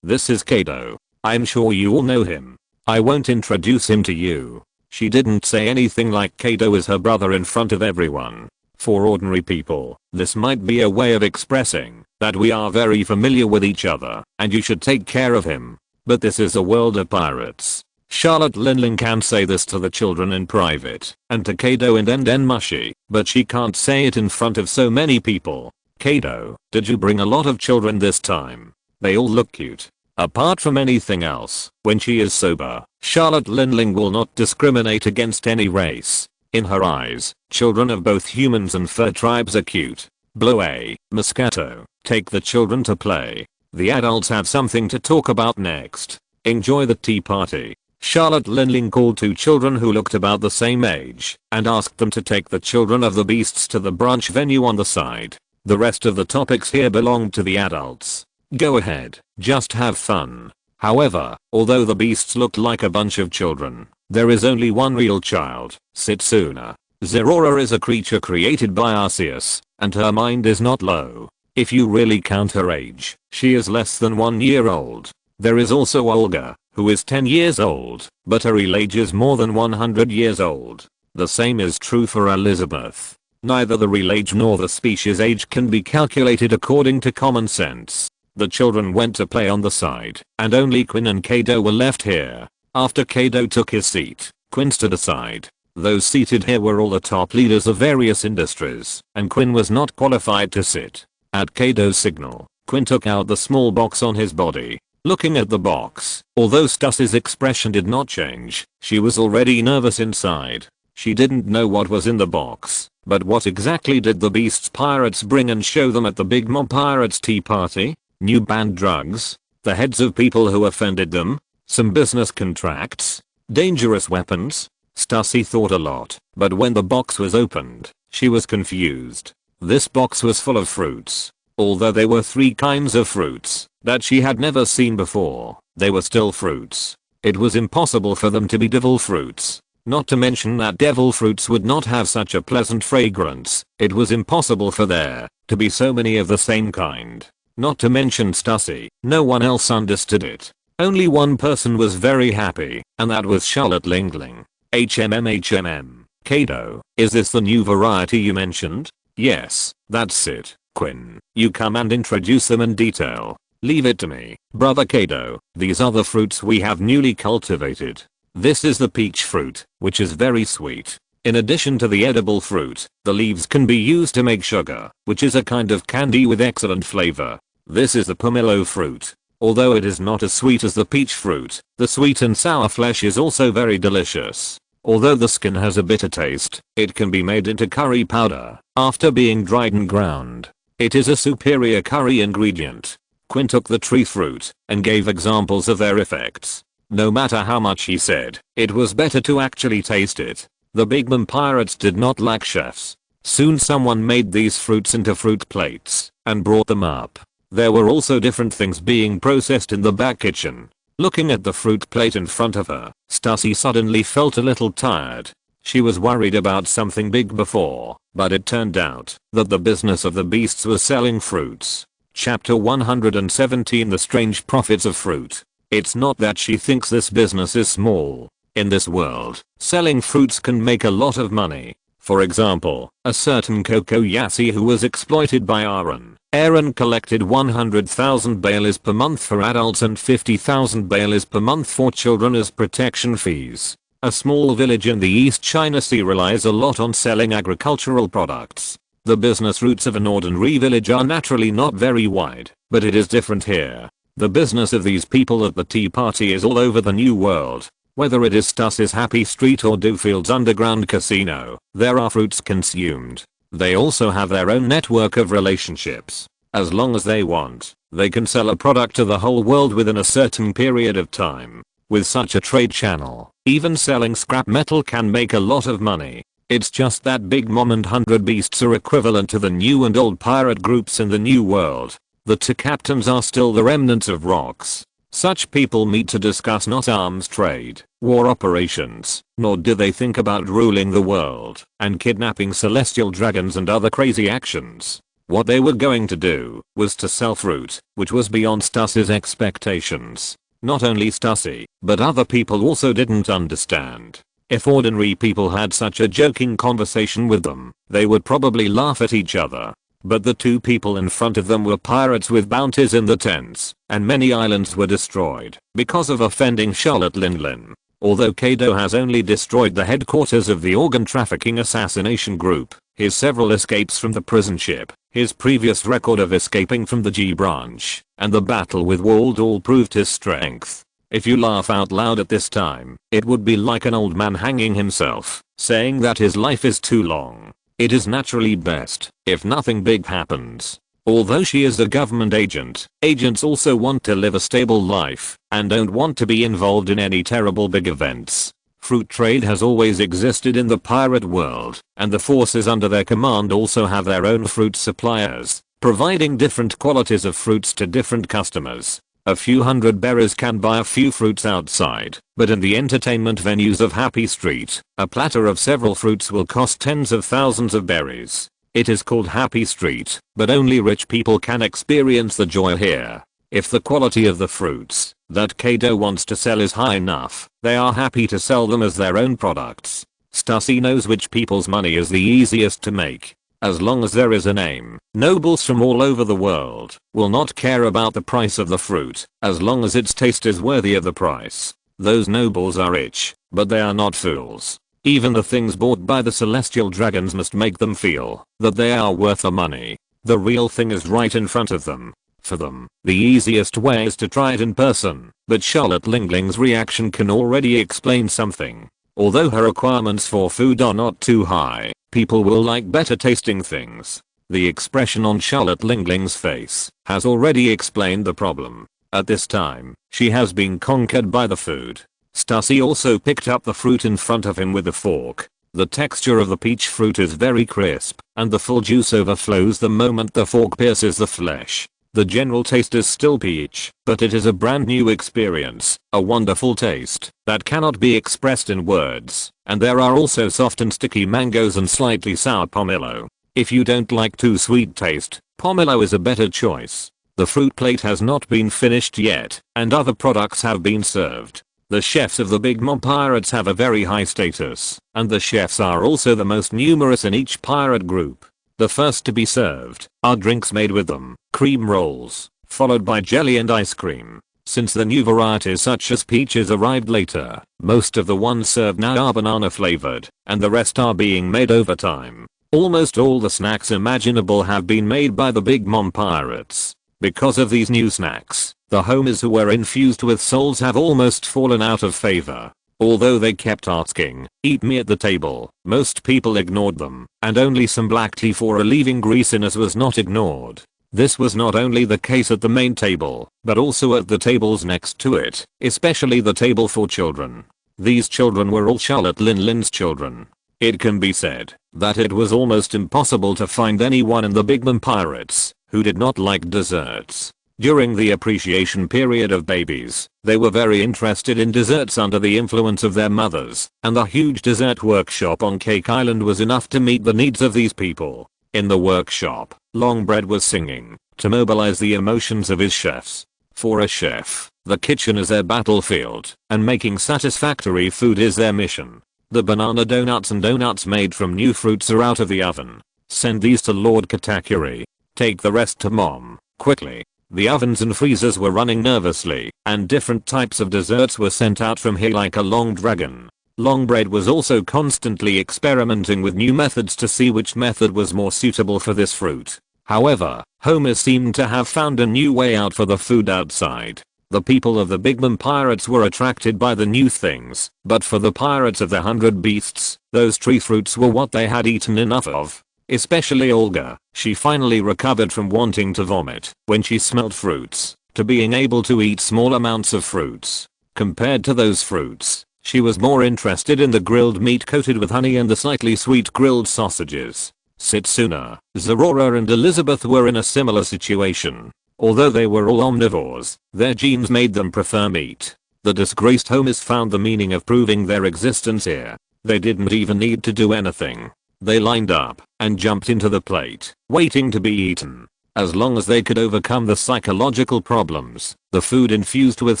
this is Kaido. I'm sure you all know him. I won't introduce him to you. She didn't say anything like Kaido is her brother in front of everyone. For ordinary people, this might be a way of expressing that we are very familiar with each other and you should take care of him. But this is a world of pirates. Charlotte Linling can say this to the children in private and to Kaido and Mushi, but she can't say it in front of so many people. Kaido, did you bring a lot of children this time? They all look cute. Apart from anything else, when she is sober, Charlotte Linling will not discriminate against any race. In her eyes, children of both humans and fur tribes are cute. Bloe, Moscato, take the children to play. The adults have something to talk about next. Enjoy the tea party. Charlotte Linling called two children who looked about the same age and asked them to take the children of the beasts to the brunch venue on the side. The rest of the topics here belonged to the adults. Go ahead, just have fun. However, although the beasts looked like a bunch of children, there is only one real child, Setsuna. Zorora is a creature created by Arceus, and her mind is not low. If you really count her age, she is less than 1 year old. There is also Olga, who is 10 years old, but her real age is more than 100 years old. The same is true for Elizabeth. Neither the real age nor the species age can be calculated according to common sense. The children went to play on the side, and only Quinn and Kaido were left here. After Kaido took his seat, Quinn stood aside. Those seated here were all the top leaders of various industries, and Quinn was not qualified to sit. At Kaido's signal, Quinn took out the small box on his body. Looking at the box, although Stuss's expression did not change, she was already nervous inside. She didn't know what was in the box, but what exactly did the beasts pirates bring and show them at the Big Mob Pirates tea party? New banned drugs? The heads of people who offended them? Some business contracts? Dangerous weapons? Stussy thought a lot, but when the box was opened, she was confused. This box was full of fruits. Although there were 3 kinds of fruits that she had never seen before, they were still fruits. It was impossible for them to be devil fruits. Not to mention that devil fruits would not have such a pleasant fragrance. It was impossible for there to be so many of the same kind. Not to mention Stussy. No one else understood it. Only one person was very happy, and that was Charlotte Lingling. HMM. Kaido, is this the new variety you mentioned? Yes, that's it. Quinn, you come and introduce them in detail. Leave it to me, brother Kaido. These are the fruits we have newly cultivated. This is the peach fruit, which is very sweet. In addition to the edible fruit, the leaves can be used to make sugar, which is a kind of candy with excellent flavor. This is the pomelo fruit. Although it is not as sweet as the peach fruit, the sweet and sour flesh is also very delicious. Although the skin has a bitter taste, it can be made into curry powder after being dried and ground. It is a superior curry ingredient. Quinn took the tree fruit and gave examples of their effects. No matter how much he said, it was better to actually taste it. The Big Mom Pirates did not lack chefs. Soon someone made these fruits into fruit plates and brought them up. There were also different things being processed in the back kitchen. Looking at the fruit plate in front of her, Stussy suddenly felt a little tired. She was worried about something big before, but it turned out that the business of the beasts was selling fruits. Chapter 117 The Strange Profits of Fruit. It's not that she thinks this business is small. In this world, selling fruits can make a lot of money. For example, a certain Kokoyasi who was exploited by Aaron. Aaron collected 100,000 baileys per month for adults and 50,000 baileys per month for children as protection fees. A small village in the East China Sea relies a lot on selling agricultural products. The business routes of an ordinary village are naturally not very wide, but it is different here. The business of these people at the tea party is all over the new world. Whether it is Stuss's Happy Street or Dewfield's underground casino, there are fruits consumed. They also have their own network of relationships. As long as they want, they can sell a product to the whole world within a certain period of time. With such a trade channel, even selling scrap metal can make a lot of money. It's just that Big Mom and 100 Beasts are equivalent to the new and old pirate groups in the new world. The 2 captains are still the remnants of rocks. Such people meet to discuss not arms trade, war operations, nor do they think about ruling the world and kidnapping celestial dragons and other crazy actions. What they were going to do was to sell fruit, which was beyond Stuss's expectations. Not only Stussy, but other people also didn't understand. If ordinary people had such a joking conversation with them, they would probably laugh at each other. But the 2 people in front of them were pirates with bounties in the tents, and many islands were destroyed because of offending Charlotte Lingling. Although Kaido has only destroyed the headquarters of the organ trafficking assassination group, his several escapes from the prison ship, his previous record of escaping from the G branch, and the battle with Wald all proved his strength. If you laugh out loud at this time, it would be like an old man hanging himself, saying that his life is too long. It is naturally best if nothing big happens. Although she is a government agent, agents also want to live a stable life and don't want to be involved in any terrible big events. Fruit trade has always existed in the pirate world, and the forces under their command also have their own fruit suppliers, providing different qualities of fruits to different customers. A few hundred berries can buy a few fruits outside, but in the entertainment venues of Happy Street, a platter of several fruits will cost tens of thousands of berries. It is called Happy Street, but only rich people can experience the joy here. If the quality of the fruits that Kaido wants to sell is high enough, they are happy to sell them as their own products. Stussy knows which people's money is the easiest to make. As long as there is a name, nobles from all over the world will not care about the price of the fruit, as long as its taste is worthy of the price. Those nobles are rich, but they are not fools. Even the things bought by the celestial dragons must make them feel that they are worth the money. The real thing is right in front of them. For them, the easiest way is to try it in person, but Charlotte Lingling's reaction can already explain something. Although her requirements for food are not too high, people will like better tasting things. The expression on Charlotte Lingling's face has already explained the problem. At this time, she has been conquered by the food. Stussy also picked up the fruit in front of him with a fork. The texture of the peach fruit is very crisp, and the full juice overflows the moment the fork pierces the flesh. The general taste is still peach, but it is a brand new experience, a wonderful taste that cannot be expressed in words, and there are also soft and sticky mangoes and slightly sour pomelo. If you don't like too sweet taste, pomelo is a better choice. The fruit plate has not been finished yet, and other products have been served. The chefs of the Big Mom Pirates have a very high status, and the chefs are also the most numerous in each pirate group. The first to be served are drinks made with them, cream rolls, followed by jelly and ice cream. Since the new varieties such as peaches arrived later, most of the ones served now are banana flavored, and the rest are being made over time. Almost all the snacks imaginable have been made by the Big Mom Pirates. Because of these new snacks, the homies who were infused with souls have almost fallen out of favor. Although they kept asking, "Eat me at the table," most people ignored them, and only some black tea for relieving greasiness was not ignored. This was not only the case at the main table, but also at the tables next to it, especially the table for children. These children were all Charlotte Linlin's children. It can be said that it was almost impossible to find anyone in the Big Mom Pirates who did not like desserts. During the appreciation period of babies, they were very interested in desserts under the influence of their mothers, and the huge dessert workshop on Cake Island was enough to meet the needs of these people. In the workshop, Longbread was singing to mobilize the emotions of his chefs. For a chef, the kitchen is their battlefield, and making satisfactory food is their mission. The banana donuts and donuts made from new fruits are out of the oven. Send these to Lord Katakuri. Take the rest to Mom, quickly. The ovens and freezers were running nervously, and different types of desserts were sent out from here like a long dragon. Longbread was also constantly experimenting with new methods to see which method was more suitable for this fruit. However, Homer seemed to have found a new way out for the food outside. The people of the Big Mom Pirates were attracted by the new things, but for the pirates of the 100 Beasts, those tree fruits were what they had eaten enough of. Especially Olga, she finally recovered from wanting to vomit when she smelled fruits, to being able to eat small amounts of fruits. Compared to those fruits, she was more interested in the grilled meat coated with honey and the slightly sweet grilled sausages. Setsuna, Zorora and Elizabeth were in a similar situation. Although they were all omnivores, their genes made them prefer meat. The disgraced homies found the meaning of proving their existence here. They didn't even need to do anything. They lined up and jumped into the plate, waiting to be eaten. As long as they could overcome the psychological problems, the food infused with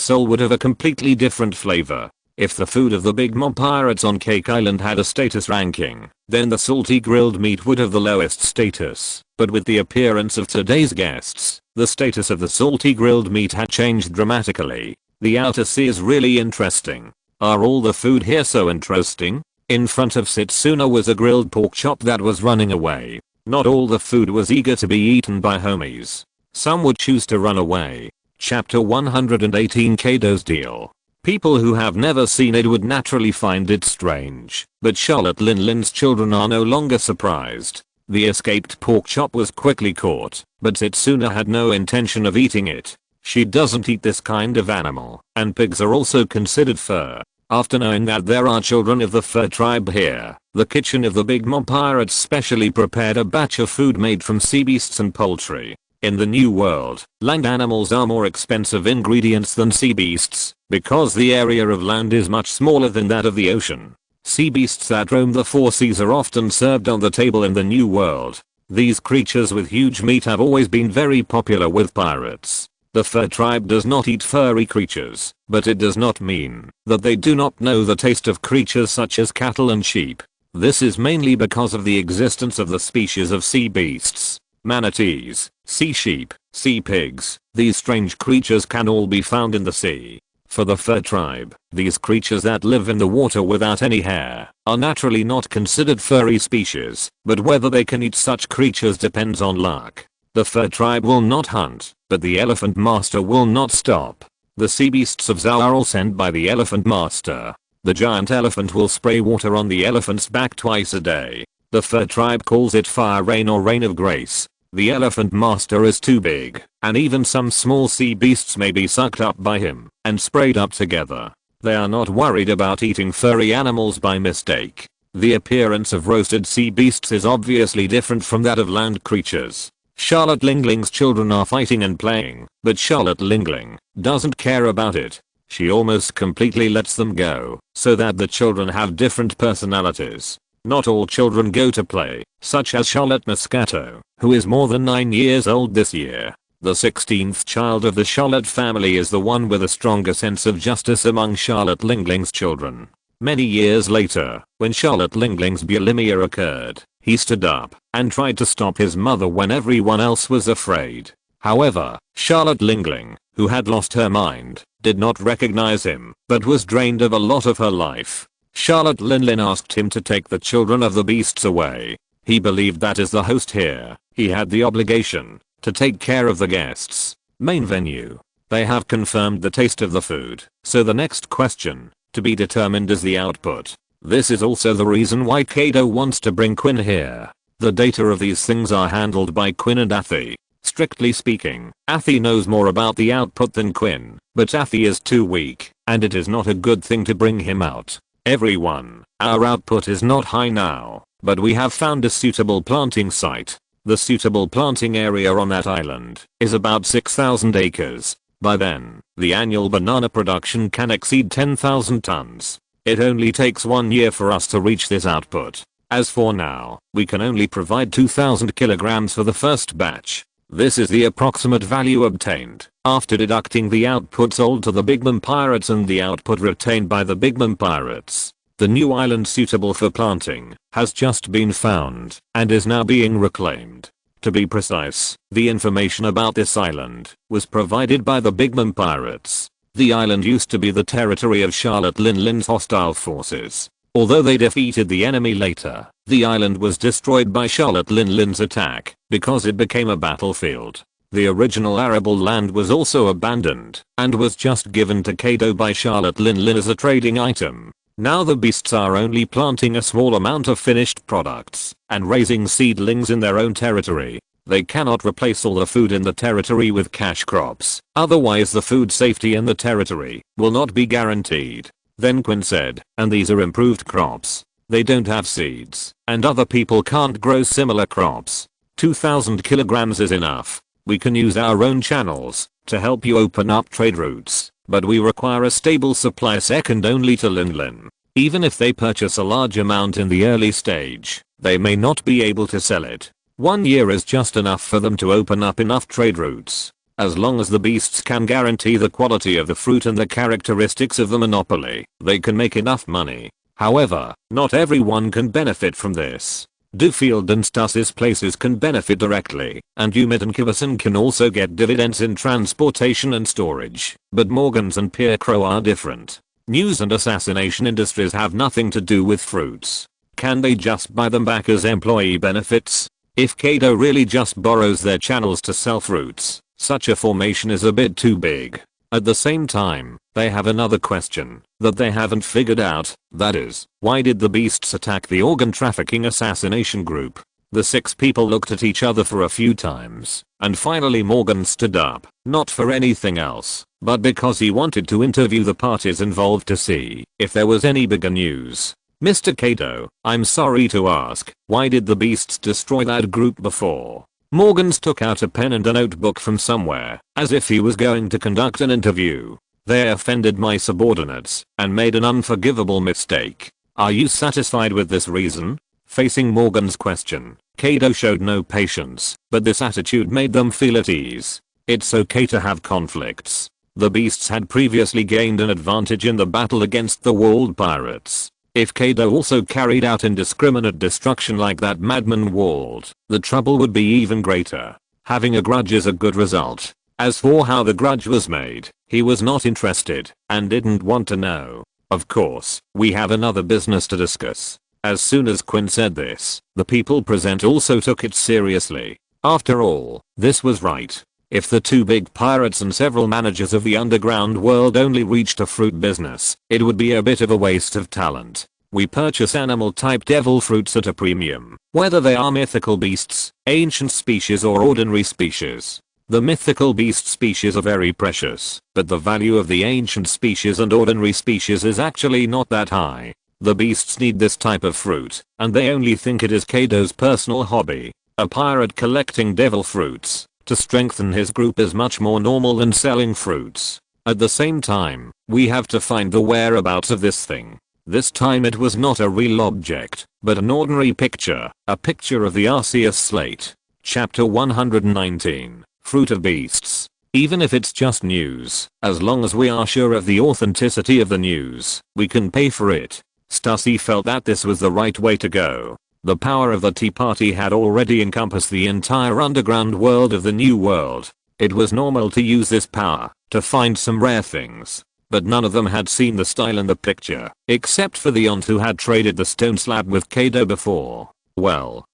soul would have a completely different flavor. If the food of the Big Mom Pirates on Cake Island had a status ranking, then the salty grilled meat would have the lowest status. But with the appearance of today's guests, the status of the salty grilled meat had changed dramatically. The outer sea is really interesting. Are all the food here so interesting? In front of Setsuna was a grilled pork chop that was running away. Not all the food was eager to be eaten by homies. Some would choose to run away. Chapter 118 Kaido's Deal. People who have never seen it would naturally find it strange, but Charlotte Linlin's children are no longer surprised. The escaped pork chop was quickly caught, but Setsuna had no intention of eating it. She doesn't eat this kind of animal, and pigs are also considered fur. After knowing that there are children of the fur tribe here, the kitchen of the Big Mom Pirates specially prepared a batch of food made from sea beasts and poultry. In the new world, land animals are more expensive ingredients than sea beasts, because the area of land is much smaller than that of the ocean. Sea beasts that roam the four seas are often served on the table in the new world. These creatures with huge meat have always been very popular with pirates. The fur tribe does not eat furry creatures, but it does not mean that they do not know the taste of creatures such as cattle and sheep. This is mainly because of the existence of the species of sea beasts, manatees, sea sheep, sea pigs. These strange creatures can all be found in the sea. For the fur tribe, these creatures that live in the water without any hair are naturally not considered furry species, but whether they can eat such creatures depends on luck. The fur tribe will not hunt, but the elephant master will not stop. The sea beasts of Zhao are all sent by the elephant master. The giant elephant will spray water on the elephant's back twice a day. The fur tribe calls it fire rain or rain of grace. The elephant master is too big, and even some small sea beasts may be sucked up by him and sprayed up together. They are not worried about eating furry animals by mistake. The appearance of roasted sea beasts is obviously different from that of land creatures. Charlotte Lingling's children are fighting and playing, but Charlotte Lingling doesn't care about it. She almost completely lets them go, so that the children have different personalities. Not all children go to play, such as Charlotte Moscato, who is more than 9 years old this year. The 16th child of the Charlotte family is the one with a stronger sense of justice among Charlotte Lingling's children. Many years later, when Charlotte Lingling's bulimia occurred, he stood up and tried to stop his mother when everyone else was afraid. However, Charlotte Lingling, who had lost her mind, did not recognize him, but was drained of a lot of her life. Charlotte Linlin asked him to take the children of the beasts away. He believed that as the host here, he had the obligation to take care of the guests. Main venue. They have confirmed the taste of the food, so the next question to be determined is the output. This is also the reason why Kaido wants to bring Quinn here. The data of these things are handled by Quinn and Athi. Strictly speaking, Athi knows more about the output than Quinn, but Athi is too weak, and it is not a good thing to bring him out. Everyone, our output is not high now, but we have found a suitable planting site. The suitable planting area on that island is about 6,000 acres. By then, the annual banana production can exceed 10,000 tons. It only takes 1 year for us to reach this output. As for now, we can only provide 2,000 kilograms for the first batch. This is the approximate value obtained after deducting the output sold to the Big Mom Pirates and the output retained by the Big Mom Pirates. The new island suitable for planting has just been found and is now being reclaimed. To be precise, the information about this island was provided by the Big Mom Pirates. The island used to be the territory of Charlotte Linlin's hostile forces. Although they defeated the enemy later, the island was destroyed by Charlotte Linlin's attack because it became a battlefield. The original arable land was also abandoned and was just given to Kaido by Charlotte Linlin as a trading item. Now the beasts are only planting a small amount of finished products and raising seedlings in their own territory. They cannot replace all the food in the territory with cash crops, otherwise the food safety in the territory will not be guaranteed. Then Quinn said, and these are improved crops. They don't have seeds, and other people can't grow similar crops. 2,000 kilograms is enough. We can use our own channels to help you open up trade routes, but we require a stable supply second only to Linlin. Even if they purchase a large amount in the early stage, they may not be able to sell it. 1 year is just enough for them to open up enough trade routes. As long as the beasts can guarantee the quality of the fruit and the characteristics of the monopoly, they can make enough money. However, not everyone can benefit from this. Duffield and Stus's places can benefit directly, and Umid and Kivasan can also get dividends in transportation and storage, but Morgan's and Pierre Crow are different. News and assassination industries have nothing to do with fruits. Can they just buy them back as employee benefits? If Kaido really just borrows their channels to sell fruits, such a formation is a bit too big. At the same time, they have another question that they haven't figured out, that is, why did the beasts attack the organ trafficking assassination group? The 6 people looked at each other for a few times, and finally Morgan stood up, not for anything else, but because he wanted to interview the parties involved to see if there was any bigger news. Mr. Kaido, I'm sorry to ask, why did the beasts destroy that group before? Morgans took out a pen and a notebook from somewhere, as if he was going to conduct an interview. They offended my subordinates, and made an unforgivable mistake. Are you satisfied with this reason? Facing Morgan's question, Kaido showed no patience, but this attitude made them feel at ease. It's okay to have conflicts. The beasts had previously gained an advantage in the battle against the walled pirates. If Kaido also carried out indiscriminate destruction like that madman walled, the trouble would be even greater. Having a grudge is a good result. As for how the grudge was made, he was not interested and didn't want to know. Of course, we have another business to discuss. As soon as Quinn said this, the people present also took it seriously. After all, this was right. If the two big pirates and several managers of the underground world only reached a fruit business, it would be a bit of a waste of talent. We purchase animal type devil fruits at a premium, whether they are mythical beasts, ancient species or ordinary species. The mythical beast species are very precious, but the value of the ancient species and ordinary species is actually not that high. The beasts need this type of fruit, and they only think it is Kaido's personal hobby. A pirate collecting devil fruits to strengthen his group is much more normal than selling fruits. At the same time, we have to find the whereabouts of this thing. This time it was not a real object, but an ordinary picture, a picture of the Arceus slate. Chapter 119, Fruit of Beasts. Even if it's just news, as long as we are sure of the authenticity of the news, we can pay for it. Stussy felt that this was the right way to go. The power of the Tea Party had already encompassed the entire underground world of the New World. It was normal to use this power to find some rare things. But none of them had seen the style in the picture, except for the Ont who had traded the stone slab with Kaido before. Well,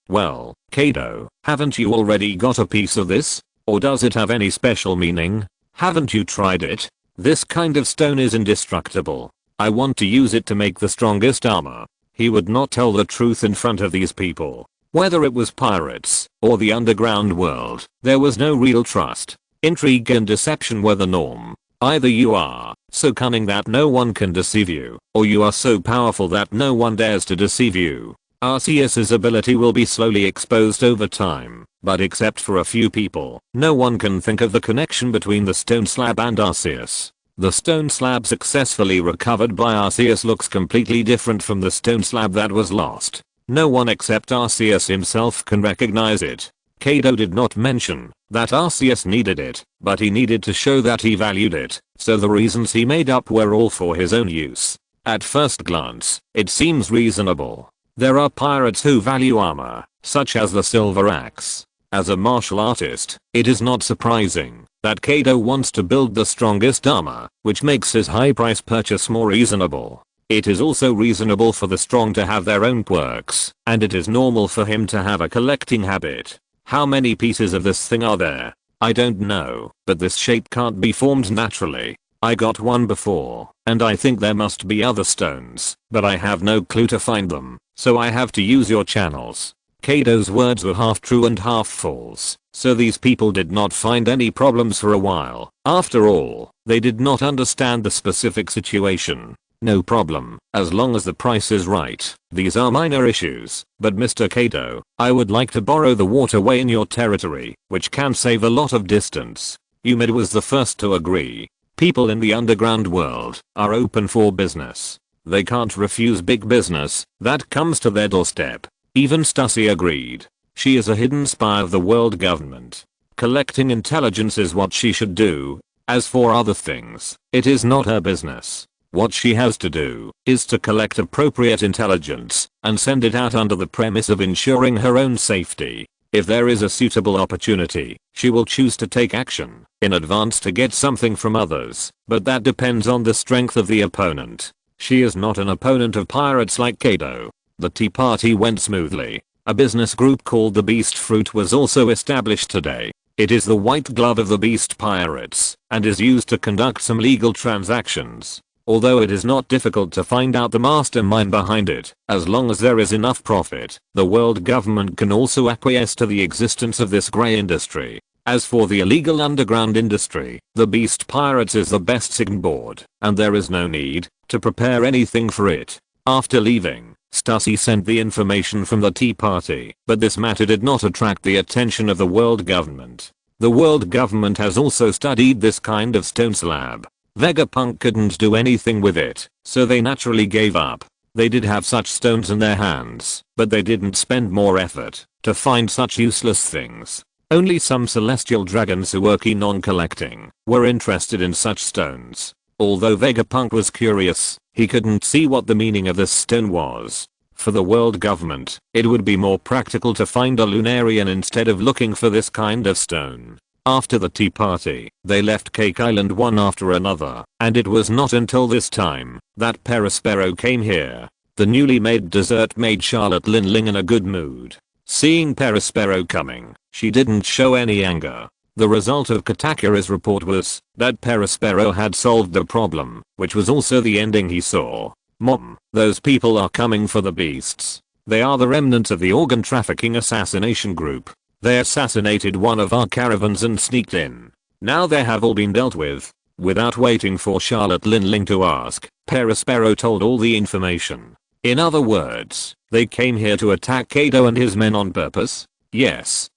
Kaido, haven't you already got a piece of this? Or does it have any special meaning? Haven't you tried it? This kind of stone is indestructible. I want to use it to make the strongest armor. He would not tell the truth in front of these people. Whether it was pirates or the underground world, there was no real trust. Intrigue and deception were the norm. Either you are so cunning that no one can deceive you, or you are so powerful that no one dares to deceive you. Arceus's ability will be slowly exposed over time, but except for a few people, no one can think of the connection between the stone slab and Arceus. The stone slab successfully recovered by Arceus looks completely different from the stone slab that was lost. No one except Arceus himself can recognize it. Kaido did not mention that Arceus needed it, but he needed to show that he valued it, so the reasons he made up were all for his own use. At first glance, it seems reasonable. There are pirates who value armor, such as the Silver Axe. As a martial artist, it is not surprising that Kaido wants to build the strongest armor, which makes his high price purchase more reasonable. It is also reasonable for the strong to have their own quirks, and it is normal for him to have a collecting habit. How many pieces of this thing are there? I don't know, but this shape can't be formed naturally. I got one before, and I think there must be other stones, but I have no clue to find them, so I have to use your channels. Kaido's words were half true and half false, so these people did not find any problems for a while. After all, they did not understand the specific situation. No problem, as long as the price is right. These are minor issues, but Mr. Kaido, I would like to borrow the waterway in your territory, which can save a lot of distance. Umid was the first to agree. People in the underground world are open for business. They can't refuse big business that comes to their doorstep. Even Stussy agreed. She is a hidden spy of the world government. Collecting intelligence is what she should do. As for other things, it is not her business. What she has to do is to collect appropriate intelligence and send it out under the premise of ensuring her own safety. If there is a suitable opportunity, she will choose to take action in advance to get something from others, but that depends on the strength of the opponent. She is not an opponent of pirates like Kaido. The tea party went smoothly. A business group called the Beast Fruit was also established today. It is the white glove of the Beast Pirates and is used to conduct some legal transactions. Although it is not difficult to find out the mastermind behind it, as long as there is enough profit, the world government can also acquiesce to the existence of this grey industry. As for the illegal underground industry, the Beast Pirates is the best sign-board, and there is no need to prepare anything for it. After leaving, Stussy sent the information from the Tea Party, but this matter did not attract the attention of the world government. The world government has also studied this kind of stone slab. Vegapunk couldn't do anything with it, so they naturally gave up. They did have such stones in their hands, but they didn't spend more effort to find such useless things. Only some celestial dragons who were keen on collecting were interested in such stones. Although Vegapunk was curious, he couldn't see what the meaning of this stone was. For the world government, it would be more practical to find a Lunarian instead of looking for this kind of stone. After the tea party, they left Cake Island one after another, and it was not until this time that Perospero came here. The newly made dessert made Charlotte Linling in a good mood. Seeing Perospero coming, she didn't show any anger. The result of Katakura's report was that Perospero had solved the problem, which was also the ending he saw. Mom, those people are coming for the beasts. They are the remnants of the organ trafficking assassination group. They assassinated one of our caravans and sneaked in. Now they have all been dealt with. Without waiting for Charlotte Linling to ask, Perospero told all the information. In other words, they came here to attack Kaido and his men on purpose? Yes.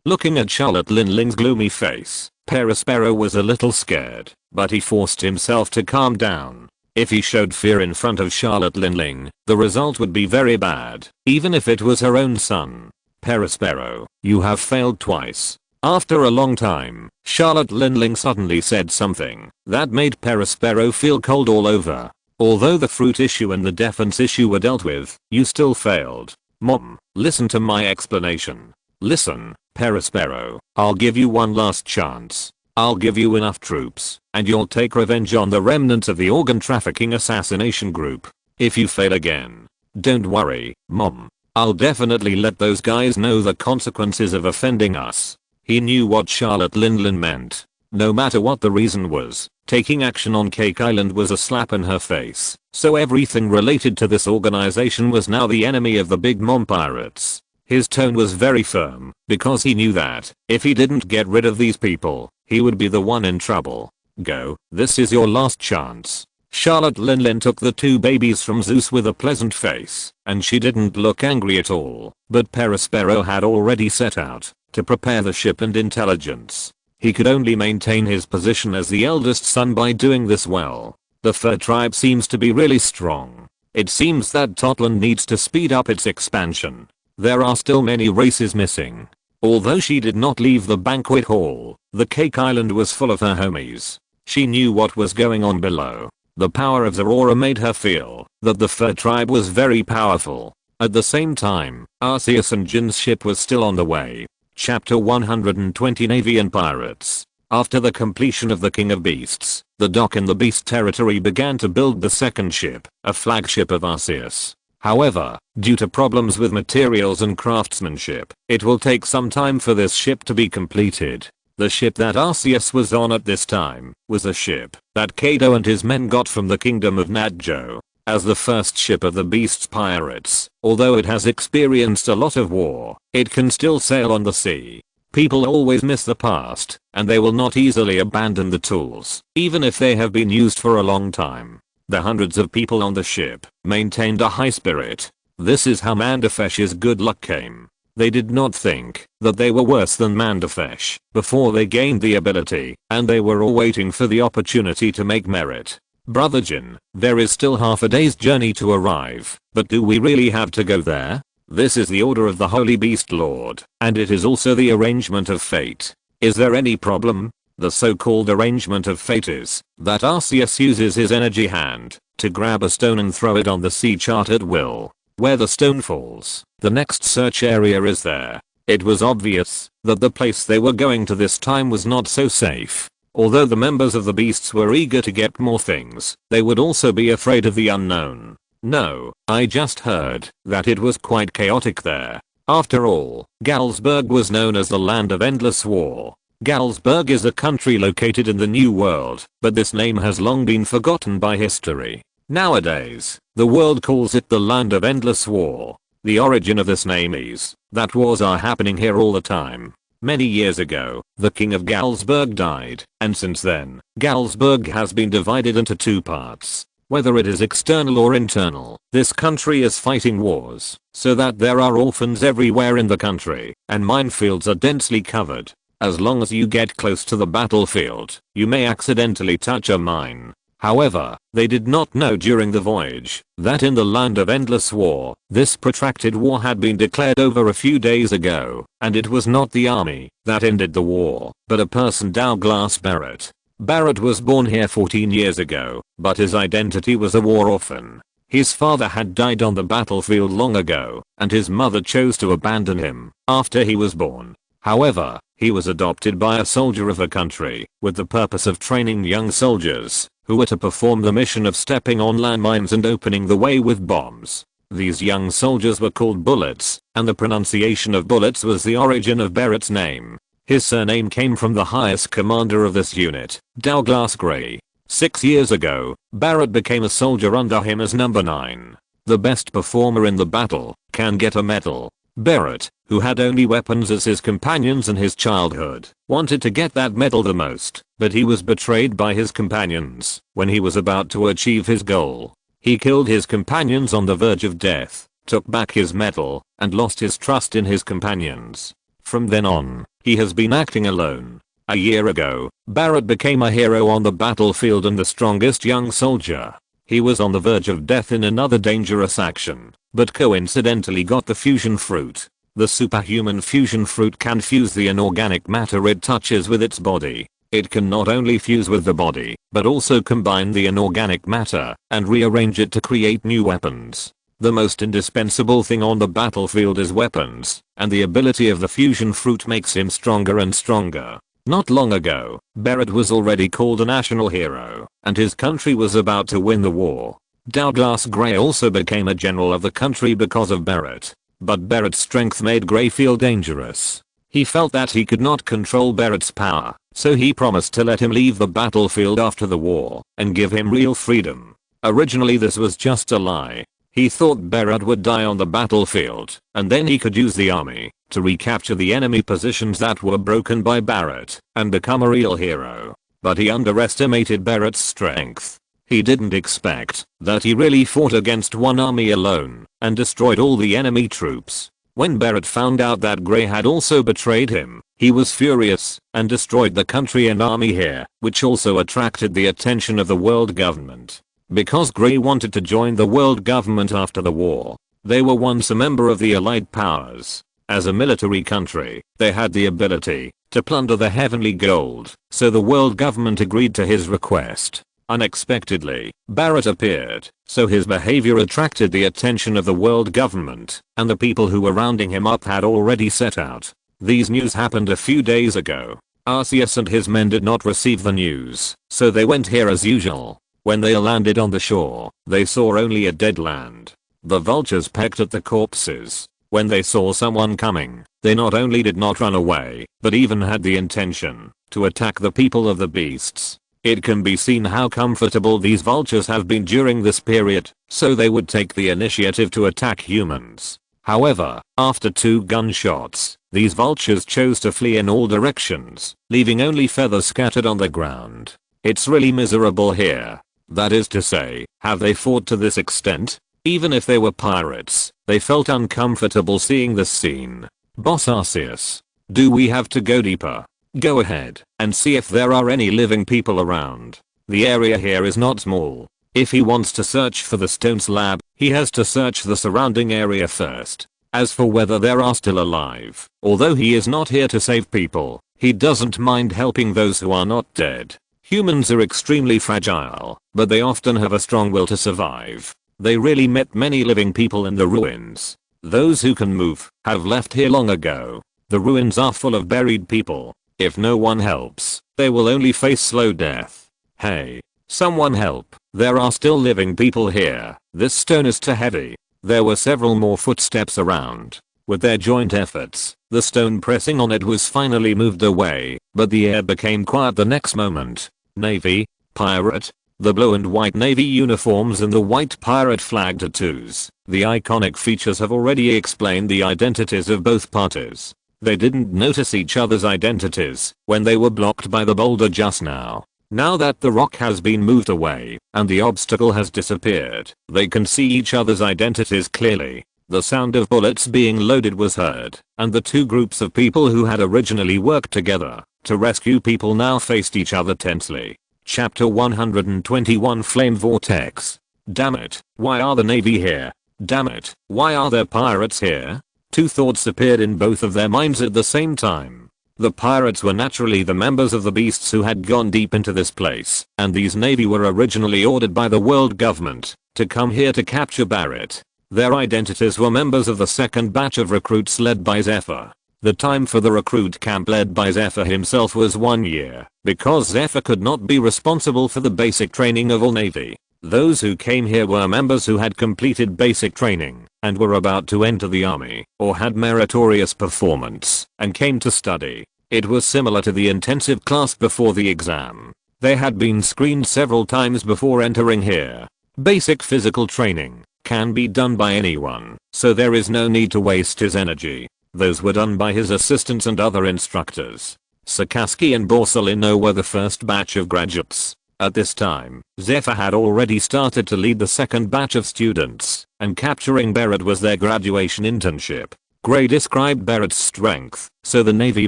Looking at Charlotte Linling's gloomy face, Perospero was a little scared, but he forced himself to calm down. If he showed fear in front of Charlotte Linling, the result would be very bad, even if it was her own son. Perospero, you have failed twice. After a long time, Charlotte Linling suddenly said something that made Perospero feel cold all over. Although the fruit issue and the defense issue were dealt with, you still failed. Mom, listen to my explanation. Listen, Perospero, I'll give you one last chance. I'll give you enough troops, and you'll take revenge on the remnants of the organ trafficking assassination group. If you fail again, don't worry, Mom. I'll definitely let those guys know the consequences of offending us. He knew what Charlotte Linling meant. No matter what the reason was, taking action on Cake Island was a slap in her face. So everything related to this organization was now the enemy of the Big Mom pirates. His tone was very firm, because he knew that, if he didn't get rid of these people, he would be the one in trouble. Go, this is your last chance. Charlotte Linling took the two babies from Zeus with a pleasant face, and she didn't look angry at all, but Perospero had already set out to prepare the ship and intelligence. He could only maintain his position as the eldest son by doing this well. The fur tribe seems to be really strong. It seems that Totland needs to speed up its expansion. There are still many races missing. Although she did not leave the banquet hall, the Cake Island was full of her homies. She knew what was going on below. The power of Zorora made her feel that the fur tribe was very powerful. At the same time, Arceus and Jin's ship was still on the way. Chapter 120 Navy and Pirates. After the completion of the King of Beasts, the dock in the Beast territory began to build the second ship, a flagship of Arceus. However, due to problems with materials and craftsmanship, it will take some time for this ship to be completed. The ship that Arceus was on at this time was a ship that Kaido and his men got from the kingdom of Nadjo. As the first ship of the Beast's pirates, although it has experienced a lot of war, it can still sail on the sea. People always miss the past, and they will not easily abandon the tools, even if they have been used for a long time. The hundreds of people on the ship maintained a high spirit. This is how Mandafesh's good luck came. They did not think that they were worse than Mandafesh before they gained the ability, and they were all waiting for the opportunity to make merit. Brother Jin, there is still half a day's journey to arrive, but do we really have to go there? This is the order of the Holy Beast Lord, and it is also the arrangement of fate. Is there any problem? The so-called arrangement of fate is that Arceus uses his energy hand to grab a stone and throw it on the sea chart at will. Where the stone falls, the next search area is there. It was obvious that the place they were going to this time was not so safe. Although the members of the beasts were eager to get more things, they would also be afraid of the unknown. No, I just heard that it was quite chaotic there. After all, Galsburg was known as the land of endless war. Galsburg is a country located in the New World, but this name has long been forgotten by history. Nowadays, the world calls it the land of endless war. The origin of this name is that wars are happening here all the time. Many years ago, the king of Galsburg died, and since then, Galsburg has been divided into two parts. Whether it is external or internal, this country is fighting wars, so that there are orphans everywhere in the country, and minefields are densely covered. As long as you get close to the battlefield, you may accidentally touch a mine. However, they did not know during the voyage that in the land of endless war, this protracted war had been declared over a few days ago, and it was not the army that ended the war, but a person, Douglas Barrett. Barrett was born here 14 years ago, but his identity was a war orphan. His father had died on the battlefield long ago, and his mother chose to abandon him after he was born. However, he was adopted by a soldier of the country with the purpose of training young soldiers who were to perform the mission of stepping on landmines and opening the way with bombs. These young soldiers were called bullets, and the pronunciation of bullets was the origin of Barrett's name. His surname came from the highest commander of this unit, Douglas Gray. 6 years ago, Barrett became a soldier under him as number 9. The best performer in the battle can get a medal. Barrett, who had only weapons as his companions in his childhood, wanted to get that medal the most, but he was betrayed by his companions when he was about to achieve his goal. He killed his companions on the verge of death, took back his medal, and lost his trust in his companions. From then on, he has been acting alone. A year ago, Barrett became a hero on the battlefield and the strongest young soldier. He was on the verge of death in another dangerous action, but coincidentally got the fusion fruit. The superhuman fusion fruit can fuse the inorganic matter it touches with its body. It can not only fuse with the body, but also combine the inorganic matter and rearrange it to create new weapons. The most indispensable thing on the battlefield is weapons, and the ability of the fusion fruit makes him stronger and stronger. Not long ago, Barrett was already called a national hero, and his country was about to win the war. Douglas Gray also became a general of the country because of Barrett. But Barrett's strength made Gray feel dangerous. He felt that he could not control Barrett's power, so he promised to let him leave the battlefield after the war and give him real freedom. Originally this was just a lie. He thought Barrett would die on the battlefield, and then he could use the army to recapture the enemy positions that were broken by Barrett and become a real hero. But he underestimated Barrett's strength. He didn't expect that he really fought against one army alone and destroyed all the enemy troops. When Barrett found out that Gray had also betrayed him, he was furious and destroyed the country and army here, which also attracted the attention of the world government. Because Gray wanted to join the world government after the war, they were once a member of the Allied Powers. As a military country, they had the ability to plunder the heavenly gold, so the world government agreed to his request. Unexpectedly, Barrett appeared, so his behavior attracted the attention of the world government, and the people who were rounding him up had already set out. These news happened a few days ago. Arceus and his men did not receive the news, so they went here as usual. When they landed on the shore, they saw only a dead land. The vultures pecked at the corpses. When they saw someone coming, they not only did not run away, but even had the intention to attack the people of the beasts. It can be seen how comfortable these vultures have been during this period, so they would take the initiative to attack humans. However, after 2 gunshots, these vultures chose to flee in all directions, leaving only feathers scattered on the ground. It's really miserable here. That is to say, have they fought to this extent? Even if they were pirates, they felt uncomfortable seeing this scene. Boss Arceus, do we have to go deeper? Go ahead and see if there are any living people around. The area here is not small. If he wants to search for the stone slab, he has to search the surrounding area first. As for whether they are still alive, although he is not here to save people, he doesn't mind helping those who are not dead. Humans are extremely fragile, but they often have a strong will to survive. They really met many living people in the ruins. Those who can move have left here long ago. The ruins are full of buried people. If no one helps, they will only face slow death. Hey, someone help. There are still living people here. This stone is too heavy. There were several more footsteps around. With their joint efforts, the stone pressing on it was finally moved away, but the air became quiet the next moment. Navy, pirate, the blue and white navy uniforms and the white pirate flag tattoos. The iconic features have already explained the identities of both parties. They didn't notice each other's identities when they were blocked by the boulder just now. Now that the rock has been moved away and the obstacle has disappeared, they can see each other's identities clearly. The sound of bullets being loaded was heard, and the 2 groups of people who had originally worked together to rescue people now faced each other tensely. Chapter 121 Flame Vortex. Damn it, why are the Navy here? Damn it, why are there pirates here? Two thoughts appeared in both of their minds at the same time. The pirates were naturally the members of the beasts who had gone deep into this place, and these Navy were originally ordered by the world government to come here to capture Barrett. Their identities were members of the second batch of recruits led by Zephyr. The time for the recruit camp led by Zephyr himself was 1 year, because Zephyr could not be responsible for the basic training of all Navy. Those who came here were members who had completed basic training and were about to enter the army or had meritorious performance and came to study. It was similar to the intensive class before the exam. They had been screened several times before entering here. Basic physical training can be done by anyone, so there is no need to waste his energy. Those were done by his assistants and other instructors. Sakaski and Borsalino were the first batch of graduates. At this time, Zephyr had already started to lead the second batch of students, and capturing Barrett was their graduation internship. Gray described Barrett's strength, so the Navy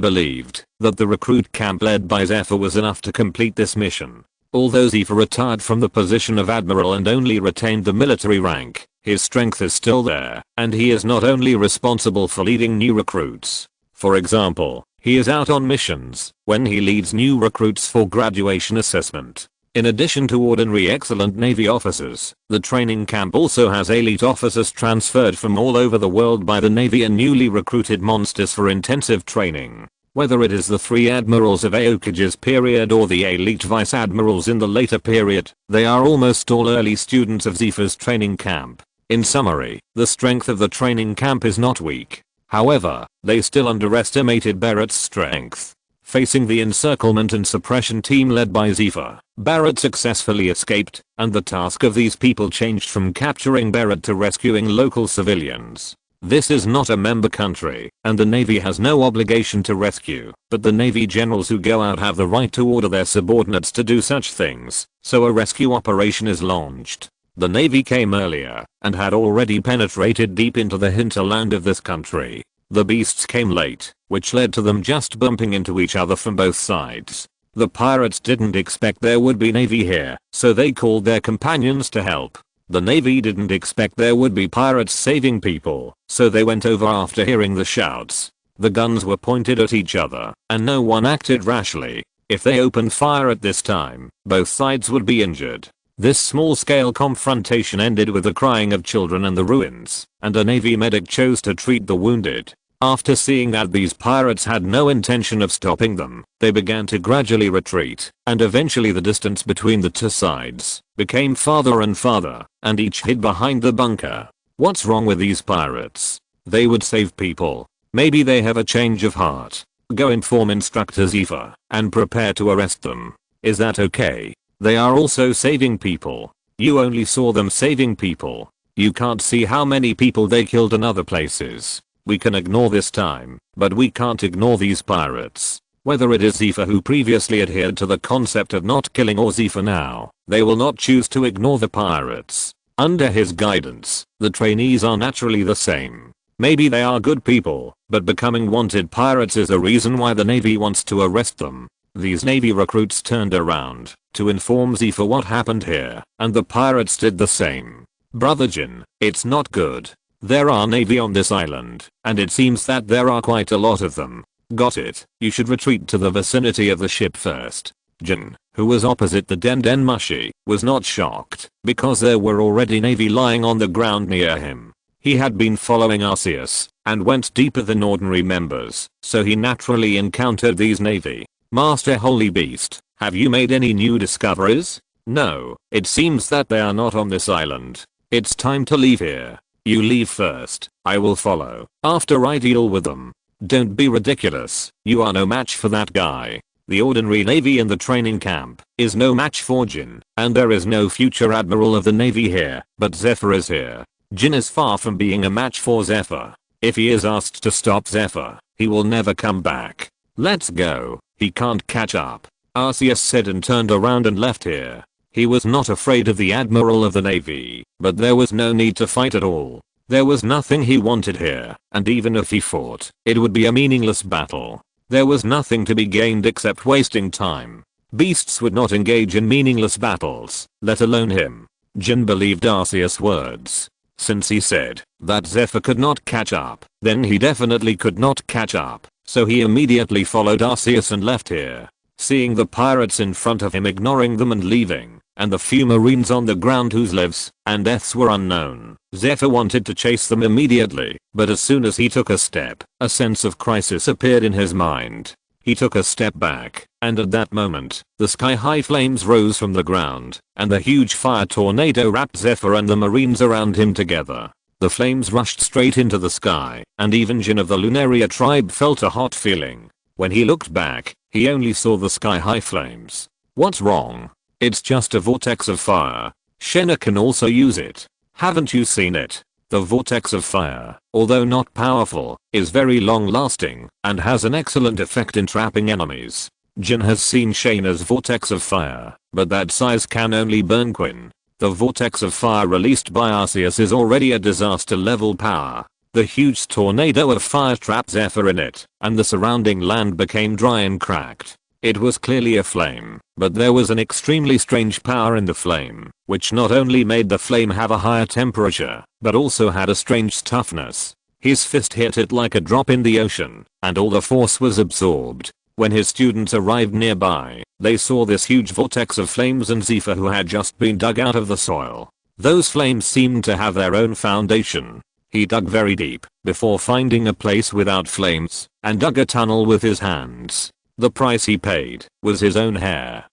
believed that the recruit camp led by Zephyr was enough to complete this mission. Although Zephyr retired from the position of admiral and only retained the military rank, his strength is still there, and he is not only responsible for leading new recruits. For example, he is out on missions when he leads new recruits for graduation assessment. In addition to ordinary excellent Navy officers, the training camp also has elite officers transferred from all over the world by the Navy and newly recruited monsters for intensive training. Whether it is the 3 admirals of Aokage's period or the elite vice admirals in the later period, they are almost all early students of Zephyr's training camp. In summary, the strength of the training camp is not weak. However, they still underestimated Barrett's strength. Facing the encirclement and suppression team led by Zephyr, Barrett successfully escaped, and the task of these people changed from capturing Barrett to rescuing local civilians. This is not a member country, and the Navy has no obligation to rescue, but the Navy generals who go out have the right to order their subordinates to do such things, so a rescue operation is launched. The Navy came earlier, and had already penetrated deep into the hinterland of this country. The beasts came late, which led to them just bumping into each other from both sides. The pirates didn't expect there would be Navy here, so they called their companions to help. The Navy didn't expect there would be pirates saving people, so they went over after hearing the shouts. The guns were pointed at each other, and no one acted rashly. If they opened fire at this time, both sides would be injured. This small-scale confrontation ended with the crying of children and the ruins, and a Navy medic chose to treat the wounded. After seeing that these pirates had no intention of stopping them, they began to gradually retreat, and eventually the distance between the two sides became farther and farther, and each hid behind the bunker. What's wrong with these pirates? They would save people. Maybe they have a change of heart. Go inform Instructor Zephyr, and prepare to arrest them. Is that okay? They are also saving people. You only saw them saving people. You can't see how many people they killed in other places. We can ignore this time, but we can't ignore these pirates. Whether it is Zephyr who previously adhered to the concept of not killing or Zephyr now, they will not choose to ignore the pirates. Under his guidance, the trainees are naturally the same. Maybe they are good people, but becoming wanted pirates is a reason why the Navy wants to arrest them. These Navy recruits turned around to inform Zephyr what happened here, and the pirates did the same. Brother Jin, it's not good. There are Navy on this island, and it seems that there are quite a lot of them. Got it, you should retreat to the vicinity of the ship first. Jin, who was opposite the Den Mushi, was not shocked, because there were already Navy lying on the ground near him. He had been following Arceus, and went deeper than ordinary members, so he naturally encountered these Navy. Master Holy Beast, have you made any new discoveries? No, it seems that they are not on this island. It's time to leave here. You leave first, I will follow, after I deal with them. Don't be ridiculous, you are no match for that guy. The ordinary Navy in the training camp is no match for Jin, and there is no future admiral of the Navy here, but Zephyr is here. Jin is far from being a match for Zephyr. If he is asked to stop Zephyr, he will never come back. Let's go. He can't catch up. Arceus said and turned around and left here. He was not afraid of the Admiral of the Navy, but there was no need to fight at all. There was nothing he wanted here, and even if he fought, it would be a meaningless battle. There was nothing to be gained except wasting time. Beasts would not engage in meaningless battles, let alone him. Jin believed Arceus' words. Since he said that Zephyr could not catch up, then he definitely could not catch up, so he immediately followed Arceus and left here. Seeing the pirates in front of him ignoring them and leaving, and the few marines on the ground whose lives and deaths were unknown, Zephyr wanted to chase them immediately, but as soon as he took a step, a sense of crisis appeared in his mind. He took a step back, and at that moment, the sky-high flames rose from the ground, and the huge fire tornado wrapped Zephyr and the marines around him together. The flames rushed straight into the sky, and even Jin of the Lunaria tribe felt a hot feeling. When he looked back, he only saw the sky-high flames. What's wrong? It's just a vortex of fire. Shaina can also use it. Haven't you seen it? The vortex of fire, although not powerful, is very long-lasting and has an excellent effect in trapping enemies. Jin has seen Shaina's vortex of fire, but that size can only burn Quinn. The vortex of fire released by Arceus is already a disaster-level power. The huge tornado of fire trapped Zephyr in it, and the surrounding land became dry and cracked. It was clearly a flame, but there was an extremely strange power in the flame, which not only made the flame have a higher temperature, but also had a strange toughness. His fist hit it like a drop in the ocean, and all the force was absorbed. When his students arrived nearby, they saw this huge vortex of flames and Zephyr who had just been dug out of the soil. Those flames seemed to have their own foundation. He dug very deep, before finding a place without flames, and dug a tunnel with his hands. The price he paid was his own hair,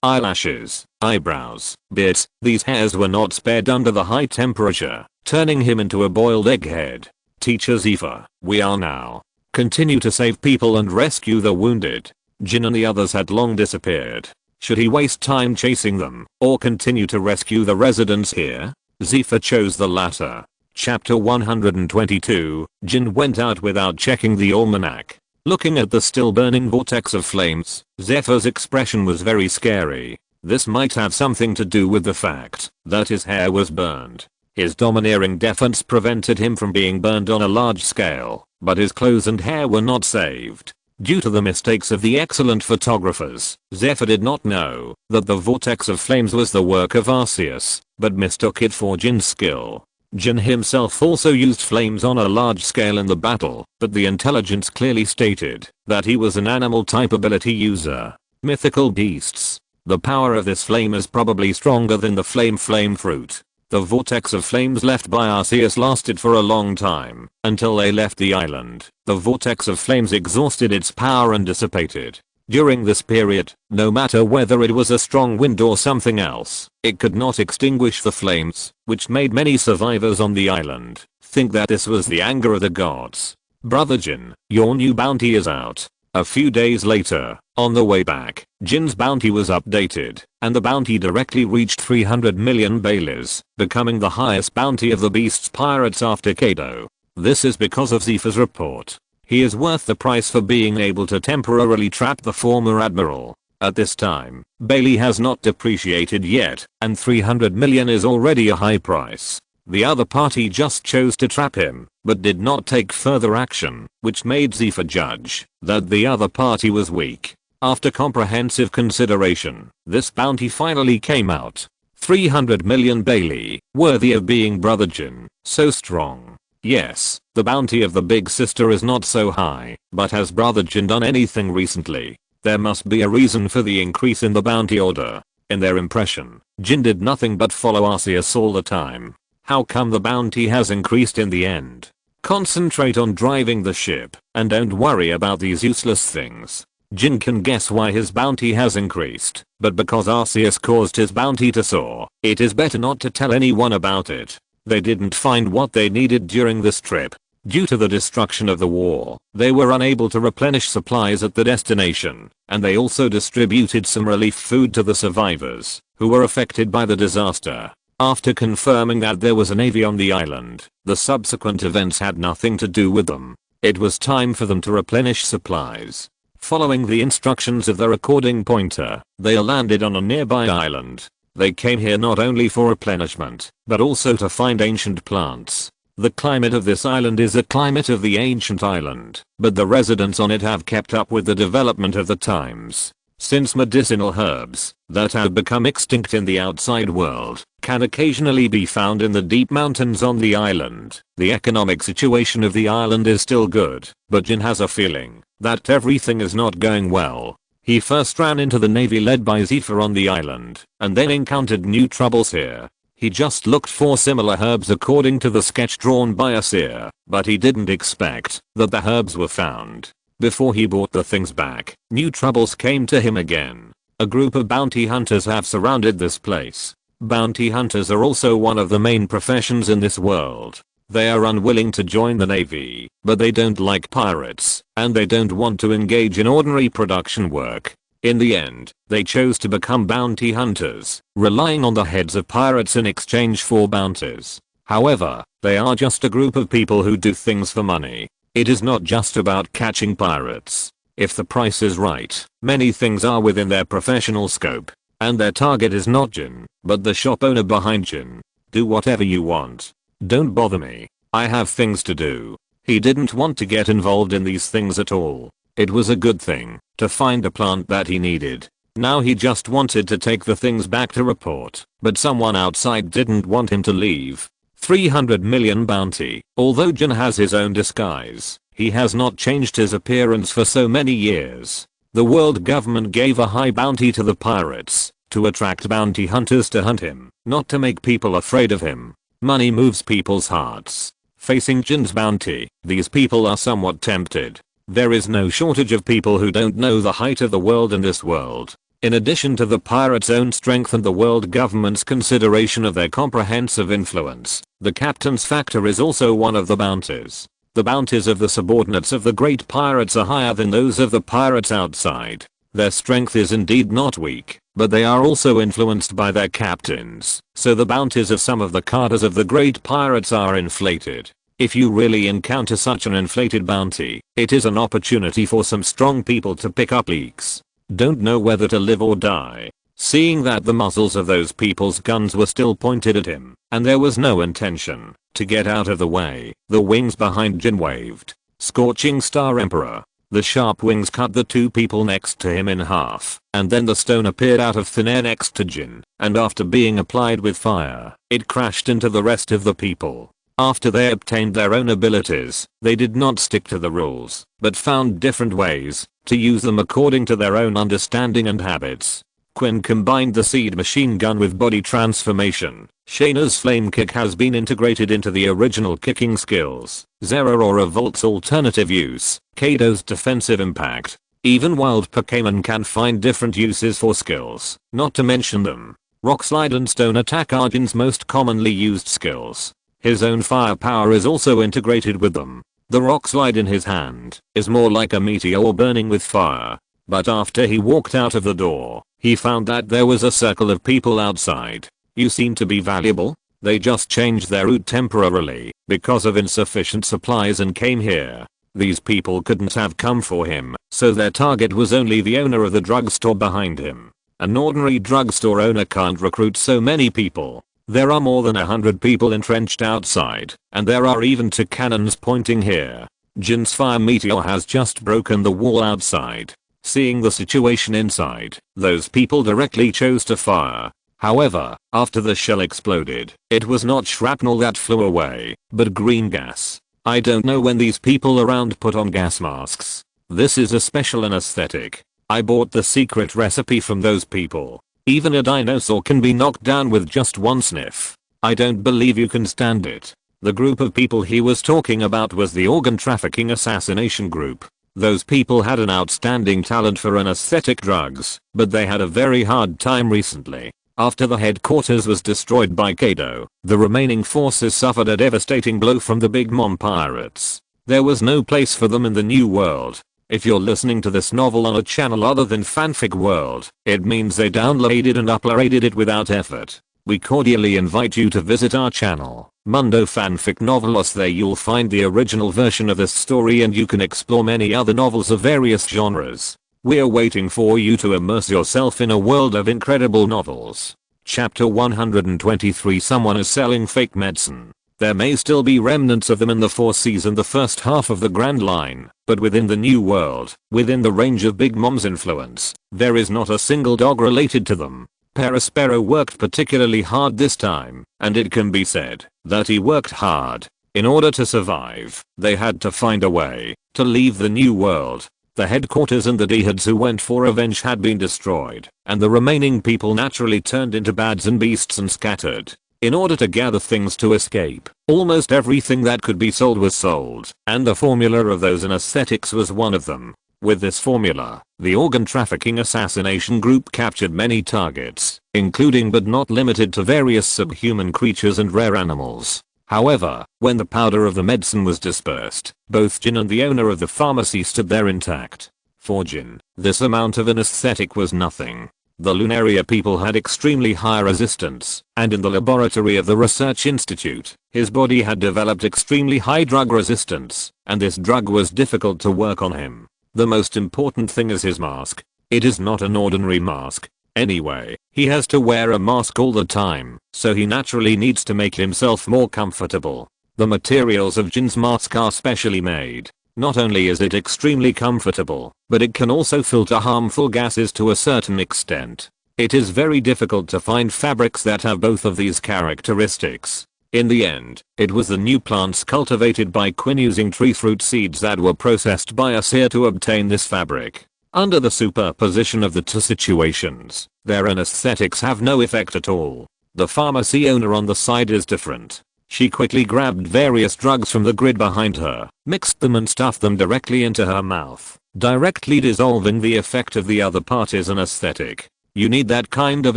eyelashes, eyebrows, beards. These hairs were not spared under the high temperature, turning him into a boiled egghead. Teacher Zephyr, we are now. Continue to save people and rescue the wounded. Jin and the others had long disappeared. Should he waste time chasing them, or continue to rescue the residents here? Zephyr chose the latter. Chapter 122, Jin went out without checking the almanac. Looking at the still burning vortex of flames, Zephyr's expression was very scary. This might have something to do with the fact that his hair was burned. His domineering defense prevented him from being burned on a large scale, but his clothes and hair were not saved. Due to the mistakes of the excellent photographers, Zephyr did not know that the vortex of flames was the work of Arceus, but mistook it for Jin's skill. Jin himself also used flames on a large scale in the battle, but the intelligence clearly stated that he was an animal type ability user. Mythical beasts. The power of this flame is probably stronger than the flame fruit. The vortex of flames left by Arceus lasted for a long time, until they left the island. The vortex of flames exhausted its power and dissipated. During this period, no matter whether it was a strong wind or something else, it could not extinguish the flames, which made many survivors on the island think that this was the anger of the gods. Brother Jin, your new bounty is out. A few days later, on the way back, Jin's bounty was updated, and the bounty directly reached 300 million baileys, becoming the highest bounty of the beast's pirates after Kaido. This is because of Zephyr's report. He is worth the price for being able to temporarily trap the former admiral. At this time, Bailey has not depreciated yet, and 300 million is already a high price. The other party just chose to trap him, but did not take further action, which made Zephyr judge that the other party was weak. After comprehensive consideration, this bounty finally came out. 300 million Bailey, worthy of being Brother Jin, so strong. Yes, the bounty of the big sister is not so high, but has Brother Jin done anything recently? There must be a reason for the increase in the bounty order. In their impression, Jin did nothing but follow Arceus all the time. How come the bounty has increased in the end? Concentrate on driving the ship, and don't worry about these useless things. Jin can guess why his bounty has increased, but because Arceus caused his bounty to soar, it is better not to tell anyone about it. They didn't find what they needed during this trip. Due to the destruction of the war, they were unable to replenish supplies at the destination, and they also distributed some relief food to the survivors, who were affected by the disaster. After confirming that there was a navy on the island, the subsequent events had nothing to do with them. It was time for them to replenish supplies. Following the instructions of the recording pointer, they landed on a nearby island. They came here not only for replenishment, but also to find ancient plants. The climate of this island is a climate of the ancient island, but the residents on it have kept up with the development of the times. since medicinal herbs that have become extinct in the outside world can occasionally be found in the deep mountains on the island. The economic situation of the island is still good, but Jin has a feeling that everything is not going well. He first ran into the navy led by Zephyr on the island, and then encountered new troubles here. He just looked for similar herbs according to the sketch drawn by Arceus, but he didn't expect that the herbs were found. Before he brought the things back, new troubles came to him again. A group of bounty hunters have surrounded this place. Bounty hunters are also one of the main professions in this world. They are unwilling to join the navy, but they don't like pirates, and they don't want to engage in ordinary production work. In the end, they chose to become bounty hunters, relying on the heads of pirates in exchange for bounties. However, they are just a group of people who do things for money. It is not just about catching pirates. If the price is right, many things are within their professional scope. And their target is not Jin, but the shop owner behind Jin. Do whatever you want. Don't bother me. I have things to do. He didn't want to get involved in these things at all. It was a good thing to find a plant that he needed. Now he just wanted to take the things back to report, but someone outside didn't want him to leave. 300 million bounty. Although Jin has his own disguise, he has not changed his appearance for so many years. The world government gave a high bounty to the pirates to attract bounty hunters to hunt him, not to make people afraid of him. Money moves people's hearts. Facing Jin's bounty, these people are somewhat tempted. There is no shortage of people who don't know the height of the world in this world. In addition to the pirates' own strength and the world government's consideration of their comprehensive influence, the captain's factor is also one of the bounties. The bounties of the subordinates of the great pirates are higher than those of the pirates outside. Their strength is indeed not weak, but they are also influenced by their captains, so the bounties of some of the cadres of the great pirates are inflated. If you really encounter such an inflated bounty, it is an opportunity for some strong people to pick up leaks. Don't know whether to live or die. Seeing that the muzzles of those people's guns were still pointed at him, and there was no intention to get out of the way, the wings behind Jin waved. Scorching Star Emperor. The sharp wings cut the two people next to him in half, and then the stone appeared out of thin air next to Jin, and after being applied with fire, it crashed into the rest of the people. After they obtained their own abilities, they did not stick to the rules, but found different ways to use them according to their own understanding and habits. Quinn combined the seed machine gun with body transformation. Shaina's flame kick has been integrated into the original kicking skills. Zera or Revolt's alternative use. Kaido's defensive impact. Even wild Pokemon can find different uses for skills, not to mention them. Rock Slide and Stone Attack are Jin's most commonly used skills. His own firepower is also integrated with them. The Rock Slide in his hand is more like a meteor burning with fire. But after he walked out of the door, he found that there was a circle of people outside. You seem to be valuable. They just changed their route temporarily because of insufficient supplies and came here. These people couldn't have come for him, so their target was only the owner of the drugstore behind him. An ordinary drugstore owner can't recruit so many people. There are more than 100 people entrenched outside, and there are even 2 cannons pointing here. Jin's fire meteor has just broken the wall outside. Seeing the situation inside, those people directly chose to fire. However, after the shell exploded, it was not shrapnel that flew away, but green gas. I don't know when these people around put on gas masks. This is a special anesthetic. I bought the secret recipe from those people. Even a dinosaur can be knocked down with just one sniff. I don't believe you can stand it. The group of people he was talking about was the organ trafficking assassination group. Those people had an outstanding talent for anesthetic drugs, but they had a very hard time recently. After the headquarters was destroyed by Kaido, the remaining forces suffered a devastating blow from the Big Mom pirates. There was no place for them in the new world. If you're listening to this novel on a channel other than Fanfic World, it means they downloaded and uploaded it without effort. We cordially invite you to visit our channel, Mundo Fanfic Novelos. There you'll find the original version of this story and you can explore many other novels of various genres. We're waiting for you to immerse yourself in a world of incredible novels. Chapter 123. Someone is selling fake medicine. There may still be remnants of them in the Four Seas and the first half of the Grand Line, but within the New World, within the range of Big Mom's influence, there is not a single dog related to them. Perospero worked particularly hard this time, and it can be said that he worked hard. In order to survive, they had to find a way to leave the New World. The headquarters and the Dahids who went for revenge had been destroyed, and the remaining people naturally turned into bads and beasts and scattered. In order to gather things to escape, almost everything that could be sold was sold, and the formula of those anesthetics was one of them. With this formula, the organ trafficking assassination group captured many targets, including but not limited to various subhuman creatures and rare animals. However, when the powder of the medicine was dispersed, both Jin and the owner of the pharmacy stood there intact. For Jin, this amount of anesthetic was nothing. The Lunaria people had extremely high resistance, and in the laboratory of the research institute, his body had developed extremely high drug resistance, and this drug was difficult to work on him. The most important thing is his mask. It is not an ordinary mask. Anyway, he has to wear a mask all the time, so he naturally needs to make himself more comfortable. The materials of Jin's mask are specially made. Not only is it extremely comfortable, but it can also filter harmful gases to a certain extent. It is very difficult to find fabrics that have both of these characteristics. In the end, it was the new plants cultivated by Quinn using tree fruit seeds that were processed by Arceus to obtain this fabric. Under the superposition of the two situations, their anesthetics have no effect at all. The pharmacy owner on the side is different. She quickly grabbed various drugs from the grid behind her, mixed them and stuffed them directly into her mouth, directly dissolving the effect of the other party's anesthetic. You need that kind of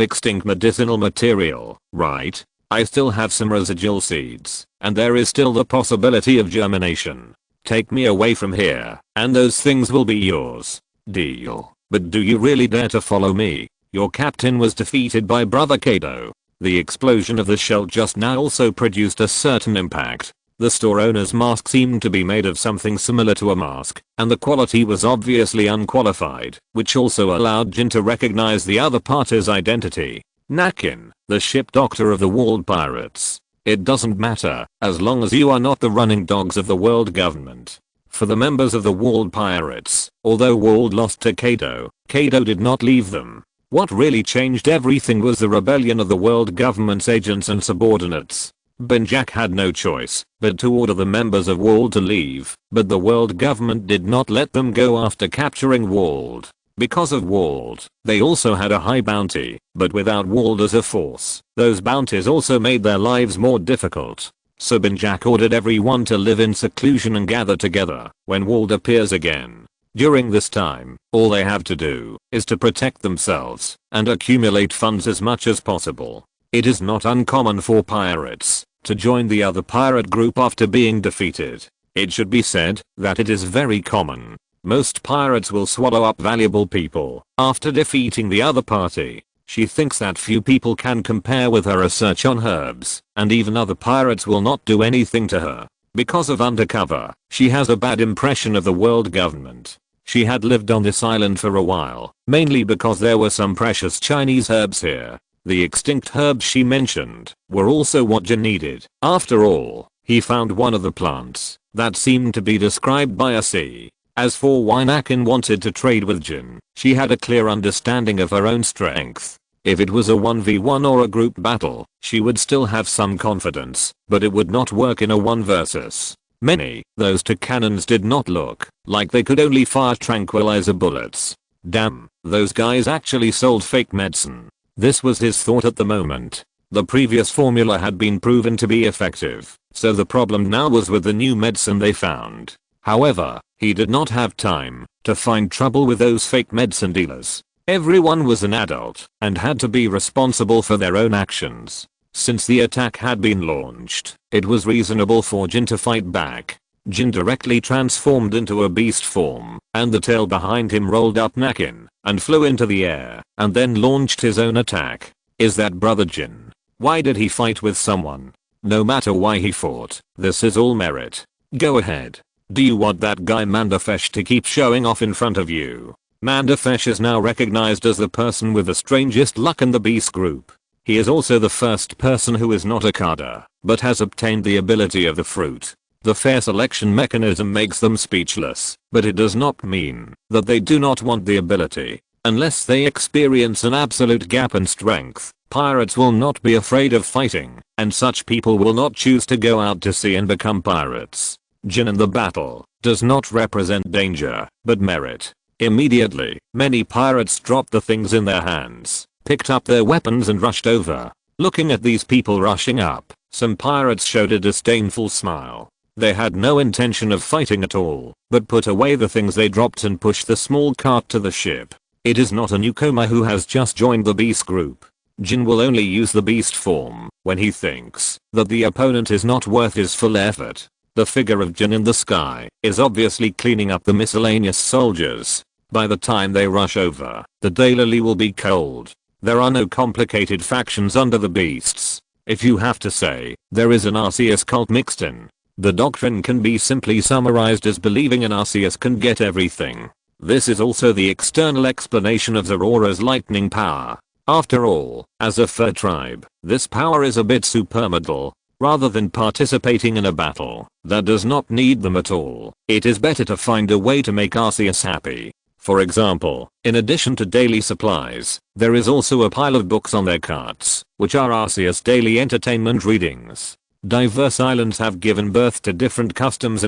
extinct medicinal material, right? I still have some residual seeds, and there is still the possibility of germination. Take me away from here, and those things will be yours. Deal. But do you really dare to follow me? Your captain was defeated by Brother Kaido. The explosion of the shell just now also produced a certain impact. The store owner's mask seemed to be made of something similar to a mask, and the quality was obviously unqualified, which also allowed Jin to recognize the other party's identity. Nakin, the ship doctor of the walled pirates. It doesn't matter, as long as you are not the running dogs of the world government. For the members of the walled pirates, although Walled lost to Kaido, Kaido did not leave them. What really changed everything was the rebellion of the world government's agents and subordinates. Benjack had no choice but to order the members of Walled to leave, but the world government did not let them go after capturing Walled. Because of Walled, they also had a high bounty, but without Walled as a force, those bounties also made their lives more difficult. So Benjack ordered everyone to live in seclusion and gather together when Walled appears again. During this time, all they have to do is to protect themselves and accumulate funds as much as possible. It is not uncommon for pirates to join the other pirate group after being defeated. It should be said that it is very common. Most pirates will swallow up valuable people after defeating the other party. She thinks that few people can compare with her research on herbs, and even other pirates will not do anything to her. Because of undercover, she has a bad impression of the world government. She had lived on this island for a while, mainly because there were some precious Chinese herbs here. The extinct herbs she mentioned were also what Jin needed. After all, he found one of the plants that seemed to be described by Arceus. As for why Nakin wanted to trade with Jin, she had a clear understanding of her own strength. If it was a 1v1 or a group battle, she would still have some confidence, but it would not work in a 1 versus many. Those two cannons did not look like they could only fire tranquilizer bullets. Damn, those guys actually sold fake medicine. This was his thought at the moment. The previous formula had been proven to be effective, so the problem now was with the new medicine they found. However, he did not have time to find trouble with those fake medicine dealers. Everyone was an adult and had to be responsible for their own actions. Since the attack had been launched, it was reasonable for Jin to fight back. Jin directly transformed into a beast form, and the tail behind him rolled up Nakin and flew into the air, and then launched his own attack. Is that Brother Jin? Why did he fight with someone? No matter why he fought, this is all merit. Go ahead. Do you want that guy Mandafesh to keep showing off in front of you? Mandafesh is now recognized as the person with the strangest luck in the beast group. He is also the first person who is not a Kada, but has obtained the ability of the fruit. The fair selection mechanism makes them speechless, but it does not mean that they do not want the ability. Unless they experience an absolute gap in strength, pirates will not be afraid of fighting, and such people will not choose to go out to sea and become pirates. Jin in the battle does not represent danger, but merit. Immediately, many pirates dropped the things in their hands, picked up their weapons and rushed over. Looking at these people rushing up, some pirates showed a disdainful smile. They had no intention of fighting at all, but put away the things they dropped and pushed the small cart to the ship. It is not a newcomer who has just joined the beast group. Jin will only use the beast form when he thinks that the opponent is not worth his full effort. The figure of Jin in the sky is obviously cleaning up the miscellaneous soldiers. By the time they rush over, the daylily will be cold. There are no complicated factions under the beasts. If you have to say, there is an Arceus cult mixed in. The doctrine can be simply summarized as believing an Arceus can get everything. This is also the external explanation of Zorora's lightning power. After all, as a fur tribe, this power is a bit supermodal. Rather than participating in a battle that does not need them at all, it is better to find a way to make Arceus happy. For example, in addition to daily supplies, there is also a pile of books on their carts, which are Arceus daily entertainment readings. Diverse islands have given birth to different customs,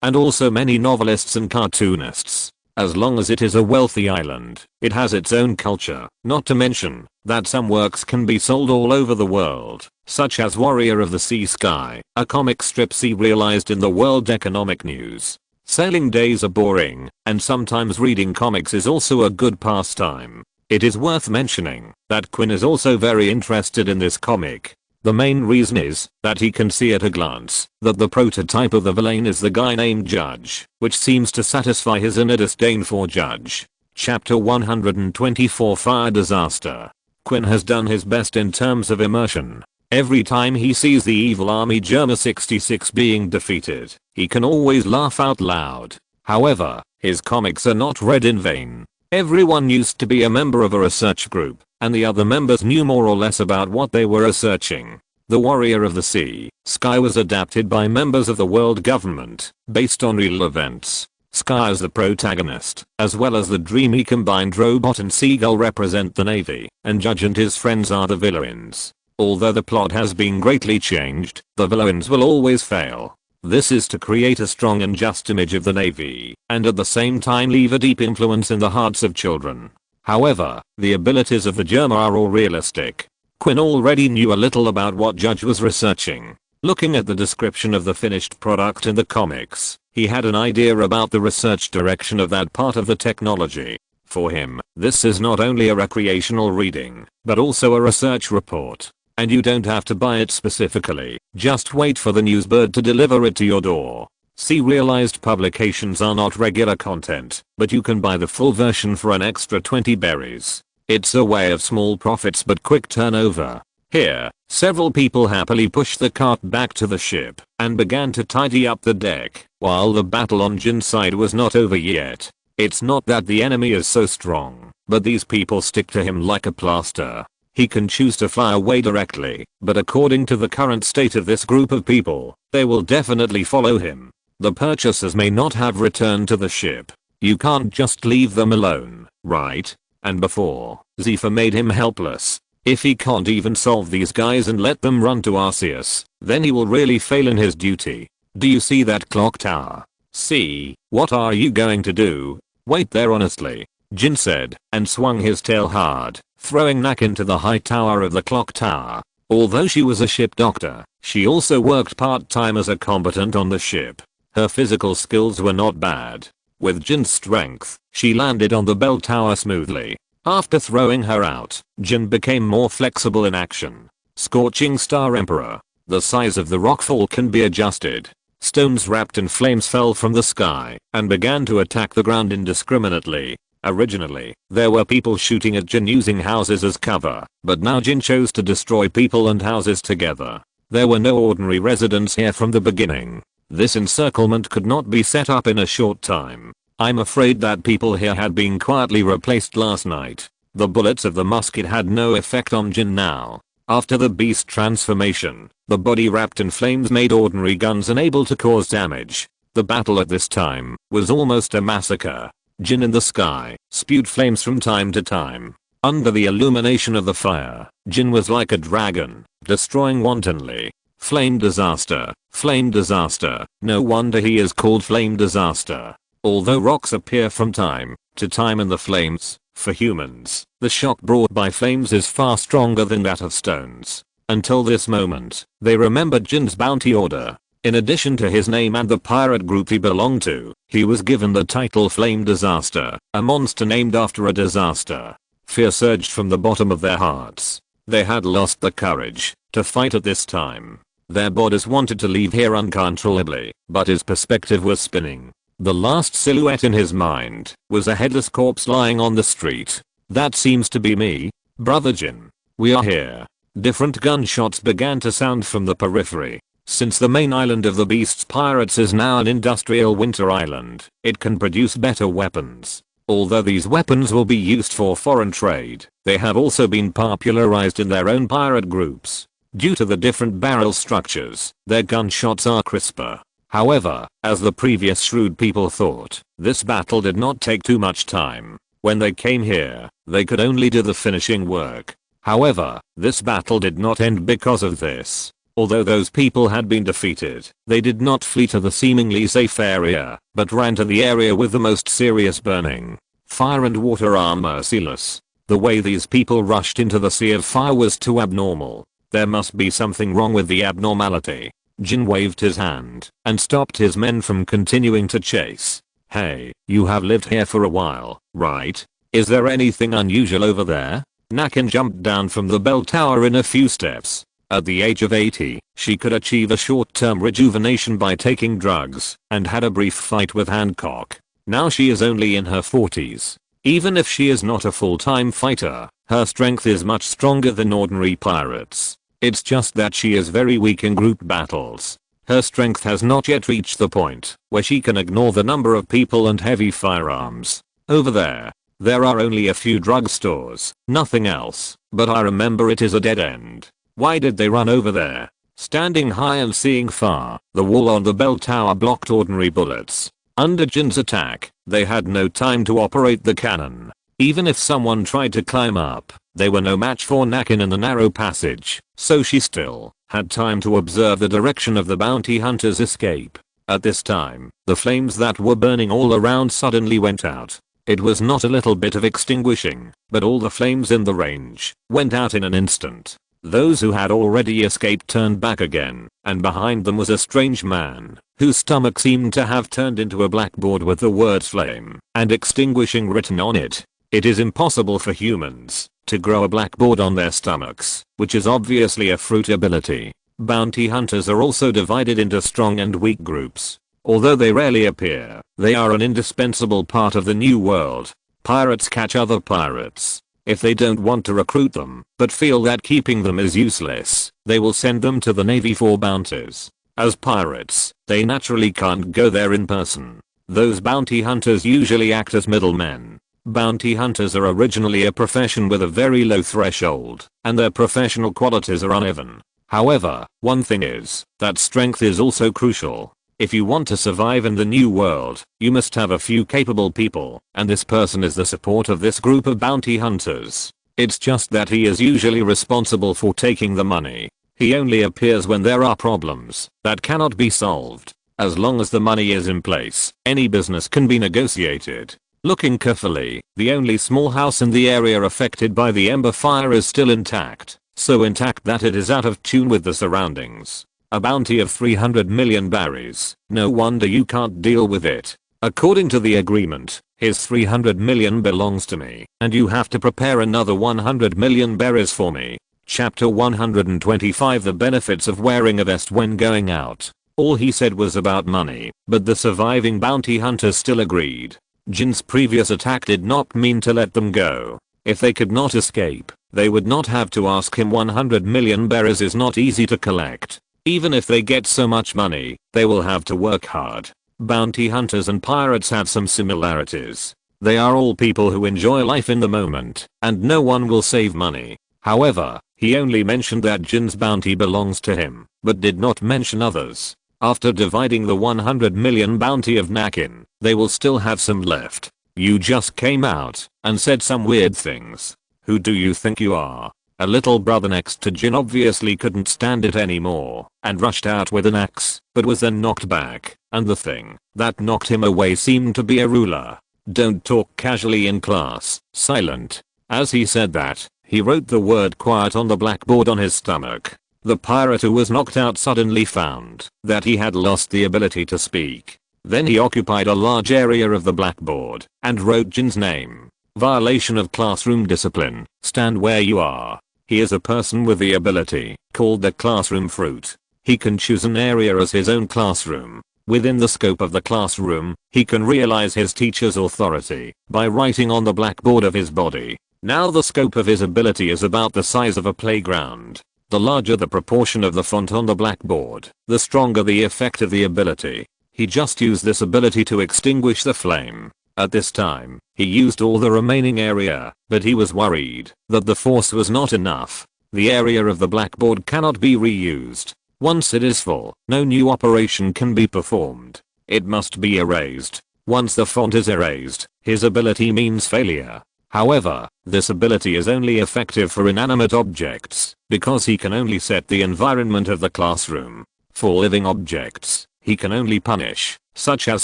and also many novelists and cartoonists. As long as it is a wealthy island, it has its own culture, not to mention that some works can be sold all over the world, such as Warrior of the Sea Sky, a comic strip serialized in the World Economic News. Sailing days are boring, and sometimes reading comics is also a good pastime. It is worth mentioning that Quinn is also very interested in this comic. The main reason is that he can see at a glance that the prototype of the villain is the guy named Judge, which seems to satisfy his inner disdain for Judge. Chapter 124 Fire Disaster. Quinn has done his best in terms of immersion. Every time he sees the evil army Germa 66 being defeated, he can always laugh out loud. However, his comics are not read in vain. Everyone used to be a member of a research group, and the other members knew more or less about what they were researching. The Warrior of the Sea Sky was adapted by members of the world government, based on real events. Sky is the protagonist, as well as the dreamy combined robot and seagull represent the navy, and Judge and his friends are the villains. Although the plot has been greatly changed, the villains will always fail. This is to create a strong and just image of the navy, and at the same time leave a deep influence in the hearts of children. However, the abilities of the Germa are all realistic. Quinn already knew a little about what Judge was researching. Looking at the description of the finished product in the comics, he had an idea about the research direction of that part of the technology. For him, this is not only a recreational reading, but also a research report. And you don't have to buy it specifically, just wait for the newsbird to deliver it to your door. Serialized publications are not regular content, but you can buy the full version for an extra 20 berries. It's a way of small profits but quick turnover. Here, several people happily pushed the cart back to the ship and began to tidy up the deck, while the battle on Jin's side was not over yet. It's not that the enemy is so strong, but these people stick to him like a plaster. He can choose to fly away directly, but according to the current state of this group of people, they will definitely follow him. The purchasers may not have returned to the ship. You can't just leave them alone, right? And before, Zephyr made him helpless. If he can't even solve these guys and let them run to Arceus, then he will really fail in his duty. Do you see that clock tower? See, what are you going to do? Wait there honestly, Jin said, and swung his tail hard, throwing Nak into the high tower of the clock tower. Although she was a ship doctor, she also worked part-time as a combatant on the ship. Her physical skills were not bad. With Jin's strength, she landed on the bell tower smoothly. After throwing her out, Jin became more flexible in action. Scorching Star Emperor. The size of the rockfall can be adjusted. Stones wrapped in flames fell from the sky and began to attack the ground indiscriminately. Originally, there were people shooting at Jin using houses as cover, but now Jin chose to destroy people and houses together. There were no ordinary residents here from the beginning. This encirclement could not be set up in a short time. I'm afraid that people here had been quietly replaced last night. The bullets of the musket had no effect on Jin now. After the beast transformation, the body wrapped in flames made ordinary guns unable to cause damage. The battle at this time was almost a massacre. Jin in the sky spewed flames from time to time. Under the illumination of the fire, Jin was like a dragon, destroying wantonly. Flame disaster, flame disaster. No wonder he is called flame disaster. Although rocks appear from time to time in the flames, for humans, the shock brought by flames is far stronger than that of stones. Until this moment, they remembered Jin's bounty order. In addition to his name and the pirate group he belonged to, he was given the title Flame Disaster, a monster named after a disaster. Fear surged from the bottom of their hearts. They had lost the courage to fight at this time. Their bodies wanted to leave here uncontrollably, but his perspective was spinning. The last silhouette in his mind was a headless corpse lying on the street. That seems to be me, Brother Jin. We are here. Different gunshots began to sound from the periphery. Since the main island of the Beast's pirates is now an industrial winter island, it can produce better weapons. Although these weapons will be used for foreign trade, they have also been popularized in their own pirate groups. Due to the different barrel structures, their gunshots are crisper. However, as the previous shrewd people thought, this battle did not take too much time. When they came here, they could only do the finishing work. However, this battle did not end because of this. Although those people had been defeated, they did not flee to the seemingly safe area, but ran to the area with the most serious burning. Fire and water are merciless. The way these people rushed into the sea of fire was too abnormal. There must be something wrong with the abnormality. Jin waved his hand and stopped his men from continuing to chase. Hey, you have lived here for a while, right? Is there anything unusual over there? Nakin jumped down from the bell tower in a few steps. At the age of 80, she could achieve a short-term rejuvenation by taking drugs, and had a brief fight with Hancock. Now she is only in her 40s. Even if she is not a full-time fighter, her strength is much stronger than ordinary pirates. It's just that she is very weak in group battles. Her strength has not yet reached the point where she can ignore the number of people and heavy firearms. Over there are only a few drugstores, nothing else, but I remember it is a dead end. Why did they run over there? Standing high and seeing far, the wall on the bell tower blocked ordinary bullets. Under Jin's attack, they had no time to operate the cannon. Even if someone tried to climb up, they were no match for Nakin in the narrow passage, so she still had time to observe the direction of the bounty hunter's escape. At this time, the flames that were burning all around suddenly went out. It was not a little bit of extinguishing, but all the flames in the range went out in an instant. Those who had already escaped turned back again, and behind them was a strange man, whose stomach seemed to have turned into a blackboard with the words flame and extinguishing written on it. It is impossible for humans to grow a blackboard on their stomachs, which is obviously a fruit ability. Bounty hunters are also divided into strong and weak groups. Although they rarely appear, they are an indispensable part of the new world. Pirates catch other pirates. If they don't want to recruit them, but feel that keeping them is useless, they will send them to the Navy for bounties. As pirates, they naturally can't go there in person. Those bounty hunters usually act as middlemen. Bounty hunters are originally a profession with a very low threshold, and their professional qualities are uneven. However, one thing is that strength is also crucial. If you want to survive in the new world, you must have a few capable people, and this person is the support of this group of bounty hunters. It's just that he is usually responsible for taking the money. He only appears when there are problems that cannot be solved. As long as the money is in place, any business can be negotiated. Looking carefully, the only small house in the area affected by the ember fire is still intact, so intact that it is out of tune with the surroundings. A bounty of 300 million berries. No wonder you can't deal with it. According to the agreement, his 300 million belongs to me, and you have to prepare another 100 million berries for me. Chapter 125 The benefits of wearing a vest when going out. All he said was about money, but the surviving bounty hunters still agreed. Jin's previous attack did not mean to let them go. If they could not escape, they would not have to ask him. 100 million berries is not easy to collect. Even if they get so much money, they will have to work hard. Bounty hunters and pirates have some similarities. They are all people who enjoy life in the moment, and no one will save money. However, he only mentioned that Jin's bounty belongs to him, but did not mention others. After dividing the 100 million bounty of Nakin, they will still have some left. You just came out and said some weird things. Who do you think you are? A little brother next to Jin obviously couldn't stand it anymore and rushed out with an axe, but was then knocked back, and the thing that knocked him away seemed to be a ruler. Don't talk casually in class, silent. As he said that, he wrote the word quiet on the blackboard on his stomach. The pirate who was knocked out suddenly found that he had lost the ability to speak. Then he occupied a large area of the blackboard and wrote Jin's name. Violation of classroom discipline. Stand where you are. He is a person with the ability called the classroom fruit. He can choose an area as his own classroom. Within the scope of the classroom, he can realize his teacher's authority by writing on the blackboard of his body. Now the scope of his ability is about the size of a playground. The larger the proportion of the font on the blackboard, the stronger the effect of the ability. He just used this ability to extinguish the flame. At this time, he used all the remaining area, but he was worried that the force was not enough. The area of the blackboard cannot be reused. Once it is full, no new operation can be performed. It must be erased. Once the font is erased, his ability means failure. However, this ability is only effective for inanimate objects, because he can only set the environment of the classroom. For living objects, he can only punish, such as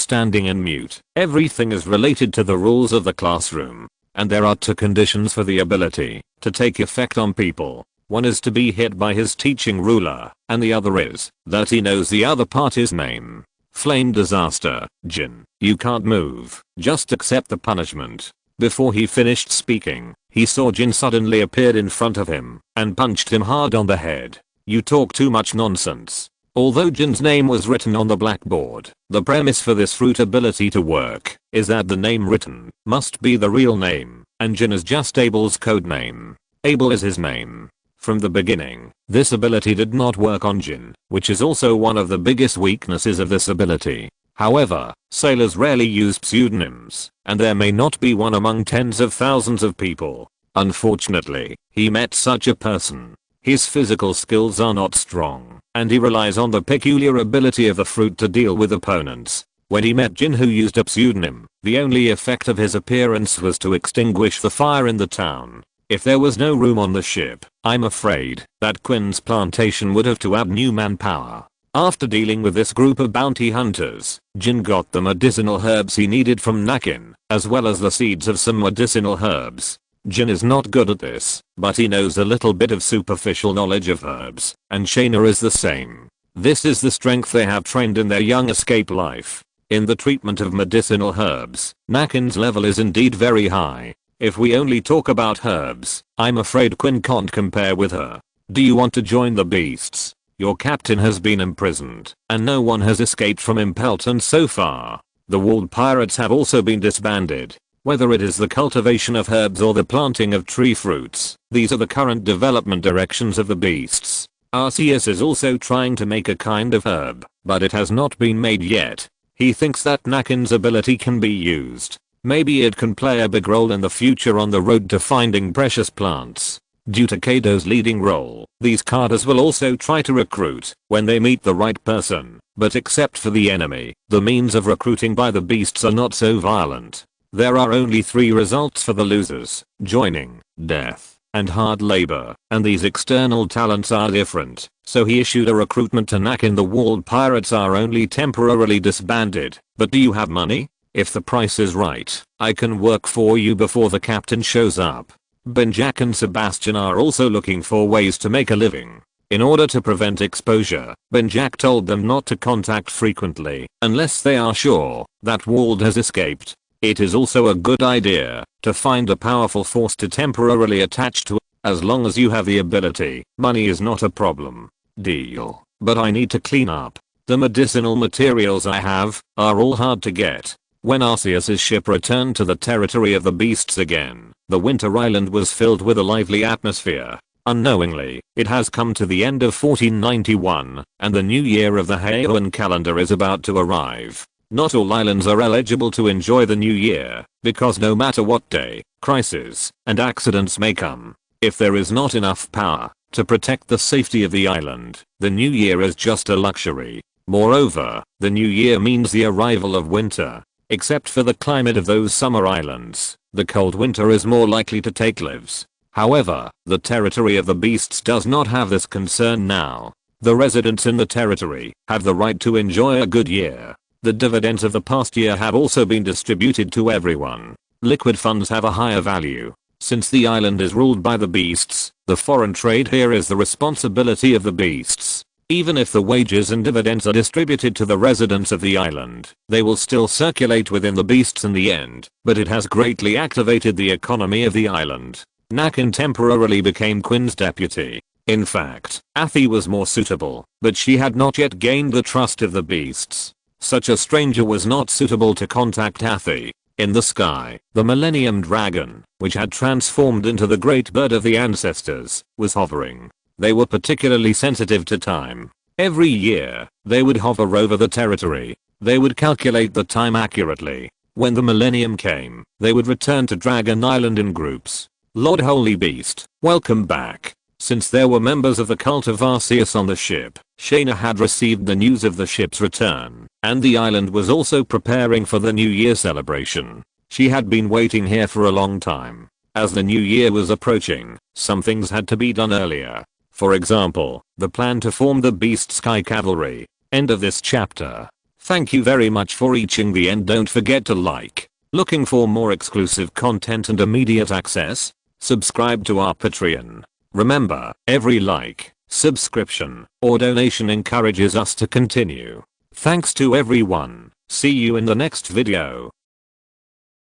standing and mute. Everything is related to the rules of the classroom, and there are two conditions for the ability to take effect on people. One is to be hit by his teaching ruler, and the other is that he knows the other party's name. Flame disaster. Jin, you can't move, just accept the punishment. Before he finished speaking, he saw Jin suddenly appeared in front of him and punched him hard on the head. You talk too much nonsense. Although Jin's name was written on the blackboard, the premise for this fruit ability to work is that the name written must be the real name, and Jin is just Abel's code name. Abel is his name. From the beginning, this ability did not work on Jin, which is also one of the biggest weaknesses of this ability. However, sailors rarely use pseudonyms, and there may not be one among tens of thousands of people. Unfortunately, he met such a person. His physical skills are not strong, and he relies on the peculiar ability of the fruit to deal with opponents. When he met Jin, who used a pseudonym, the only effect of his appearance was to extinguish the fire in the town. If there was no room on the ship, I'm afraid that Quinn's plantation would have to add new manpower. After dealing with this group of bounty hunters, Jin got the medicinal herbs he needed from Nakin, as well as the seeds of some medicinal herbs. Jin is not good at this, but he knows a little bit of superficial knowledge of herbs, and Shaina is the same. This is the strength they have trained in their young escape life. In the treatment of medicinal herbs, Nakin's level is indeed very high. If we only talk about herbs, I'm afraid Quinn can't compare with her. Do you want to join the beasts? Your captain has been imprisoned, and no one has escaped from Impelton so far. The walled pirates have also been disbanded. Whether it is the cultivation of herbs or the planting of tree fruits, these are the current development directions of the beasts. Arceus is also trying to make a kind of herb, but it has not been made yet. He thinks that Nakin's ability can be used. Maybe it can play a big role in the future on the road to finding precious plants. Due to Kaido's leading role, these carters will also try to recruit when they meet the right person, but except for the enemy, the means of recruiting by the beasts are not so violent. There are only 3 results for the losers: joining, death, and hard labor, and these external talents are different, so he issued a recruitment to Nakin. The walled pirates are only temporarily disbanded, but do you have money? If the price is right, I can work for you before the captain shows up. Benjack and Sebastian are also looking for ways to make a living. In order to prevent exposure, Benjack told them not to contact frequently unless they are sure that Wald has escaped. It is also a good idea to find a powerful force to temporarily attach to. As long as you have the ability, money is not a problem. Deal. But I need to clean up. The medicinal materials I have are all hard to get. When Arceus' ship returned to the territory of the beasts again, the Winter Island was filled with a lively atmosphere. Unknowingly, it has come to the end of 1491, and the new year of the Heian calendar is about to arrive. Not all islands are eligible to enjoy the new year, because no matter what day, crisis, and accidents may come, if there is not enough power to protect the safety of the island, the new year is just a luxury. Moreover, the new year means the arrival of winter. Except for the climate of those summer islands, the cold winter is more likely to take lives. However, the territory of the beasts does not have this concern now. The residents in the territory have the right to enjoy a good year. The dividends of the past year have also been distributed to everyone. Liquid funds have a higher value. Since the island is ruled by the beasts, the foreign trade here is the responsibility of the beasts. Even if the wages and dividends are distributed to the residents of the island, they will still circulate within the beasts in the end, but it has greatly activated the economy of the island. Nakin temporarily became Quinn's deputy. In fact, Athi was more suitable, but she had not yet gained the trust of the beasts. Such a stranger was not suitable to contact Athi. In the sky, the Millennium Dragon, which had transformed into the great bird of the ancestors, was hovering. They were particularly sensitive to time. Every year, they would hover over the territory. They would calculate the time accurately. When the millennium came, they would return to Dragon Island in groups. Lord Holy Beast, welcome back. Since there were members of the cult of Arceus on the ship, Shaina had received the news of the ship's return, and the island was also preparing for the New Year celebration. She had been waiting here for a long time. As the new year was approaching, some things had to be done earlier. For example, the plan to form the Beast Sky Cavalry. End of this chapter. Thank you very much for reaching the end. Don't forget to like. Looking for more exclusive content and immediate access? Subscribe to our Patreon. Remember, every like, subscription, or donation encourages us to continue. Thanks to everyone. See you in the next video.